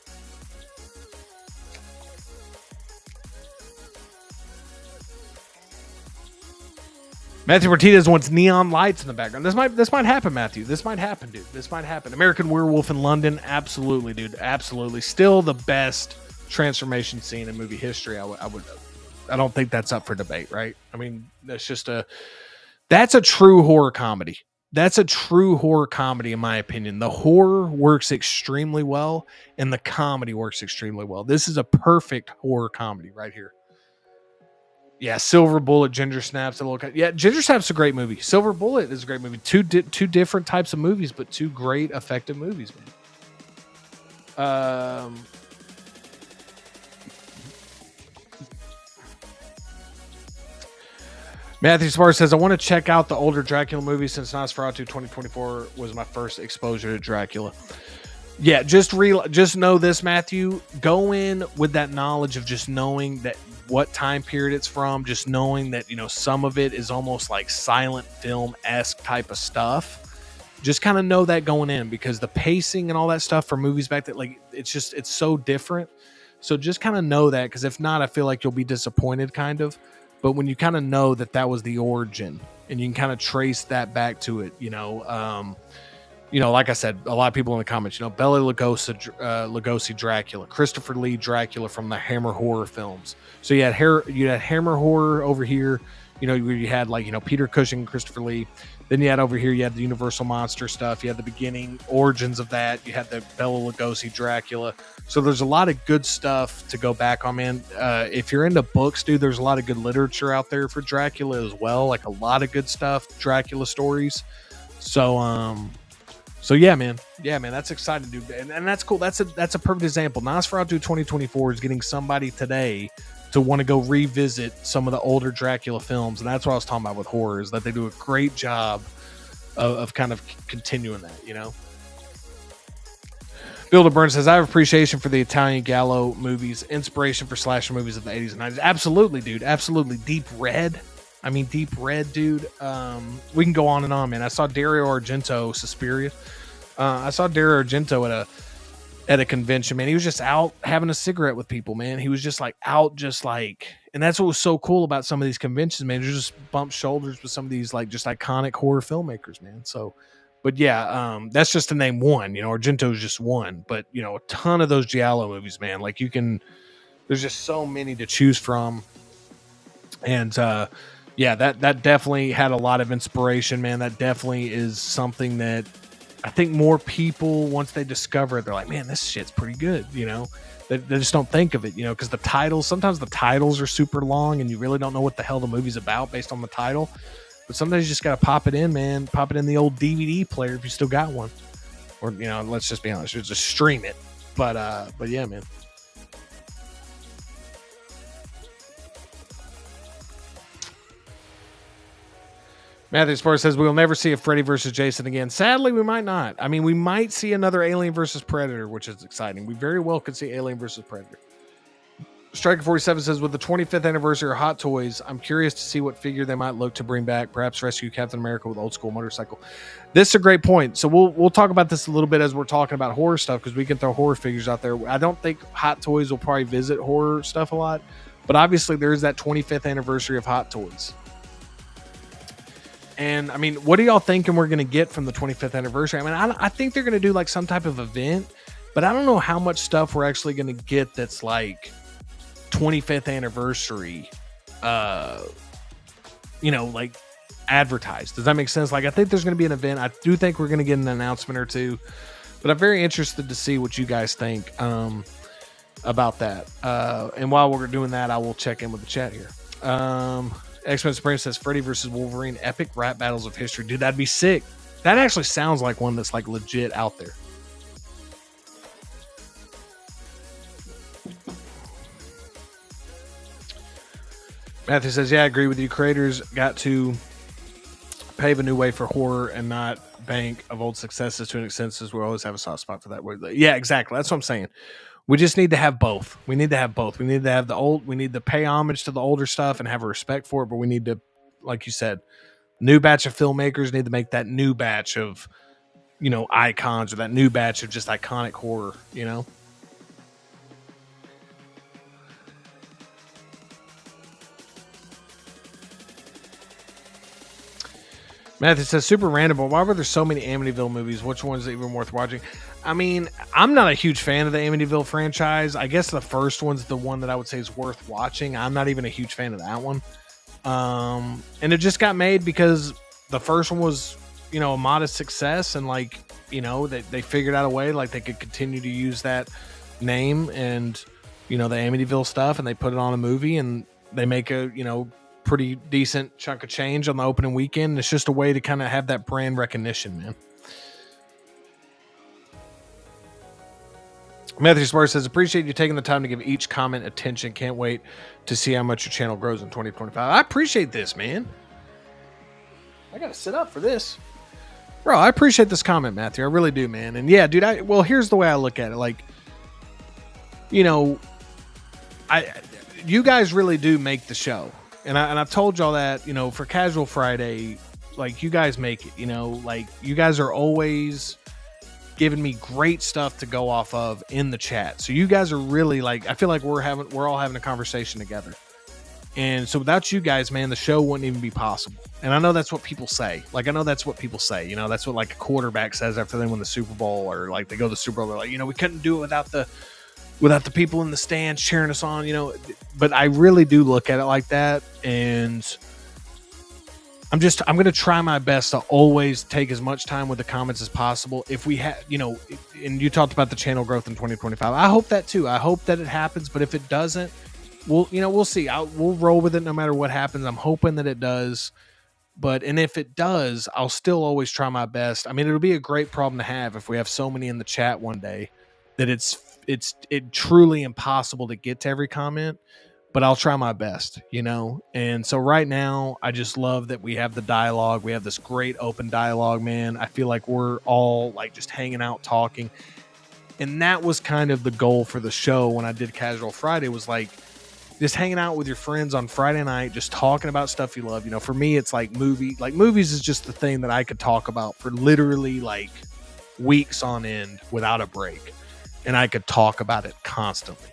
Matthew Martinez wants neon lights in the background. This might happen, Matthew. This might happen, dude. This might happen. American Werewolf in London, absolutely, dude. Absolutely. Still the best transformation scene in movie history. I don't think that's up for debate, right? I mean, that's a true horror comedy. That's a true horror comedy, in my opinion. The horror works extremely well, and the comedy works extremely well. This is a perfect horror comedy right here. Yeah, Silver Bullet, Ginger Snaps, Ginger Snaps a great movie. Silver Bullet is a great movie. Two different types of movies, but two great, effective movies, man. Matthew Sparks says, I want to check out the older Dracula movies since Nosferatu 2024 was my first exposure to Dracula. Yeah, just know this, Matthew. Go in with that knowledge of just knowing that what time period it's from, just knowing that, some of it is almost like silent film-esque type of stuff. Just kind of know that going in, because the pacing and all that stuff for movies back then, like, it's so different. So just kind of know that, because if not, I feel like you'll be disappointed kind of. But when you kind of know that was the origin and you can kind of trace that back to it, like I said, a lot of people in the comments, Bela Lugosi Dracula, Christopher Lee Dracula from the Hammer horror films. So you had Hammer horror over here, where you had Peter Cushing, Christopher Lee. Then you had over here, you had the Universal Monster stuff. You had the beginning origins of that. You had the Bela Lugosi Dracula. So there's a lot of good stuff to go back on, man. If you're into books, dude, there's a lot of good literature out there for Dracula as well. Like a lot of good stuff, Dracula stories. So yeah, man. Yeah, man. That's exciting, dude. And that's cool. That's a perfect example. Nosferatu 2024 is getting somebody today to want to go revisit some of the older Dracula films. And that's what I was talking about with horror, is that they do a great job of kind of continuing that, Builder Burns says, I have appreciation for the Italian Gallo movies, inspiration for slasher movies of the 80s and 90s. Absolutely, dude. Absolutely. Deep Red, dude. We can go on and on, man. I saw Dario Argento, Suspiria. I saw Dario Argento at a convention, man. He was just out having a cigarette with people, man. He was just and that's what was so cool about some of these conventions, man. You just bump shoulders with some of these just iconic horror filmmakers, man. So, but yeah, that's just to name one. Argento's just one, but a ton of those Giallo movies, man. There's just so many to choose from, and yeah, that definitely had a lot of inspiration, man. That definitely is something that I think more people, once they discover it, they're like, man, this shit's pretty good. They just don't think of it, because sometimes the titles are super long and you really don't know what the hell the movie's about based on the title. But sometimes you just got to pop it in, man. Pop it in the old DVD player if you still got one. Or, let's just be honest, just stream it. But yeah, man. Matthew Sports says, we'll never see a Freddy versus Jason again. Sadly, we might not. I mean, we might see another Alien versus Predator, which is exciting. We very well could see Alien versus Predator. Striker 47 says, with the 25th anniversary of Hot Toys, I'm curious to see what figure they might look to bring back. Perhaps rescue Captain America with old school motorcycle. This is a great point. So we'll talk about this a little bit as we're talking about horror stuff, because we can throw horror figures out there. I don't think Hot Toys will probably visit horror stuff a lot, but obviously there is that 25th anniversary of Hot Toys. And I mean, what are y'all thinking we're going to get from the 25th anniversary? I mean, I think they're going to do some type of event, but I don't know how much stuff we're actually going to get that's 25th anniversary, advertised. Does that make sense? I think there's going to be an event. I do think we're going to get an announcement or two, but I'm very interested to see what you guys think about that. And while we're doing that, I will check in with the chat here. X-Men Supreme says Freddy versus Wolverine, epic rap battles of history. Dude, that'd be sick. That actually sounds like one that's legit out there. Matthew says, yeah, I agree with you. Creators got to pave a new way for horror and not bank of old successes to an extent, as we always have a soft spot for that word. Yeah, exactly. That's what I'm saying. We just need to have both. We need to have both. We need to have the old. We need to pay homage to the older stuff and have a respect for it. But we need to, like you said, new batch of filmmakers need to make that new batch of, icons, or that new batch of just iconic horror. Matthew says, super random, but why were there so many Amityville movies? Which one's even worth watching? I mean, I'm not a huge fan of the Amityville franchise. I guess the first one's the one that I would say is worth watching. I'm not even a huge fan of that one. And it just got made because the first one was, a modest success, and they figured out a way they could continue to use that name and, the Amityville stuff, and they put it on a movie, and they make a, pretty decent chunk of change on the opening weekend. It's just a way to kind of have that brand recognition, man. Matthew Spar says, appreciate you taking the time to give each comment attention. Can't wait to see how much your channel grows in 2025. I appreciate this, man. I gotta sit up for this, bro. I appreciate this comment, Matthew. I really do, man. And yeah, dude, here's the way I look at it. You guys really do make the show. And I've told y'all that, for Casual Friday, you guys make it, you guys are always giving me great stuff to go off of in the chat. So you guys are really I feel like we're all having a conversation together. And so without you guys, man, the show wouldn't even be possible. And I know that's what people say. That's what a quarterback says after they win the Super Bowl, or they go to the Super Bowl. They're we couldn't do it without the people in the stands cheering us on, but I really do look at it like that. And I'm going to try my best to always take as much time with the comments as possible. If we have, and you talked about the channel growth in 2025. I hope that too. I hope that it happens, but if it doesn't, we'll see. We'll roll with it no matter what happens. I'm hoping that it does. And if it does, I'll still always try my best. I mean, it'll be a great problem to have if we have so many in the chat one day that it's truly impossible to get to every comment, but I'll try my best, And so right now, I just love that we have the dialogue. We have this great open dialogue, man. I feel like we're all just hanging out, talking. And that was kind of the goal for the show when I did Casual Friday, was just hanging out with your friends on Friday night, just talking about stuff you love. For me, it's movies is just the thing that I could talk about for literally weeks on end without a break. And I could talk about it constantly.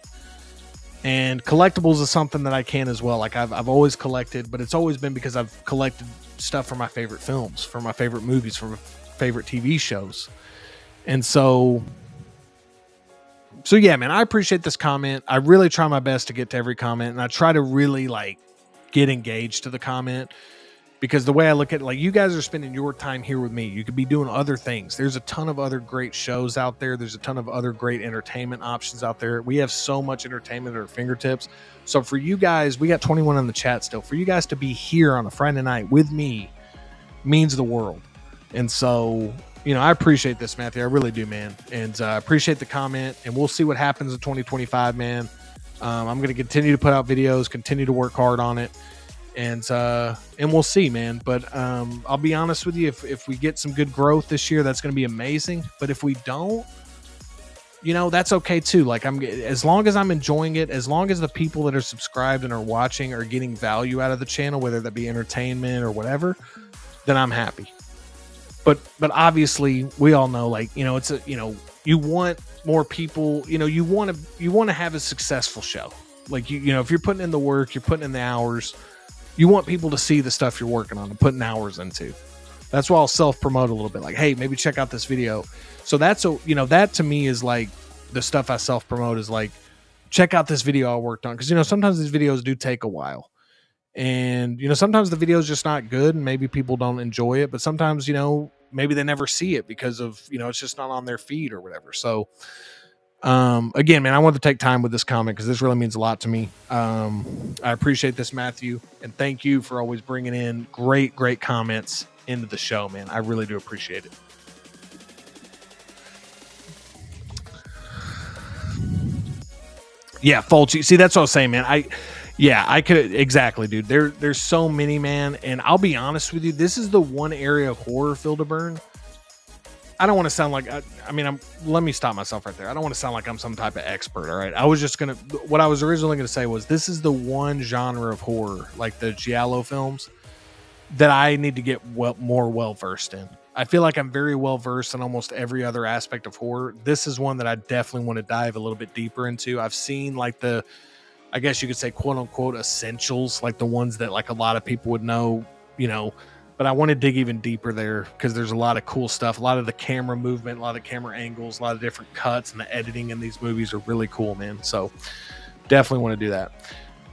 And collectibles is something that I can as well. I've always collected, but it's always been because I've collected stuff from my favorite films, from my favorite movies, from my favorite TV shows. And so yeah, man, I appreciate this comment. I really try my best to get to every comment, and I try to really get engaged to the comment. Because the way I look at it, you guys are spending your time here with me. You could be doing other things. There's a ton of other great shows out there. There's a ton of other great entertainment options out there. We have so much entertainment at our fingertips. So for you guys, we got 21 in the chat still. For you guys to be here on a Friday night with me means the world. And so, I appreciate this, Matthew. I really do, man. And I appreciate the comment. And we'll see what happens in 2025, man. I'm going to continue to put out videos, continue to work hard on it. And we'll see, man. But I'll be honest with you, if we get some good growth this year, that's going to be amazing. But if we don't, that's okay too. As long as I'm enjoying it, as long as the people that are subscribed and are watching are getting value out of the channel, whether that be entertainment or whatever, then I'm happy. But obviously, we all know, it's you want more people. You want to have a successful show. If you're putting in the work, you're putting in the hours. You want people to see the stuff you're working on and putting hours into. That's why I'll self-promote a little bit. Hey, maybe check out this video. So that's that to me is the stuff I self-promote is check out this video I worked on. Because, sometimes these videos do take a while. And, sometimes the video is just not good and maybe people don't enjoy it. But sometimes, maybe they never see it because of, it's just not on their feed or whatever. So, again, man, I wanted to take time with this comment because this really means a lot to me. I appreciate this, Matthew, and thank you for always bringing in great comments into the show, man. I really do appreciate it. Yeah, Fulci. See, that's what I was saying, man. Yeah, I could exactly, dude. There's so many, man, and I'll be honest with you. This is the one area of horror, Phil DeBurn. I don't want to sound like let me stop myself right there. I don't want to sound like I'm some type of expert. All right, I was just gonna. What I was originally gonna say was this is the one genre of horror, like the giallo films, that I need to get more well versed in. I feel like I'm very well versed in almost every other aspect of horror. This is one that I definitely want to dive a little bit deeper into. I've seen like I guess you could say quote unquote essentials, like the ones that like a lot of people would know, but I want to dig even deeper there because there's a lot of cool stuff. A lot of the camera movement, a lot of the camera angles, a lot of different cuts, and the editing in these movies are really cool, man. So definitely want to do that.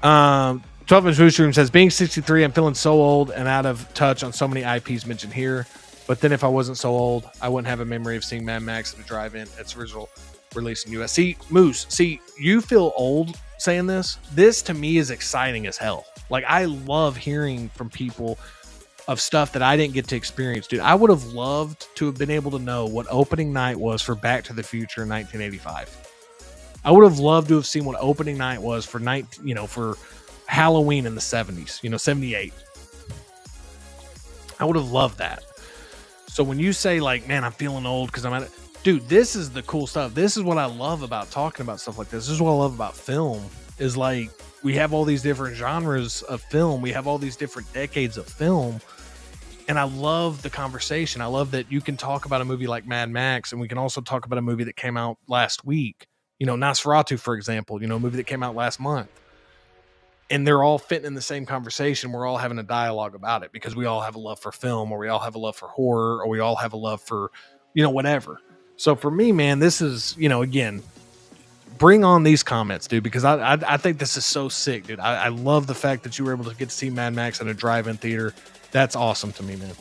12-inch Booster Room says, being 63, I'm feeling so old and out of touch on so many IPs mentioned here. But then if I wasn't so old, I wouldn't have a memory of seeing Mad Max at a drive-in. Its original release in US. See, Moose, you feel old saying this. This to me is exciting as hell. Like, I love hearing from people of stuff that I didn't get to experience, dude. I would have loved to have been able to know what opening night was for Back to the Future in 1985. I would have loved to have seen what opening night was for for Halloween in the 70s, 78. I would have loved that. So when you say like, man, I'm feeling old because I'm at it, dude, this is the cool stuff. This is what I love about talking about stuff like this. This is what I love about film is like, we have all these different genres of film. We have all these different decades of film. And I love the conversation. I love that you can talk about a movie like Mad Max, and we can also talk about a movie that came out last week. Nosferatu, for example, a movie that came out last month. And they're all fitting in the same conversation. We're all having a dialogue about it because we all have a love for film, or we all have a love for horror, or we all have a love for, whatever. So for me, man, this is, again, bring on these comments, dude, because I think this is so sick, dude. I love the fact that you were able to get to see Mad Max in a drive-in theater. That's awesome to me, man.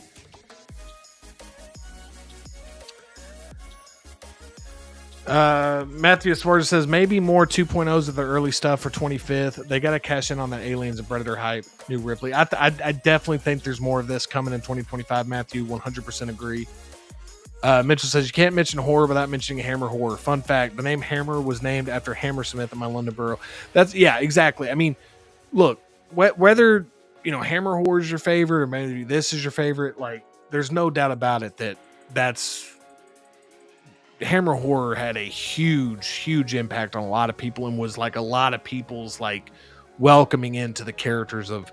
Matthew Swartz says maybe more 2.0s of the early stuff for 25th. They got to cash in on that Aliens and Predator hype. New Ripley. I definitely think there's more of this coming in 2025. Matthew, 100% agree. Mitchell says you can't mention horror without mentioning Hammer horror. Fun fact: the name Hammer was named after Hammersmith in my London borough. Yeah, exactly. I mean, look, whether Hammer horror is your favorite or maybe this is your favorite, like, there's no doubt about it that's. Hammer horror had a huge impact on a lot of people and was like a lot of people's like welcoming into the characters of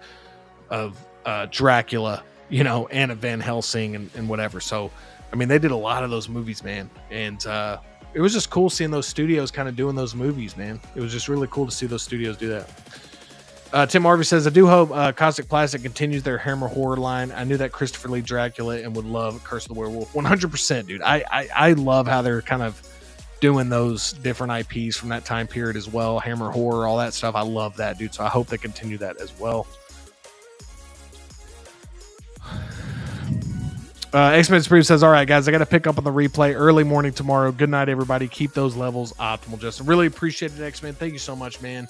Dracula, Anna Van Helsing and whatever. So, I mean, they did a lot of those movies, man. And it was just cool seeing those studios kind of doing those movies, man. It was just really cool to see those studios do that. Tim Harvey says, I do hope Cosmic Plastic continues their Hammer horror line. I knew that Christopher Lee Dracula and would love Curse of the Werewolf. 100%, dude. I love how they're kind of doing those different IPs from that time period as well. Hammer horror, all that stuff. I love that, dude. So I hope they continue that as well. X-Men Supreme says, all right, guys, I got to pick up on the replay early morning tomorrow. Good night, everybody. Keep those levels optimal, Justin. Really appreciate it, X-Men. Thank you so much, man.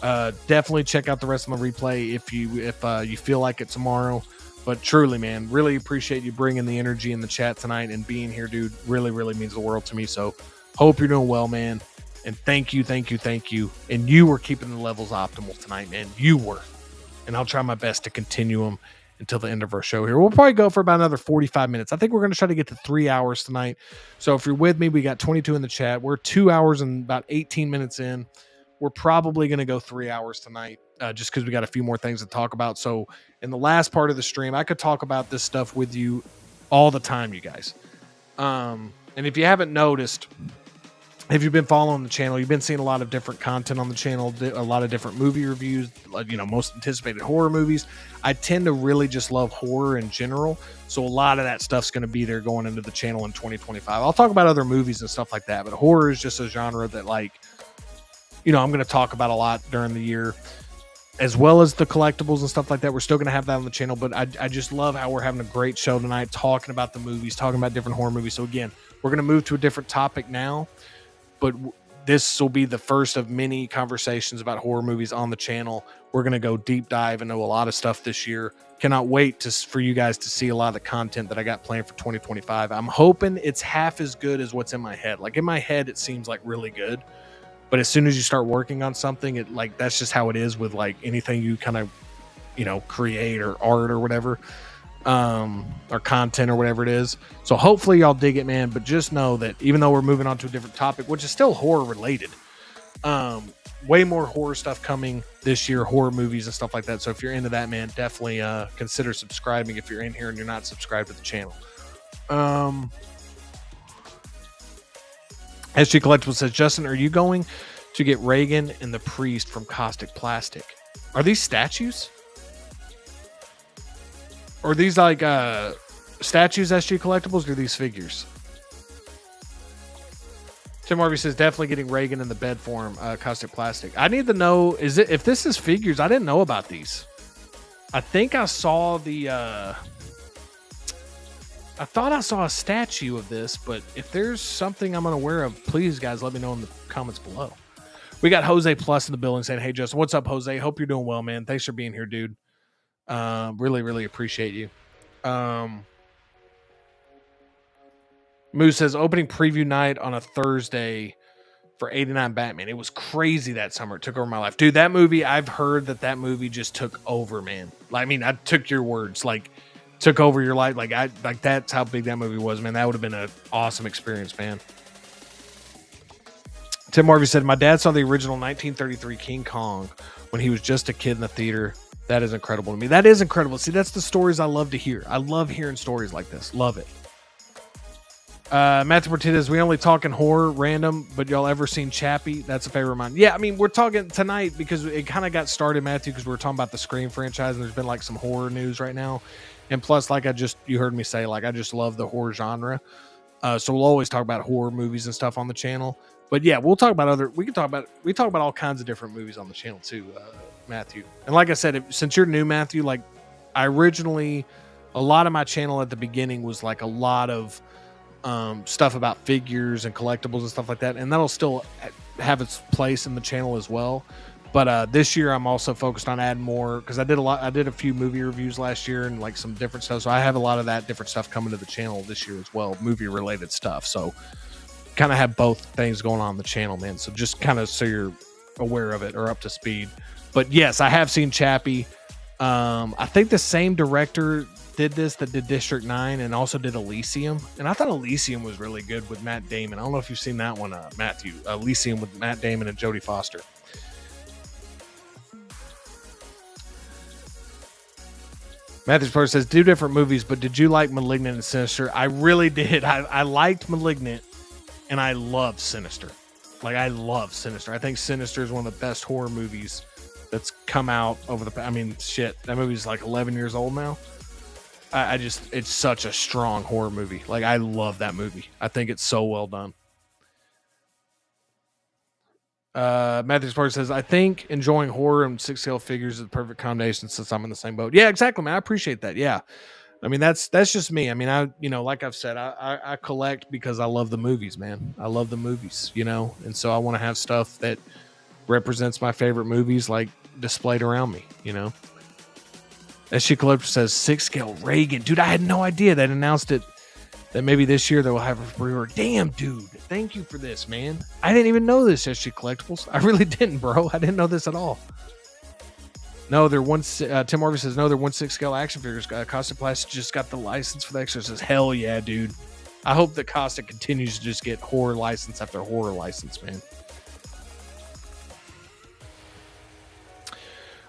Definitely check out the rest of the replay if you feel like it tomorrow. But truly, man, really appreciate you bringing the energy in the chat tonight and being here, dude. Really means the world to me. So hope you're doing well, man. And thank you. And you were keeping the levels optimal tonight, man. You were. And I'll try my best to continue them until the end of our show here. We'll probably go for about another 45 minutes. I think we're going to try to get to 3 hours tonight. So if you're with me, we got 22 in the chat. We're 2 hours and about 18 minutes in. We're probably going to go 3 hours tonight just because we got a few more things to talk about. So in the last part of the stream, I could talk about this stuff with you all the time, you guys. And if you haven't noticed, if you've been following the channel, you've been seeing a lot of different content on the channel, a lot of different movie reviews, most anticipated horror movies. I tend to really just love horror in general. So a lot of that stuff's going to be there going into the channel in 2025. I'll talk about other movies and stuff like that, but horror is just a genre that I'm going to talk about a lot during the year, as well as the collectibles and stuff like that. We're still going to have that on the channel, but I just love how we're having a great show tonight, talking about the movies, talking about different horror movies. So again, we're going to move to a different topic now, but this will be the first of many conversations about horror movies on the channel. We're going to go deep dive into a lot of stuff this year. Cannot wait for you guys to see a lot of the content that I got planned for 2025. I'm hoping it's half as good as what's in my head. Like in my head, it seems like really good. But as soon as you start working on something, that's just how it is with like anything you kind of, create or art or whatever, or content or whatever it is. So hopefully y'all dig it, man. But just know that even though we're moving on to a different topic, which is still horror related, way more horror stuff coming this year, horror movies and stuff like that. So if you're into that, man, definitely consider subscribing if you're in here and you're not subscribed to the channel. SG Collectible says, Justin, are you going to get Reagan and the priest from Caustic Plastic? Are these statues? Or are these like statues, SG Collectibles, or are these figures? Tim Harvey says, definitely getting Reagan in the bed form, Caustic Plastic. I need to know, if this is figures, I didn't know about these. I think I saw I thought I saw a statue of this, but if there's something I'm unaware of, please, guys, let me know in the comments below. We got Jose Plus in the building saying, hey, Justin, what's up, Jose? Hope you're doing well, man. Thanks for being here, dude. Really, really appreciate you. Moose says, opening preview night on a Thursday for 89 Batman. It was crazy that summer. It took over my life. Dude, that movie, I've heard that movie just took over, man. I mean, I took your words, like, took over your life. Like that's how big that movie was, man. That would have been an awesome experience, man. Tim Harvey said, my dad saw the original 1933 King Kong when he was just a kid in the theater. That is incredible to me. That is incredible. See, that's the stories I love to hear. I love hearing stories like this. Love it. Matthew Martinez, we only talking horror, random, but y'all ever seen Chappie? That's a favorite of mine. Yeah, I mean, we're talking tonight because it kind of got started, Matthew, because we were talking about the Scream franchise, and there's been like some horror news right now. And plus, like you heard me say, like, I just love the horror genre. So we'll always talk about horror movies and stuff on the channel. But yeah, we talk about all kinds of different movies on the channel too, Matthew. And like I said, since you're new, Matthew, like a lot of my channel at the beginning was like a lot of stuff about figures and collectibles and stuff like that. And that'll still have its place in the channel as well. But this year I'm also focused on adding more because I did a few movie reviews last year and like some different stuff. So I have a lot of that different stuff coming to the channel this year as well, movie related stuff. So kind of have both things going on the channel, man. So just kind of so you're aware of it or up to speed. But yes, I have seen Chappie. I think the same director did this that did District 9 and also did Elysium. And I thought Elysium was really good with Matt Damon. I don't know if you've seen that one, Matthew. Elysium with Matt Damon and Jodie Foster. Matthew Spurs says, two different movies, but did you like Malignant and Sinister? I really did. I liked Malignant and I loved Sinister. Like, I love Sinister. I think Sinister is one of the best horror movies that's come out shit. That movie's like 11 years old now. It's such a strong horror movie. Like, I love that movie. I think it's so well done. Matthew Sparks says, I think enjoying horror and 6-scale figures is the perfect combination since I'm in the same boat. Yeah, exactly, man. I appreciate that. Yeah. I mean, that's just me. I mean, like I've said, I collect because I love the movies, man. I love the movies, and so I want to have stuff that represents my favorite movies, like displayed around me, SG Collector says 6-scale Reagan. Dude, I had no idea that announced it. That maybe this year they will have a reorder. Damn, dude. Thank you for this, man. I didn't even know this, SG Collectibles. I really didn't, bro. I didn't know this at all. No, they're Tim Harvey says, no, they're 1/6 scale action figures. Caustic Plastic just got the license for the extra. Says, hell yeah, dude. I hope that Caustic continues to just get horror license after horror license, man.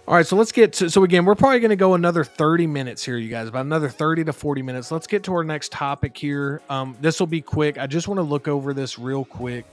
All right, so let's get to, so again, we're probably going to go another 30 minutes here, you guys, about another 30 to 40 minutes. Let's get to our next topic here. This will be quick. I just want to look over this real quick.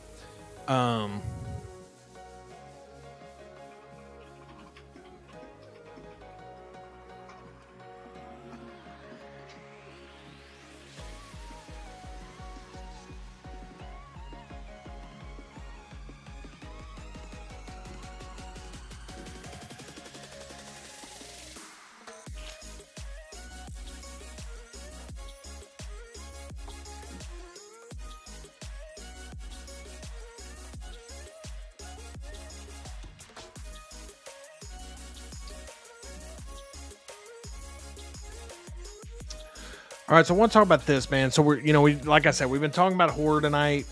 All right, so I want to talk about this, man. So we're, like I said, we've been talking about horror tonight,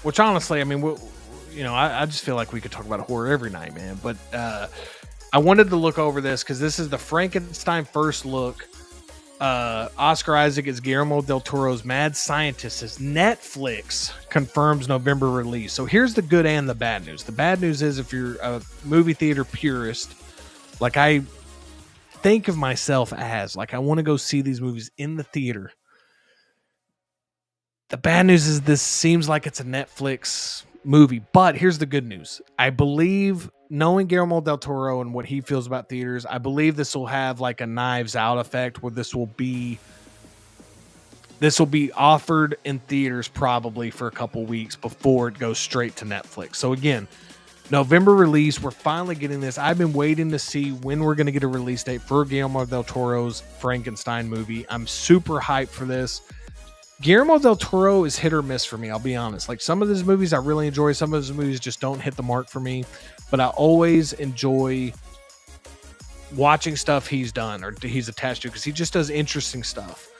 which honestly, I mean, I just feel like we could talk about horror every night, man. But I wanted to look over this because this is the Frankenstein first look. Oscar Isaac is Guillermo del Toro's Mad Scientist as Netflix confirms November release. So here's the good and the bad news. The bad news is if you're a movie theater purist, like I think of myself as, like I want to go see these movies in the theater. The bad news is this seems like it's a Netflix movie, but here's the good news. I believe, knowing Guillermo del Toro and what he feels about theaters, I believe this will have like a Knives Out effect where this will be offered in theaters probably for a couple weeks before it goes straight to Netflix. So again, November release, we're finally getting this. I've been waiting to see when we're going to get a release date for Guillermo del Toro's Frankenstein movie. I'm super hyped for this. Guillermo del Toro is hit or miss for me, I'll be honest. Like some of his movies I really enjoy, some of his movies just don't hit the mark for me, but I always enjoy watching stuff he's done or he's attached to because he just does interesting stuff.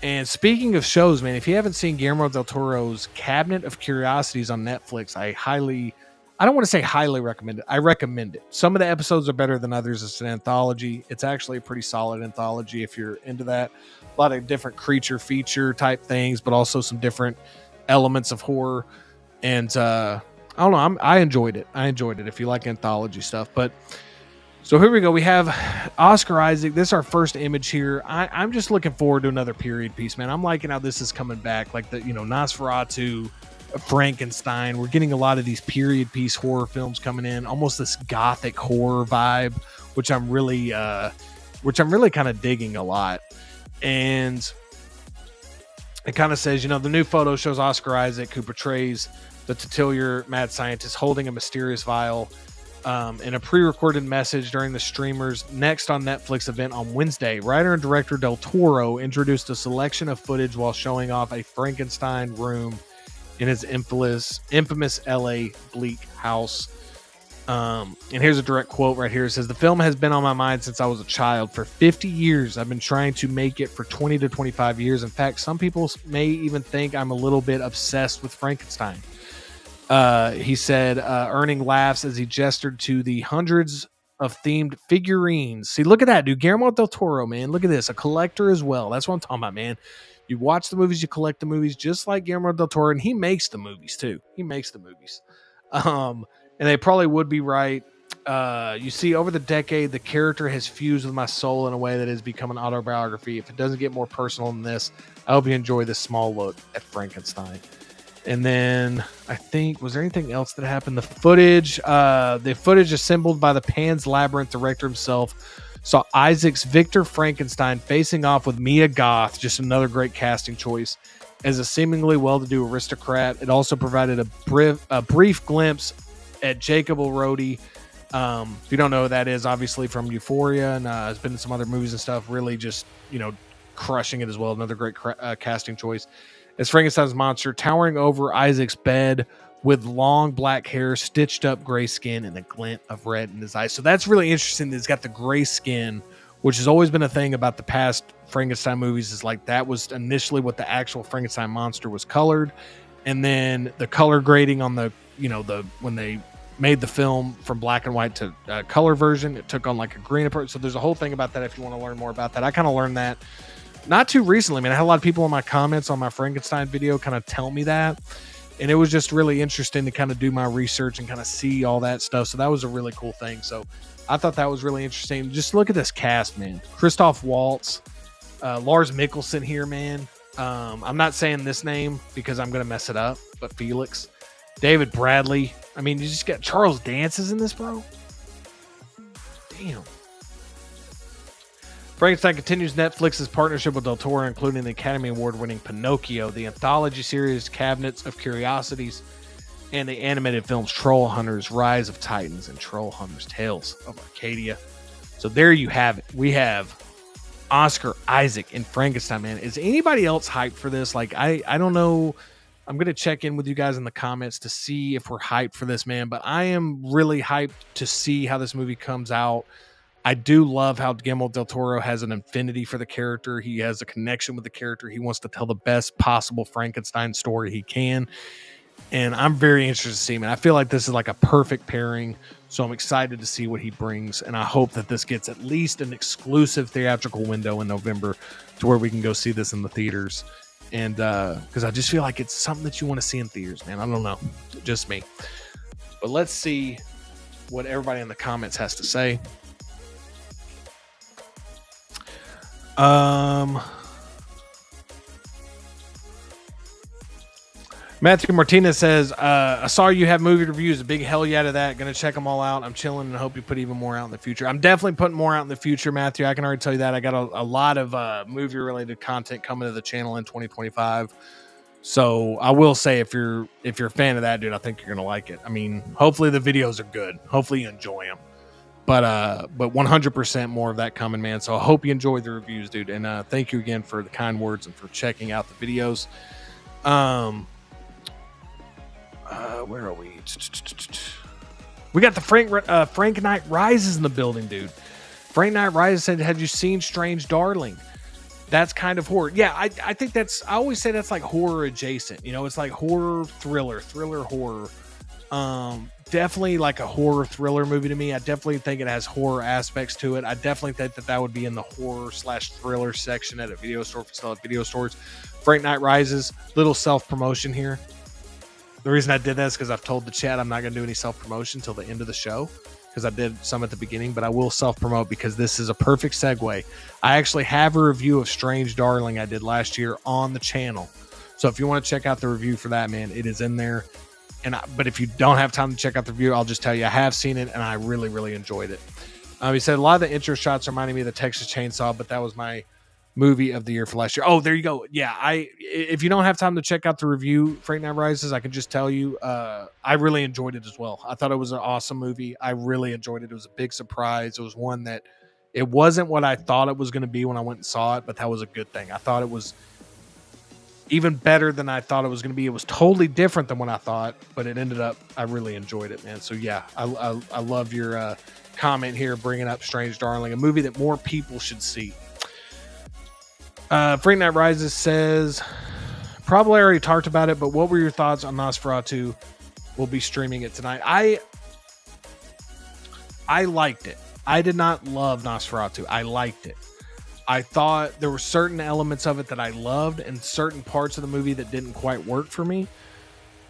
And speaking of shows, man, if you haven't seen Guillermo del Toro's Cabinet of Curiosities on Netflix, I don't want to say highly recommend it. I recommend it. Some of the episodes are better than others. It's an anthology. It's actually a pretty solid anthology if you're into that. A lot of different creature feature type things, but also some different elements of horror. And I don't know. I enjoyed it. If you like anthology stuff. But so here we go. We have Oscar Isaac. This is our first image here. I'm just looking forward to another period piece, man. I'm liking how this is coming back. Like the Nosferatu, Frankenstein. We're getting a lot of these period piece horror films coming in, almost this gothic horror vibe, which I'm really kind of digging a lot. And it kind of says, the new photo shows Oscar Isaac, who portrays the titular mad scientist, holding a mysterious vial in a pre-recorded message during the streamer's next on Netflix event on Wednesday. Writer and director Del Toro introduced a selection of footage while showing off a Frankenstein room in his infamous LA bleak house. And here's a direct quote right here. It says, "The film has been on my mind since I was a child. For 50 years, I've been trying to make it for 20 to 25 years. In fact, some people may even think I'm a little bit obsessed with Frankenstein." He said, earning laughs as he gestured to the hundreds of themed figurines. See, look at that, dude. Guillermo del Toro, man. Look at this. A collector as well. That's what I'm talking about, man. You watch the movies, you collect the movies, just like Guillermo del Toro, and he makes the movies too. And they probably would be right. You see, over the decade, the character has fused with my soul in a way that has become an autobiography. If it doesn't get more personal than this, I hope you enjoy this small look at Frankenstein. And then I think, was there anything else that happened? The footage assembled by the Pan's Labyrinth director himself saw Isaac's Victor Frankenstein facing off with Mia Goth, just another great casting choice, as a seemingly well-to-do aristocrat. It also provided a brief glimpse at Jacob Elordi. If you don't know who that is, obviously from Euphoria, and has been in some other movies and stuff, really just, crushing it as well. Another great casting choice. As Frankenstein's monster, towering over Isaac's bed with long black hair, stitched up gray skin, and a glint of red in his eyes. So that's really interesting. He's got the gray skin, which has always been a thing about the past Frankenstein movies, is like that was initially what the actual Frankenstein monster was colored. And then the color grading on when they made the film from black and white to color version, it took on like a green approach. So there's a whole thing about that if you want to learn more about that. I kind of learned that not too recently. I mean, I had a lot of people in my comments on my Frankenstein video kind of tell me that. And it was just really interesting to kind of do my research and kind of see all that stuff. So that was a really cool thing. So I thought that was really interesting. Just look at this cast, man. Christoph Waltz, Lars Mikkelsen here, man. I'm not saying this name because I'm going to mess it up, but Felix, David Bradley. I mean, you just got Charles Dance's in this, bro. Damn. Frankenstein continues Netflix's partnership with Del Toro, including the Academy Award-winning Pinocchio, the anthology series Cabinets of Curiosities, and the animated films Troll Hunters, Rise of Titans, and Troll Hunters, Tales of Arcadia. So there you have it. We have Oscar Isaac in Frankenstein, man. Is anybody else hyped for this? Like, I don't know. I'm going to check in with you guys in the comments to see if we're hyped for this, man. But I am really hyped to see how this movie comes out. I do love how Guillermo del Toro has an affinity for the character. He has a connection with the character. He wants to tell the best possible Frankenstein story he can. and I'm very interested to see him. And I feel like this is like a perfect pairing. So I'm excited to see what he brings, and I hope that this gets at least an exclusive theatrical window in November to where we can go see this in the theaters. And because I just feel like it's something that you want to see in theaters, man. I don't know, just me. But let's see what everybody in the comments has to say. Matthew Martinez says, I saw you have movie reviews. A big hell yeah to that. Gonna check them all out. I'm chilling and hope you put even more out in the future. I'm definitely putting more out in the future, Matthew. I can already tell you that. I got a lot of movie related content coming to the channel in 2025. So I will say, if you're a fan of that, dude, I think you're gonna like it. I mean, hopefully the videos are good. Hopefully you enjoy them. But 100% more of that coming, man. So I hope you enjoy the reviews, dude. And thank you again for the kind words and for checking out the videos. Where are we? We got the Frank Knight Rises in the building, dude. Frank Knight Rises said, have you seen Strange Darling? That's kind of horror. Yeah, I think I always say that's like horror adjacent. You know, it's like horror, thriller, horror. Definitely like a horror thriller movie to me. I definitely think it has horror aspects to it. I definitely think that would be in the horror / thriller section at a video store if you sell at video stores. Frank Knight Rises, little self-promotion here. The reason I did that is because I've told the chat I'm not going to do any self-promotion until the end of the show, because I did some at the beginning, but I will self-promote because this is a perfect segue. I actually have a review of Strange Darling I did last year on the channel. So if you want to check out the review for that, man, it is in there. But if you don't have time to check out the review, I'll just tell you I have seen it and I really, really enjoyed it. He said a lot of the intro shots reminded me of the Texas Chainsaw, but that was my movie of the year for last year. Oh, there you go. Yeah, if you don't have time to check out the review, Frank Knight Rises, I can just tell you, I really enjoyed it as well. I thought it was an awesome movie. I really enjoyed it. It was a big surprise. It was one that it wasn't what I thought it was going to be when I went and saw it, but that was a good thing. I thought it was even better than I thought it was going to be. It was totally different than what I thought, but it ended up, I really enjoyed it, man. So yeah, I love your comment here, bringing up Strange Darling, a movie that more people should see. Frank Knight Rises says, probably already talked about it, but what were your thoughts on Nosferatu? We'll be streaming it tonight. I liked it. I did not love Nosferatu. I liked it. I thought there were certain elements of it that I loved and certain parts of the movie that didn't quite work for me.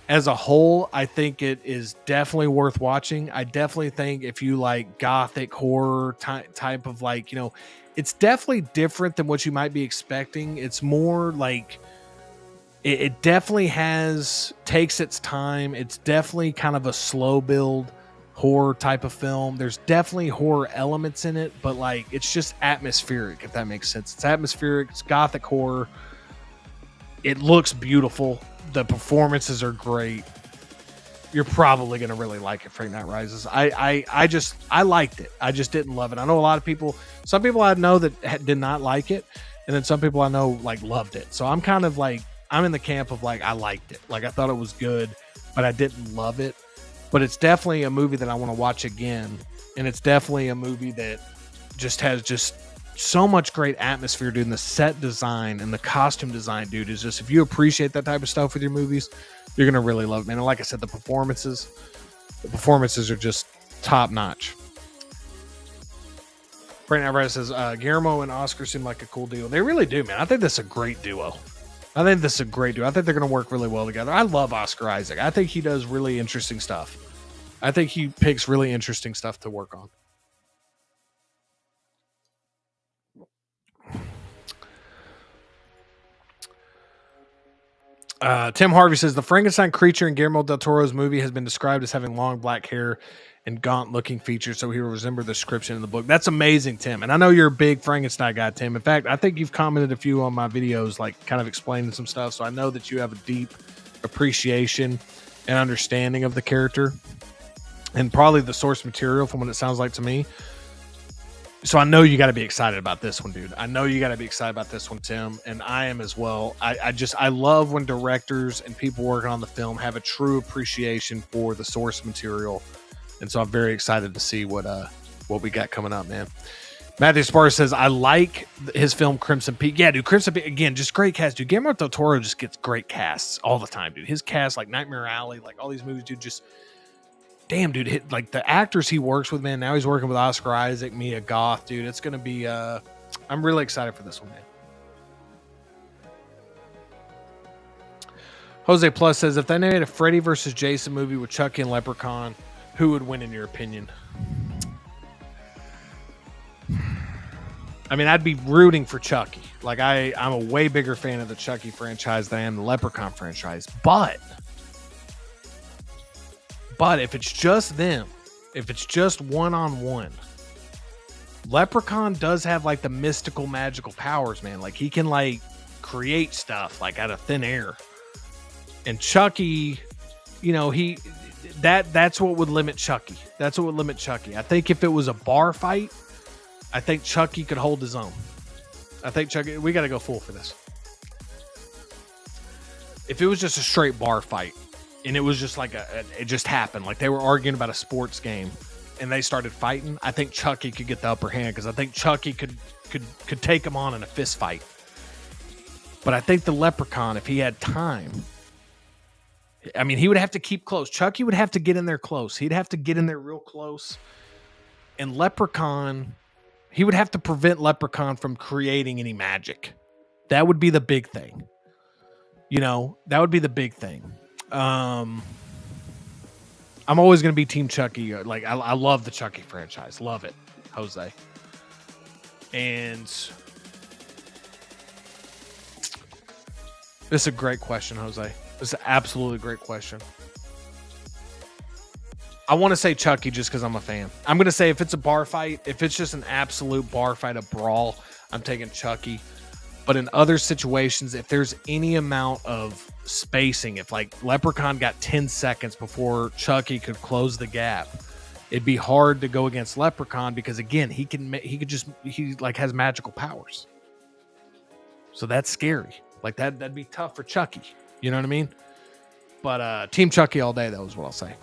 As a whole, I think it is definitely worth watching. I definitely think if you like gothic horror type of, like, you know, it's definitely different than what you might be expecting. It's more like it definitely takes its time. It's definitely kind of a slow build horror type of film. There's definitely horror elements in it, but like it's just atmospheric, if that makes sense. It's atmospheric, it's gothic horror. It looks beautiful. The performances are great. You're probably going to really like it, Frank Knight Rises. I liked it. I just didn't love it. I know a lot of people, some people I know that did not like it, and then some people I know like loved it. So I'm kind of like, I'm in the camp of like, I liked it. Like I thought it was good, but I didn't love it. But it's definitely a movie that I want to watch again. And it's definitely a movie that just has just so much great atmosphere, dude. And the set design and the costume design, dude, is just, if you appreciate that type of stuff with your movies, you're going to really love it, man. And like I said, the performances are just top notch. Frank Knight Rises says, Guillermo and Oscar seem like a cool duo. They really do, man. I think this is a great duo. I think they're going to work really well together. I love Oscar Isaac. I think he does really interesting stuff. I think he picks really interesting stuff to work on. Tim Harvey says, the Frankenstein creature in Guillermo del Toro's movie has been described as having long black hair and gaunt-looking features, so he will resemble the description in the book. That's amazing, Tim. And I know you're a big Frankenstein guy, Tim. In fact, I think you've commented a few on my videos, like kind of explaining some stuff, so I know that you have a deep appreciation and understanding of the character and probably the source material from what it sounds like to me. So I know you got to be excited about this one, dude. I know you got to be excited about this one, Tim, and I am as well. I love when directors and people working on the film have a true appreciation for the source material. And so I'm very excited to see what we got coming up, man. Matthew Sparr says, I like his film Crimson Peak. Yeah, dude, Crimson Peak, again, just great cast, dude. Guillermo del Toro just gets great casts all the time, dude. His cast, like Nightmare Alley, like all these movies, dude, just, damn, dude, like the actors he works with, man. Now he's working with Oscar Isaac, Mia Goth, dude. It's going to be, I'm really excited for this one, man. Jose Plus says, if they made a Freddy versus Jason movie with Chucky and Leprechaun, who would win in your opinion? I mean, I'd be rooting for Chucky. Like, I'm a way bigger fan of the Chucky franchise than I am the Leprechaun franchise. But if it's just them, if it's just one-on-one, Leprechaun does have, like, the mystical, magical powers, man. Like, he can, like, create stuff, like, out of thin air. And Chucky, you know, that's what would limit Chucky. That's what would limit Chucky. I think if it was a bar fight, I think Chucky could hold his own. I think Chucky, we got to go full for this. If it was just a straight bar fight and it was just like it just happened, like they were arguing about a sports game and they started fighting, I think Chucky could get the upper hand because I think Chucky could take him on in a fist fight. But I think the Leprechaun, if he had time, I mean, he would have to keep close. Chucky would have to get in there close. He'd have to get in there real close. And Leprechaun, he would have to prevent Leprechaun from creating any magic. That would be the big thing. You know, that would be the big thing. I'm always going to be Team Chucky. Like, I love the Chucky franchise. Love it, Jose. And this is a great question, Jose. This is an absolutely great question. I want to say Chucky just because I'm a fan. I'm going to say if it's a bar fight, if it's just an absolute bar fight, a brawl, I'm taking Chucky. But in other situations, if there's any amount of spacing, if like Leprechaun got 10 seconds before Chucky could close the gap, it'd be hard to go against Leprechaun because again, he like has magical powers. So that's scary. Like that'd be tough for Chucky. You know what I mean? But Team Chucky all day, that was what I'll say.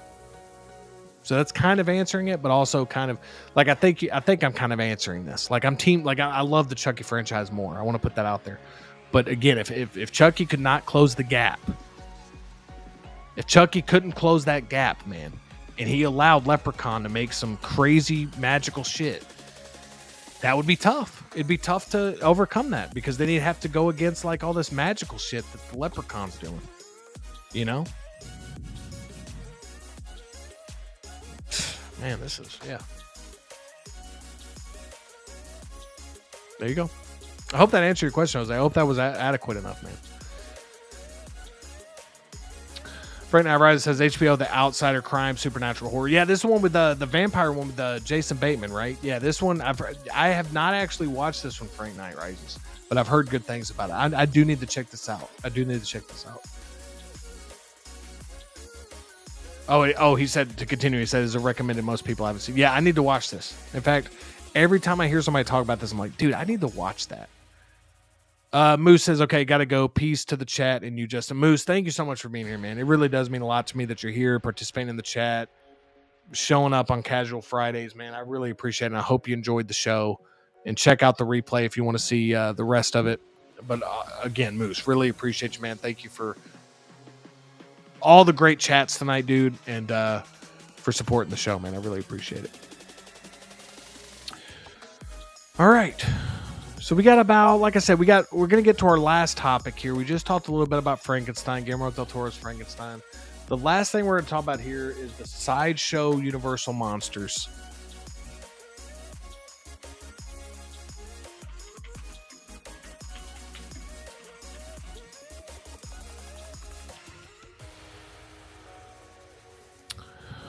So that's kind of answering it, but also kind of like I think I'm kind of answering this. Like I love the Chucky franchise more. I want to put that out there. But again, if Chucky could not close the gap, if Chucky couldn't close that gap, man, and he allowed Leprechaun to make some crazy magical shit, that would be tough. It'd be tough to overcome that because then he'd have to go against like all this magical shit that the Leprechaun's doing. You know? Man, this is, yeah. There you go. I hope that answered your question, Jose. I hope that was adequate enough, man. Frank Rise says HBO, The Outsider, crime, supernatural horror. Yeah, this one with the vampire one with Jason Bateman, right? Yeah, this one I have not actually watched this one, Frank Night Rises, but I've heard good things about it. I do need to check this out. Oh, he said to continue. He said it's a recommended most people haven't seen. Yeah, I need to watch this. In fact, every time I hear somebody talk about this, I'm like, dude, I need to watch that. Moose says, okay, got to go. Peace to the chat and you, Justin. Moose, thank you so much for being here, man. It really does mean a lot to me that you're here, participating in the chat, showing up on Casual Fridays, man. I really appreciate it. And I hope you enjoyed the show. And check out the replay if you want to see the rest of it. But again, Moose, really appreciate you, man. Thank you for all the great chats tonight, dude, and for supporting the show, man. I really appreciate it. All right. So we got about, like I said, we're going to get to our last topic here. We just talked a little bit about Frankenstein, Guillermo del Toro's Frankenstein. The last thing we're going to talk about here is the Sideshow Universal Monsters.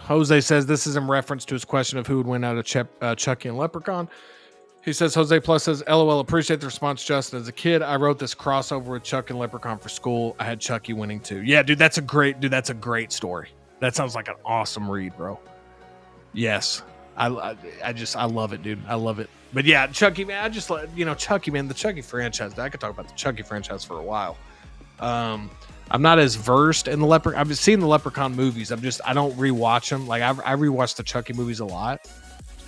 Jose says this is in reference to his question of who would win out of Chucky and Leprechaun. He says, Jose Plus says, LOL, appreciate the response, Justin. As a kid, I wrote this crossover with Chuck and Leprechaun for school. I had Chucky winning too. Yeah, dude, that's a great story. That sounds like an awesome read, bro. Yes. I love it, dude. I love it. But yeah, Chucky, man, Chucky, man, the Chucky franchise. I could talk about the Chucky franchise for a while. I'm not as versed in the Leprechaun. I've seen the Leprechaun movies. I don't rewatch them. Like I rewatch the Chucky movies a lot.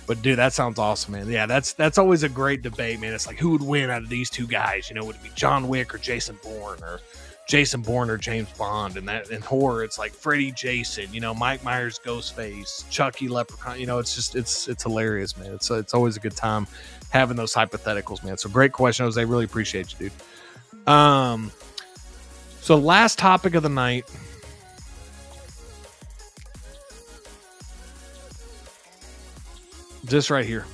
But dude, that sounds awesome, man. Yeah, that's always a great debate, man. It's like, who would win out of these two guys? You know, would it be John Wick or Jason Bourne, or Jason Bourne or James Bond? And that in horror, it's like Freddy, Jason. You know, Mike Myers, Ghostface, Chucky, Leprechaun. You know, it's just it's hilarious, man. It's always a good time having those hypotheticals, man. So great question, Jose. Really appreciate you, dude. So last topic of the night. This right here.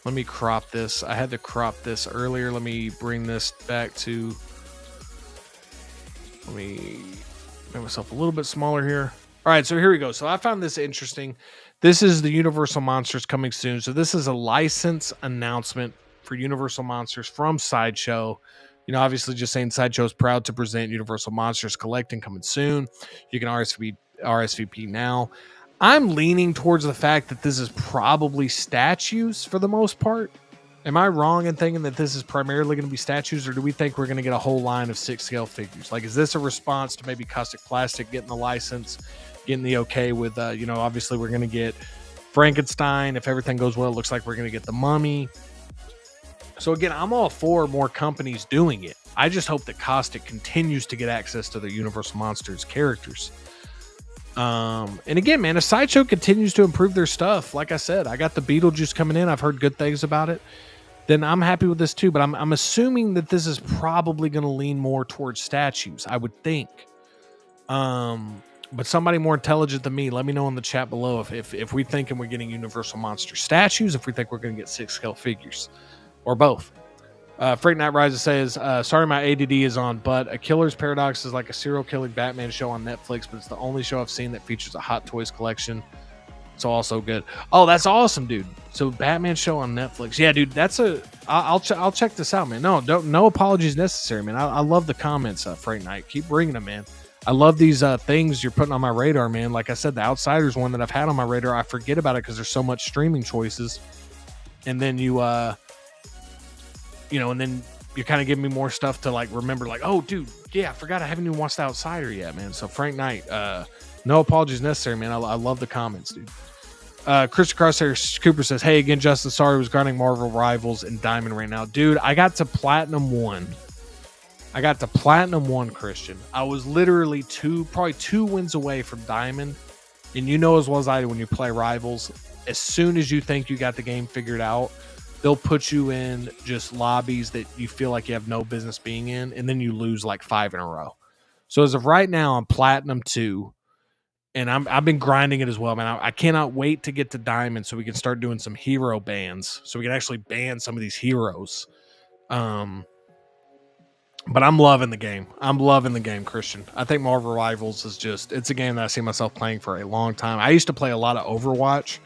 Let me crop this. I had to crop this earlier. Let me bring this back to... Let me make myself a little bit smaller here. All right, so here we go. So I found this interesting. This is the Universal Monsters coming soon. So this is a license announcement for Universal Monsters from Sideshow. You know, obviously just saying Sideshow is proud to present Universal Monsters Collecting coming soon. You can RSVP now. I'm leaning towards the fact that this is probably statues for the most part. Am I wrong in thinking that this is primarily going to be statues, or do we think we're going to get a whole line of 6-scale figures? Like, is this a response to maybe Caustic Plastic getting the license, getting the okay with, you know, obviously we're going to get Frankenstein. If everything goes well, it looks like we're going to get the Mummy. So again, I'm all for more companies doing it. I just hope that Caustic continues to get access to the Universal Monsters characters. And again, man, if Sideshow continues to improve their stuff, like I said, I got the Beetlejuice coming in. I've heard good things about it. Then I'm happy with this too. But I'm assuming that this is probably going to lean more towards statues, I would think. But somebody more intelligent than me, let me know in the chat below if we thinking we're getting Universal Monster statues, if we think we're going to get 6-scale figures, or both. Freak Night Rises says, sorry my ADD is on, but A Killer's Paradox is like a serial killing Batman show on Netflix, but it's the only show I've seen that features a Hot Toys collection. It's also good. Oh, that's awesome, dude. So Batman show on Netflix. Yeah, dude, I'll check this out, man. No apologies necessary, man. I love the comments, Freak Night. Keep bringing them, man. I love these things you're putting on my radar, man. Like I said, the Outsiders one that I've had on my radar, I forget about it because there's so much streaming choices. And then and then you're kind of giving me more stuff to like remember, like, oh, dude, yeah, I forgot I haven't even watched The Outsider yet, man. So Frank Knight, no apologies necessary, man. I love the comments, dude. Christian Crosshair Cooper says, hey, again, Justin, sorry, I was grinding Marvel Rivals and Diamond right now. Dude, I got to Platinum 1. Christian. I was literally probably two wins away from Diamond. And you know as well as I do, when you play Rivals, as soon as you think you got the game figured out, they'll put you in just lobbies that you feel like you have no business being in, and then you lose like 5 in a row. So as of right now, I'm Platinum 2, and I've been grinding it as well, man. I cannot wait to get to Diamond so we can start doing some hero bans, so we can actually ban some of these heroes. But I'm loving the game. Christian. I think Marvel Rivals is it's a game that I see myself playing for a long time. I used to play a lot of Overwatch.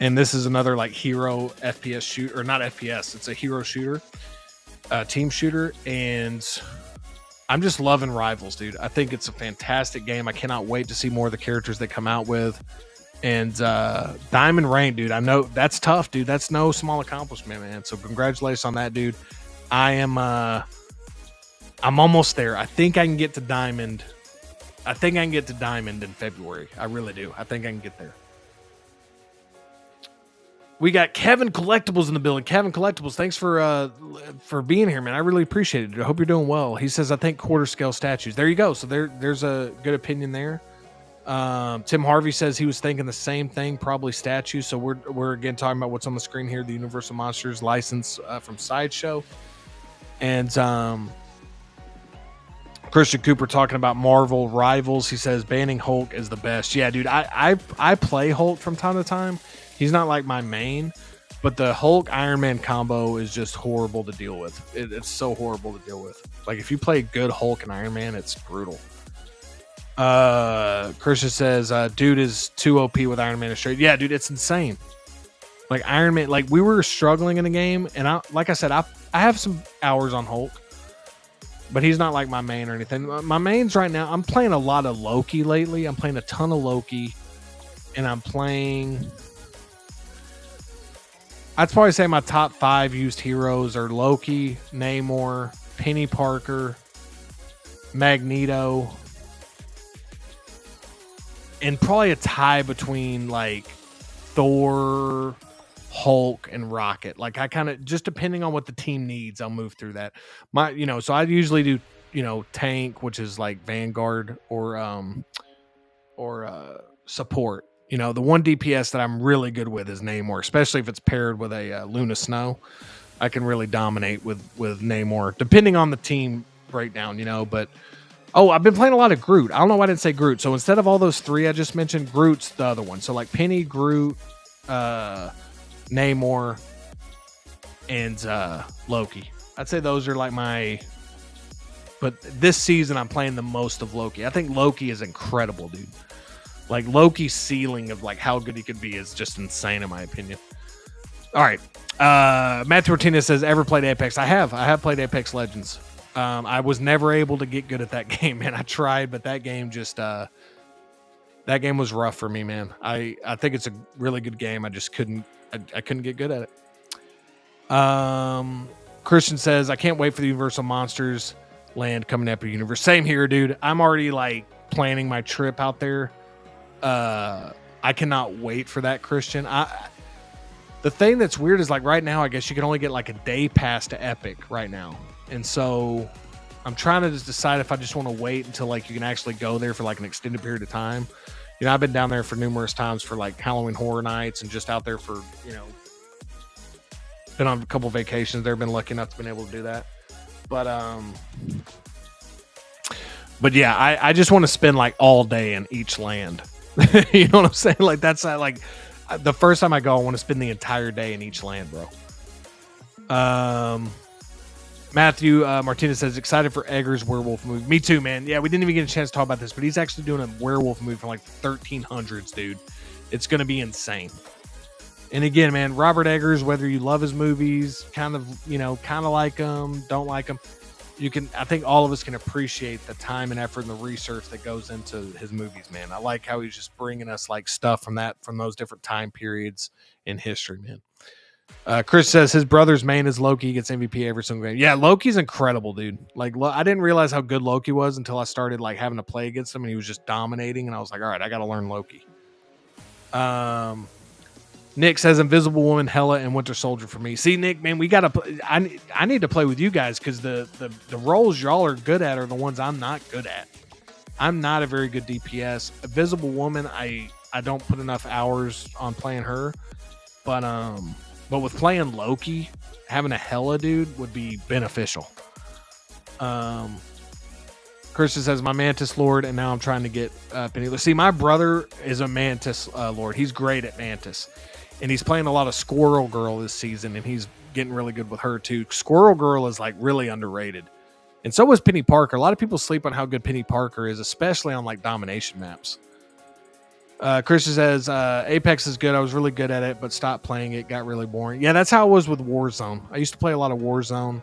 And this is another like hero FPS shooter, or not FPS. It's a hero shooter, team shooter. And I'm just loving Rivals, dude. I think it's a fantastic game. I cannot wait to see more of the characters they come out with. And Diamond Rain, dude. I know that's tough, dude. That's no small accomplishment, man. So congratulations on that, dude. I'm almost there. I think I can get to Diamond. In February. I really do. I think I can get there. We got Kevin Collectibles in the building. Kevin Collectibles, thanks for being here, man. I really appreciate it. I hope you're doing well. He says, I think quarter scale statues. There you go. So there's a good opinion there. Tim Harvey says he was thinking the same thing, probably statues. So we're again talking about what's on the screen here, the Universal Monsters license from Sideshow. And Christian Cooper talking about Marvel Rivals. He says banning Hulk is the best. Yeah, dude, I play Hulk from time to time. He's not like my main, but the Hulk Iron Man combo is just horrible to deal with. It's so horrible to deal with. Like if you play good Hulk and Iron Man, it's brutal. Christian says, dude is too OP with Iron Man straight. Yeah, dude, it's insane. Like Iron Man, like we were struggling in the game, and I have some hours on Hulk, but he's not like my main or anything. My mains right now, I'm playing a lot of Loki lately. I'm playing a ton of Loki, and I'm playing... I'd probably say my top 5 used heroes are Loki, Namor, Penny Parker, Magneto, and probably a tie between like Thor, Hulk, and Rocket. Like I kind of just depending on what the team needs, I'll move through that. So I usually do tank, which is like Vanguard or support. The one DPS that I'm really good with is Namor, especially if it's paired with a Luna Snow. I can really dominate with Namor, depending on the team breakdown. But I've been playing a lot of Groot. I don't know why I didn't say Groot. So instead of all those three I just mentioned, Groot's the other one. So like Penny, Groot, Namor, and Loki. I'd say those are like my. But this season I'm playing the most of Loki. I think Loki is incredible, dude. Like Loki's ceiling of like how good he could be is just insane in my opinion. All right. Matthew Martinez says, ever played Apex? I have played Apex Legends. I was never able to get good at that game, man. I tried, but that game just that game was rough for me, man. I think it's a really good game. I just couldn't get good at it. Christian says, I can't wait for the Universal Monsters Land coming up at Universe. Same here, dude. I'm already like planning my trip out there. I cannot wait for that, Christian. The thing that's weird is like right now, I guess you can only get like a day pass to Epic right now. And so I'm trying to just decide if I just want to wait until like you can actually go there for like an extended period of time. I've been down there for numerous times for like Halloween Horror Nights and just out there for, been on a couple vacations there, been lucky enough to been able to do that. But yeah, I just want to spend like all day in each land. You know what I'm saying? Like that's like the first time I go, I want to spend the entire day in each land, bro. Matthew Martinez says, excited for Egger's werewolf movie. Me too, man. Yeah, we didn't even get a chance to talk about this, but he's actually doing a werewolf movie from like the 1300s, dude. It's going to be insane. And again, man, Robert Eggers, whether you love his movies, kind of like him, don't like him, I think all of us can appreciate the time and effort and the research that goes into his movies, man. I like how he's just bringing us like stuff from those different time periods in history, man. Chris says his brother's main is Loki. He gets MVP every single game. Yeah, Loki's incredible, dude. Like, I didn't realize how good Loki was until I started like having to play against him, and he was just dominating. And I was like, all right, I got to learn Loki. Nick says Invisible Woman, Hela, and Winter Soldier for me. See, Nick, man, we got to. I need to play with you guys because the roles y'all are good at are the ones I'm not good at. I'm not a very good DPS. Invisible Woman, I don't put enough hours on playing her, but with playing Loki, having a Hela dude would be beneficial. Kirsten says, my Mantis Lord, and now I'm trying to get Penny. See, my brother is a Mantis Lord. He's great at Mantis. And he's playing a lot of Squirrel Girl this season, and he's getting really good with her, too. Squirrel Girl is, like, really underrated. And so was Penny Parker. A lot of people sleep on how good Penny Parker is, especially on, like, domination maps. Christian says, Apex is good. I was really good at it, but stopped playing it. Got really boring. Yeah, that's how it was with Warzone. I used to play a lot of Warzone.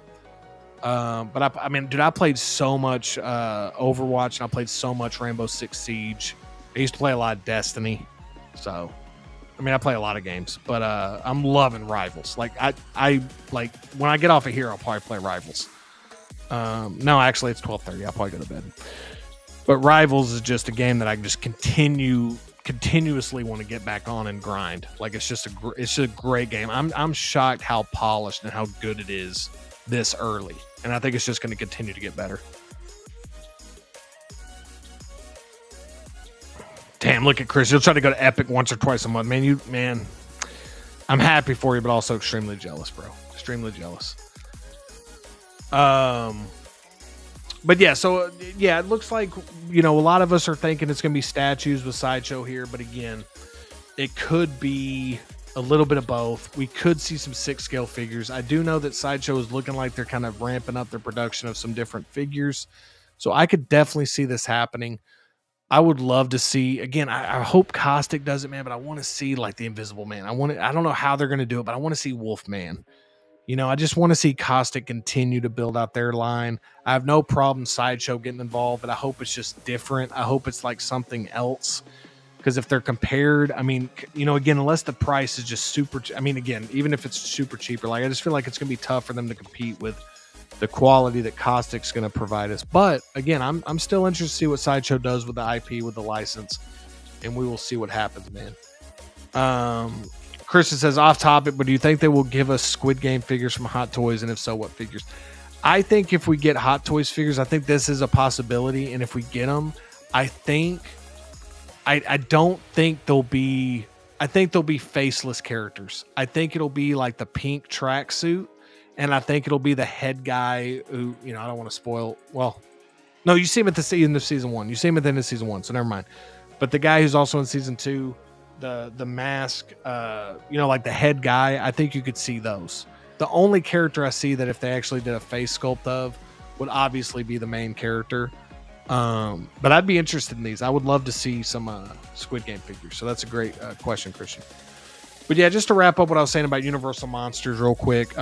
But I mean, dude, I played so much Overwatch, and I played so much Rainbow Six Siege. I used to play a lot of Destiny. So, I mean, I play a lot of games, but I'm loving Rivals. Like, I like when I get off of here, I'll probably play Rivals. No, actually, it's 12:30. I'll probably go to bed. But Rivals is just a game that I just continuously want to get back on and grind. Like, it's just a great game. I'm shocked how polished and how good it is this early, and I think it's just going to continue to get better. Damn, look at Chris. You'll try to go to Epic once or twice a month. Man, I'm happy for you, but also extremely jealous, bro. Extremely jealous. But yeah, so yeah, it looks like, a lot of us are thinking it's going to be statues with Sideshow here, but again, it could be a little bit of both. We could see some 6-scale figures. I do know that Sideshow is looking like they're kind of ramping up their production of some different figures. So I could definitely see this happening. I would love to see, again, I hope Caustic does it, man, but I want to see like the Invisible Man. I don't know how they're going to do it, but I want to see Wolfman. I just want to see Caustic continue to build out their line. I have no problem Sideshow getting involved, but I hope it's just different. I hope it's like something else. Because if they're compared, I mean, again, unless the price is just super, again, even if it's super cheaper, like I just feel like it's going to be tough for them to compete with the quality that Caustic's going to provide us. But again, I'm still interested to see what Sideshow does with the IP, with the license. and we will see what happens, man. Christian says, off topic, but do you think they will give us Squid Game figures from Hot Toys? And if so, what figures? I think if we get Hot Toys figures, I think this is a possibility. And if we get them, I don't think they'll be, I think they'll be faceless characters. I think it'll be like the pink tracksuit. And I think it'll be the head guy who, I don't want to spoil. Well, no, you see him at the end of season 1. You see him at the end of season 1. So never mind. But the guy who's also in season 2, the mask, like the head guy, I think you could see those. The only character I see that if they actually did a face sculpt of would obviously be the main character. But I'd be interested in these. I would love to see some Squid Game figures. So that's a great question, Christian. But yeah, just to wrap up what I was saying about Universal Monsters real quick.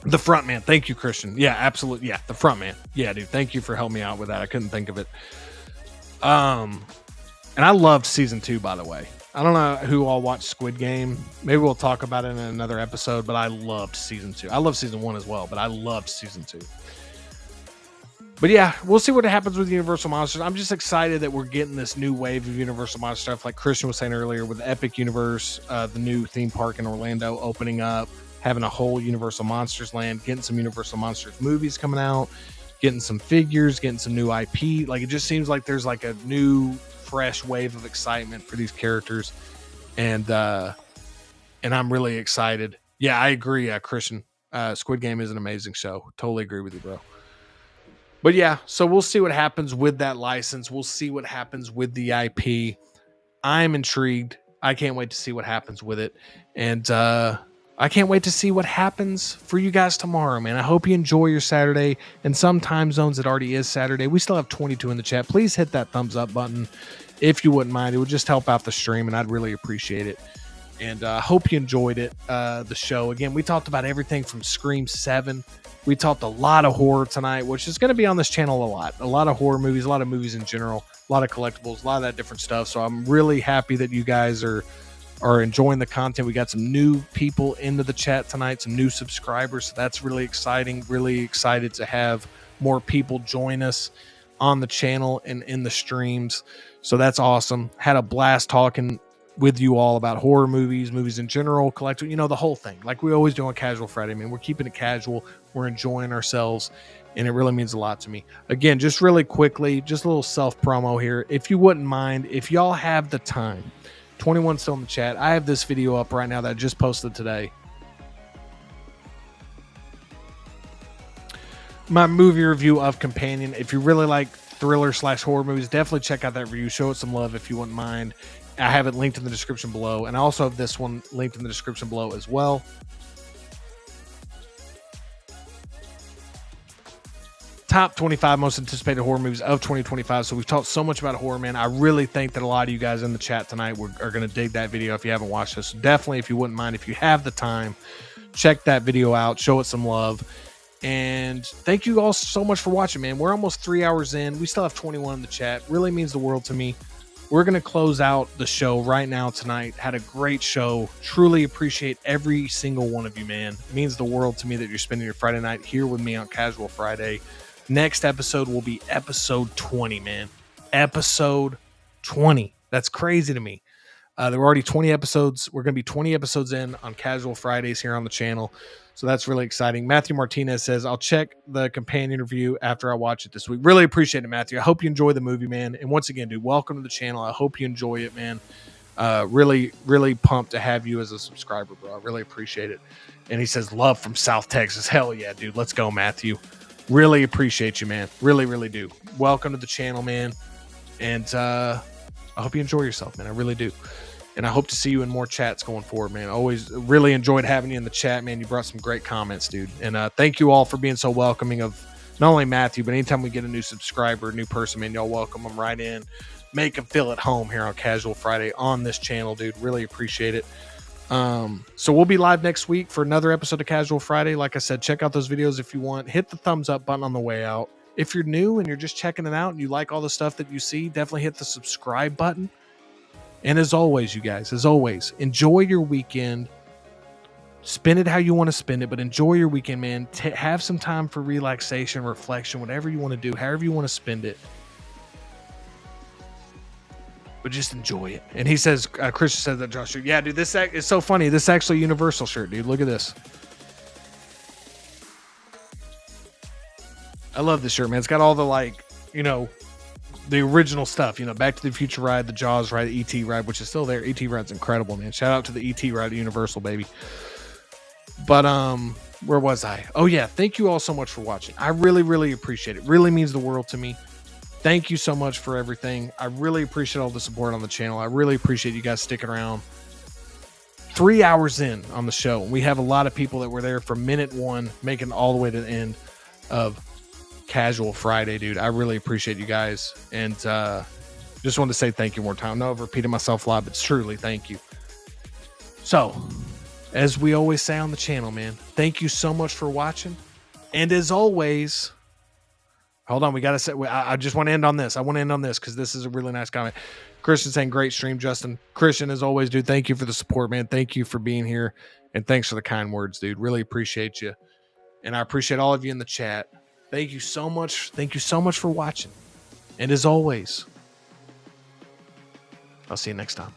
The front man. Thank you, Christian. Yeah, absolutely. Yeah, the front man. Yeah, dude. Thank you for helping me out with that. I couldn't think of it. And I loved season 2, by the way. I don't know who all watched Squid Game. Maybe we'll talk about it in another episode, but I loved season 2. I love season 1 as well, but I loved season 2. But yeah, we'll see what happens with Universal Monsters. I'm just excited that we're getting this new wave of Universal Monster stuff, like Christian was saying earlier, with the Epic Universe, the new theme park in Orlando opening up, having a whole Universal Monsters land, getting some Universal Monsters movies coming out, getting some figures, getting some new IP. Like, it just seems like there's like a new, fresh wave of excitement for these characters. And I'm really excited. Yeah, I agree, Christian. Squid Game is an amazing show. Totally agree with you, bro. But yeah, so we'll see what happens with that license. We'll see what happens with the IP. I'm intrigued. I can't wait to see what happens with it. And I can't wait to see what happens for you guys tomorrow, man. I hope you enjoy your Saturday. In some time zones, it already is Saturday. We still have 22 in the chat. Please hit that thumbs up button if you wouldn't mind. It would just help out the stream, and I'd really appreciate it. And I hope you enjoyed it, the show. Again, we talked about everything from Scream 7. We talked a lot of horror tonight, which is going to be on this channel a lot. A lot of horror movies, a lot of movies in general, a lot of collectibles, a lot of that different stuff. So I'm really happy that you guys are enjoying the content. We got some new people into the chat tonight, some new subscribers. So that's really exciting. Really excited to have more people join us on the channel and in the streams. So that's awesome. Had a blast talking with you all about horror movies, movies in general, collectible, the whole thing. Like we always do on Casual Friday, man. We're keeping it casual. We're enjoying ourselves, and it really means a lot to me. Again, just really quickly, just a little self-promo here. If you wouldn't mind, if y'all have the time, 21 still in the chat. I have this video up right now that I just posted today. My movie review of Companion. If you really like thriller/horror movies, definitely check out that review. Show it some love if you wouldn't mind. I have it linked in the description below, and I also have this one linked in the description below as well. Top 25 most anticipated horror movies of 2025. So we've talked so much about horror, man. I really think that a lot of you guys in the chat tonight are going to dig that video if you haven't watched this. So definitely, if you wouldn't mind, if you have the time, check that video out. Show it some love. And thank you all so much for watching, man. We're almost 3 hours in. We still have 21 in the chat. Really means the world to me. We're going to close out the show right now tonight. Had a great show. Truly appreciate every single one of you, man. It means the world to me that you're spending your Friday night here with me on Casual Friday. Next episode will be episode 20, man. Episode 20. That's crazy to me. There were already 20 episodes. We're going to be 20 episodes in on Casual Fridays here on the channel. So that's really exciting. Matthew Martinez says, I'll check the companion review after I watch it this week. Really appreciate it, Matthew. I hope you enjoy the movie, man. And once again, dude, welcome to the channel. I hope you enjoy it, man. Really, really pumped to have you as a subscriber, bro. I really appreciate it. And he says, love from South Texas. Hell yeah, dude. Let's go, Matthew. Really appreciate you, man. Really, really do. Welcome to the channel, man. And I hope you enjoy yourself, man. I really do. And I hope to see you in more chats going forward, man. Always really enjoyed having you in the chat, man. You brought some great comments, dude. And thank you all for being so welcoming of not only Matthew, but anytime we get a new subscriber, a new person, man, y'all welcome them right in. Make them feel at home here on Casual Friday on this channel, dude. Really appreciate it. So we'll be live next week for another episode of Casual Friday. Like I said, check out those videos if you want. Hit the thumbs up button on the way out. If you're new and you're just checking it out and you like all the stuff that you see, definitely hit the subscribe button. And as always, you guys, as always, enjoy your weekend. Spend it how you want to spend it, but enjoy your weekend, man. Have some time for relaxation, reflection, whatever you want to do, however you want to spend it. but just enjoy it. And he says, Christian said that Josh shirt. Yeah, dude, this is so funny. This is actually a Universal shirt, dude. Look at this. I love this shirt, man. It's got all the, like, you know, the original stuff, you know, Back to the Future ride, the Jaws ride, the ET ride, which is still there. ET ride's incredible, man. Shout out to the ET ride at Universal, baby. But where was I? Oh yeah, thank you all so much for watching. I really, really appreciate it. Really means the world to me. Thank you so much for everything. I really appreciate all the support on the channel. I really appreciate you guys sticking around. 3 hours in on the show. We have a lot of people that were there from minute one, making it all the way to the end of Casual Friday, dude. I really appreciate you guys. And just wanted to say thank you one more time. No, I've repeated myself a lot, but truly thank you. So, as we always say on the channel, man, thank you so much for watching. And as always, hold on, we got to say, I just want to end on this. I want to end on this because this is a really nice comment. Christian saying, great stream, Justin. Christian, as always, dude, thank you for the support, man. Thank you for being here. And thanks for the kind words, dude. Really appreciate you. And I appreciate all of you in the chat. Thank you so much. Thank you so much for watching. And as always, I'll see you next time.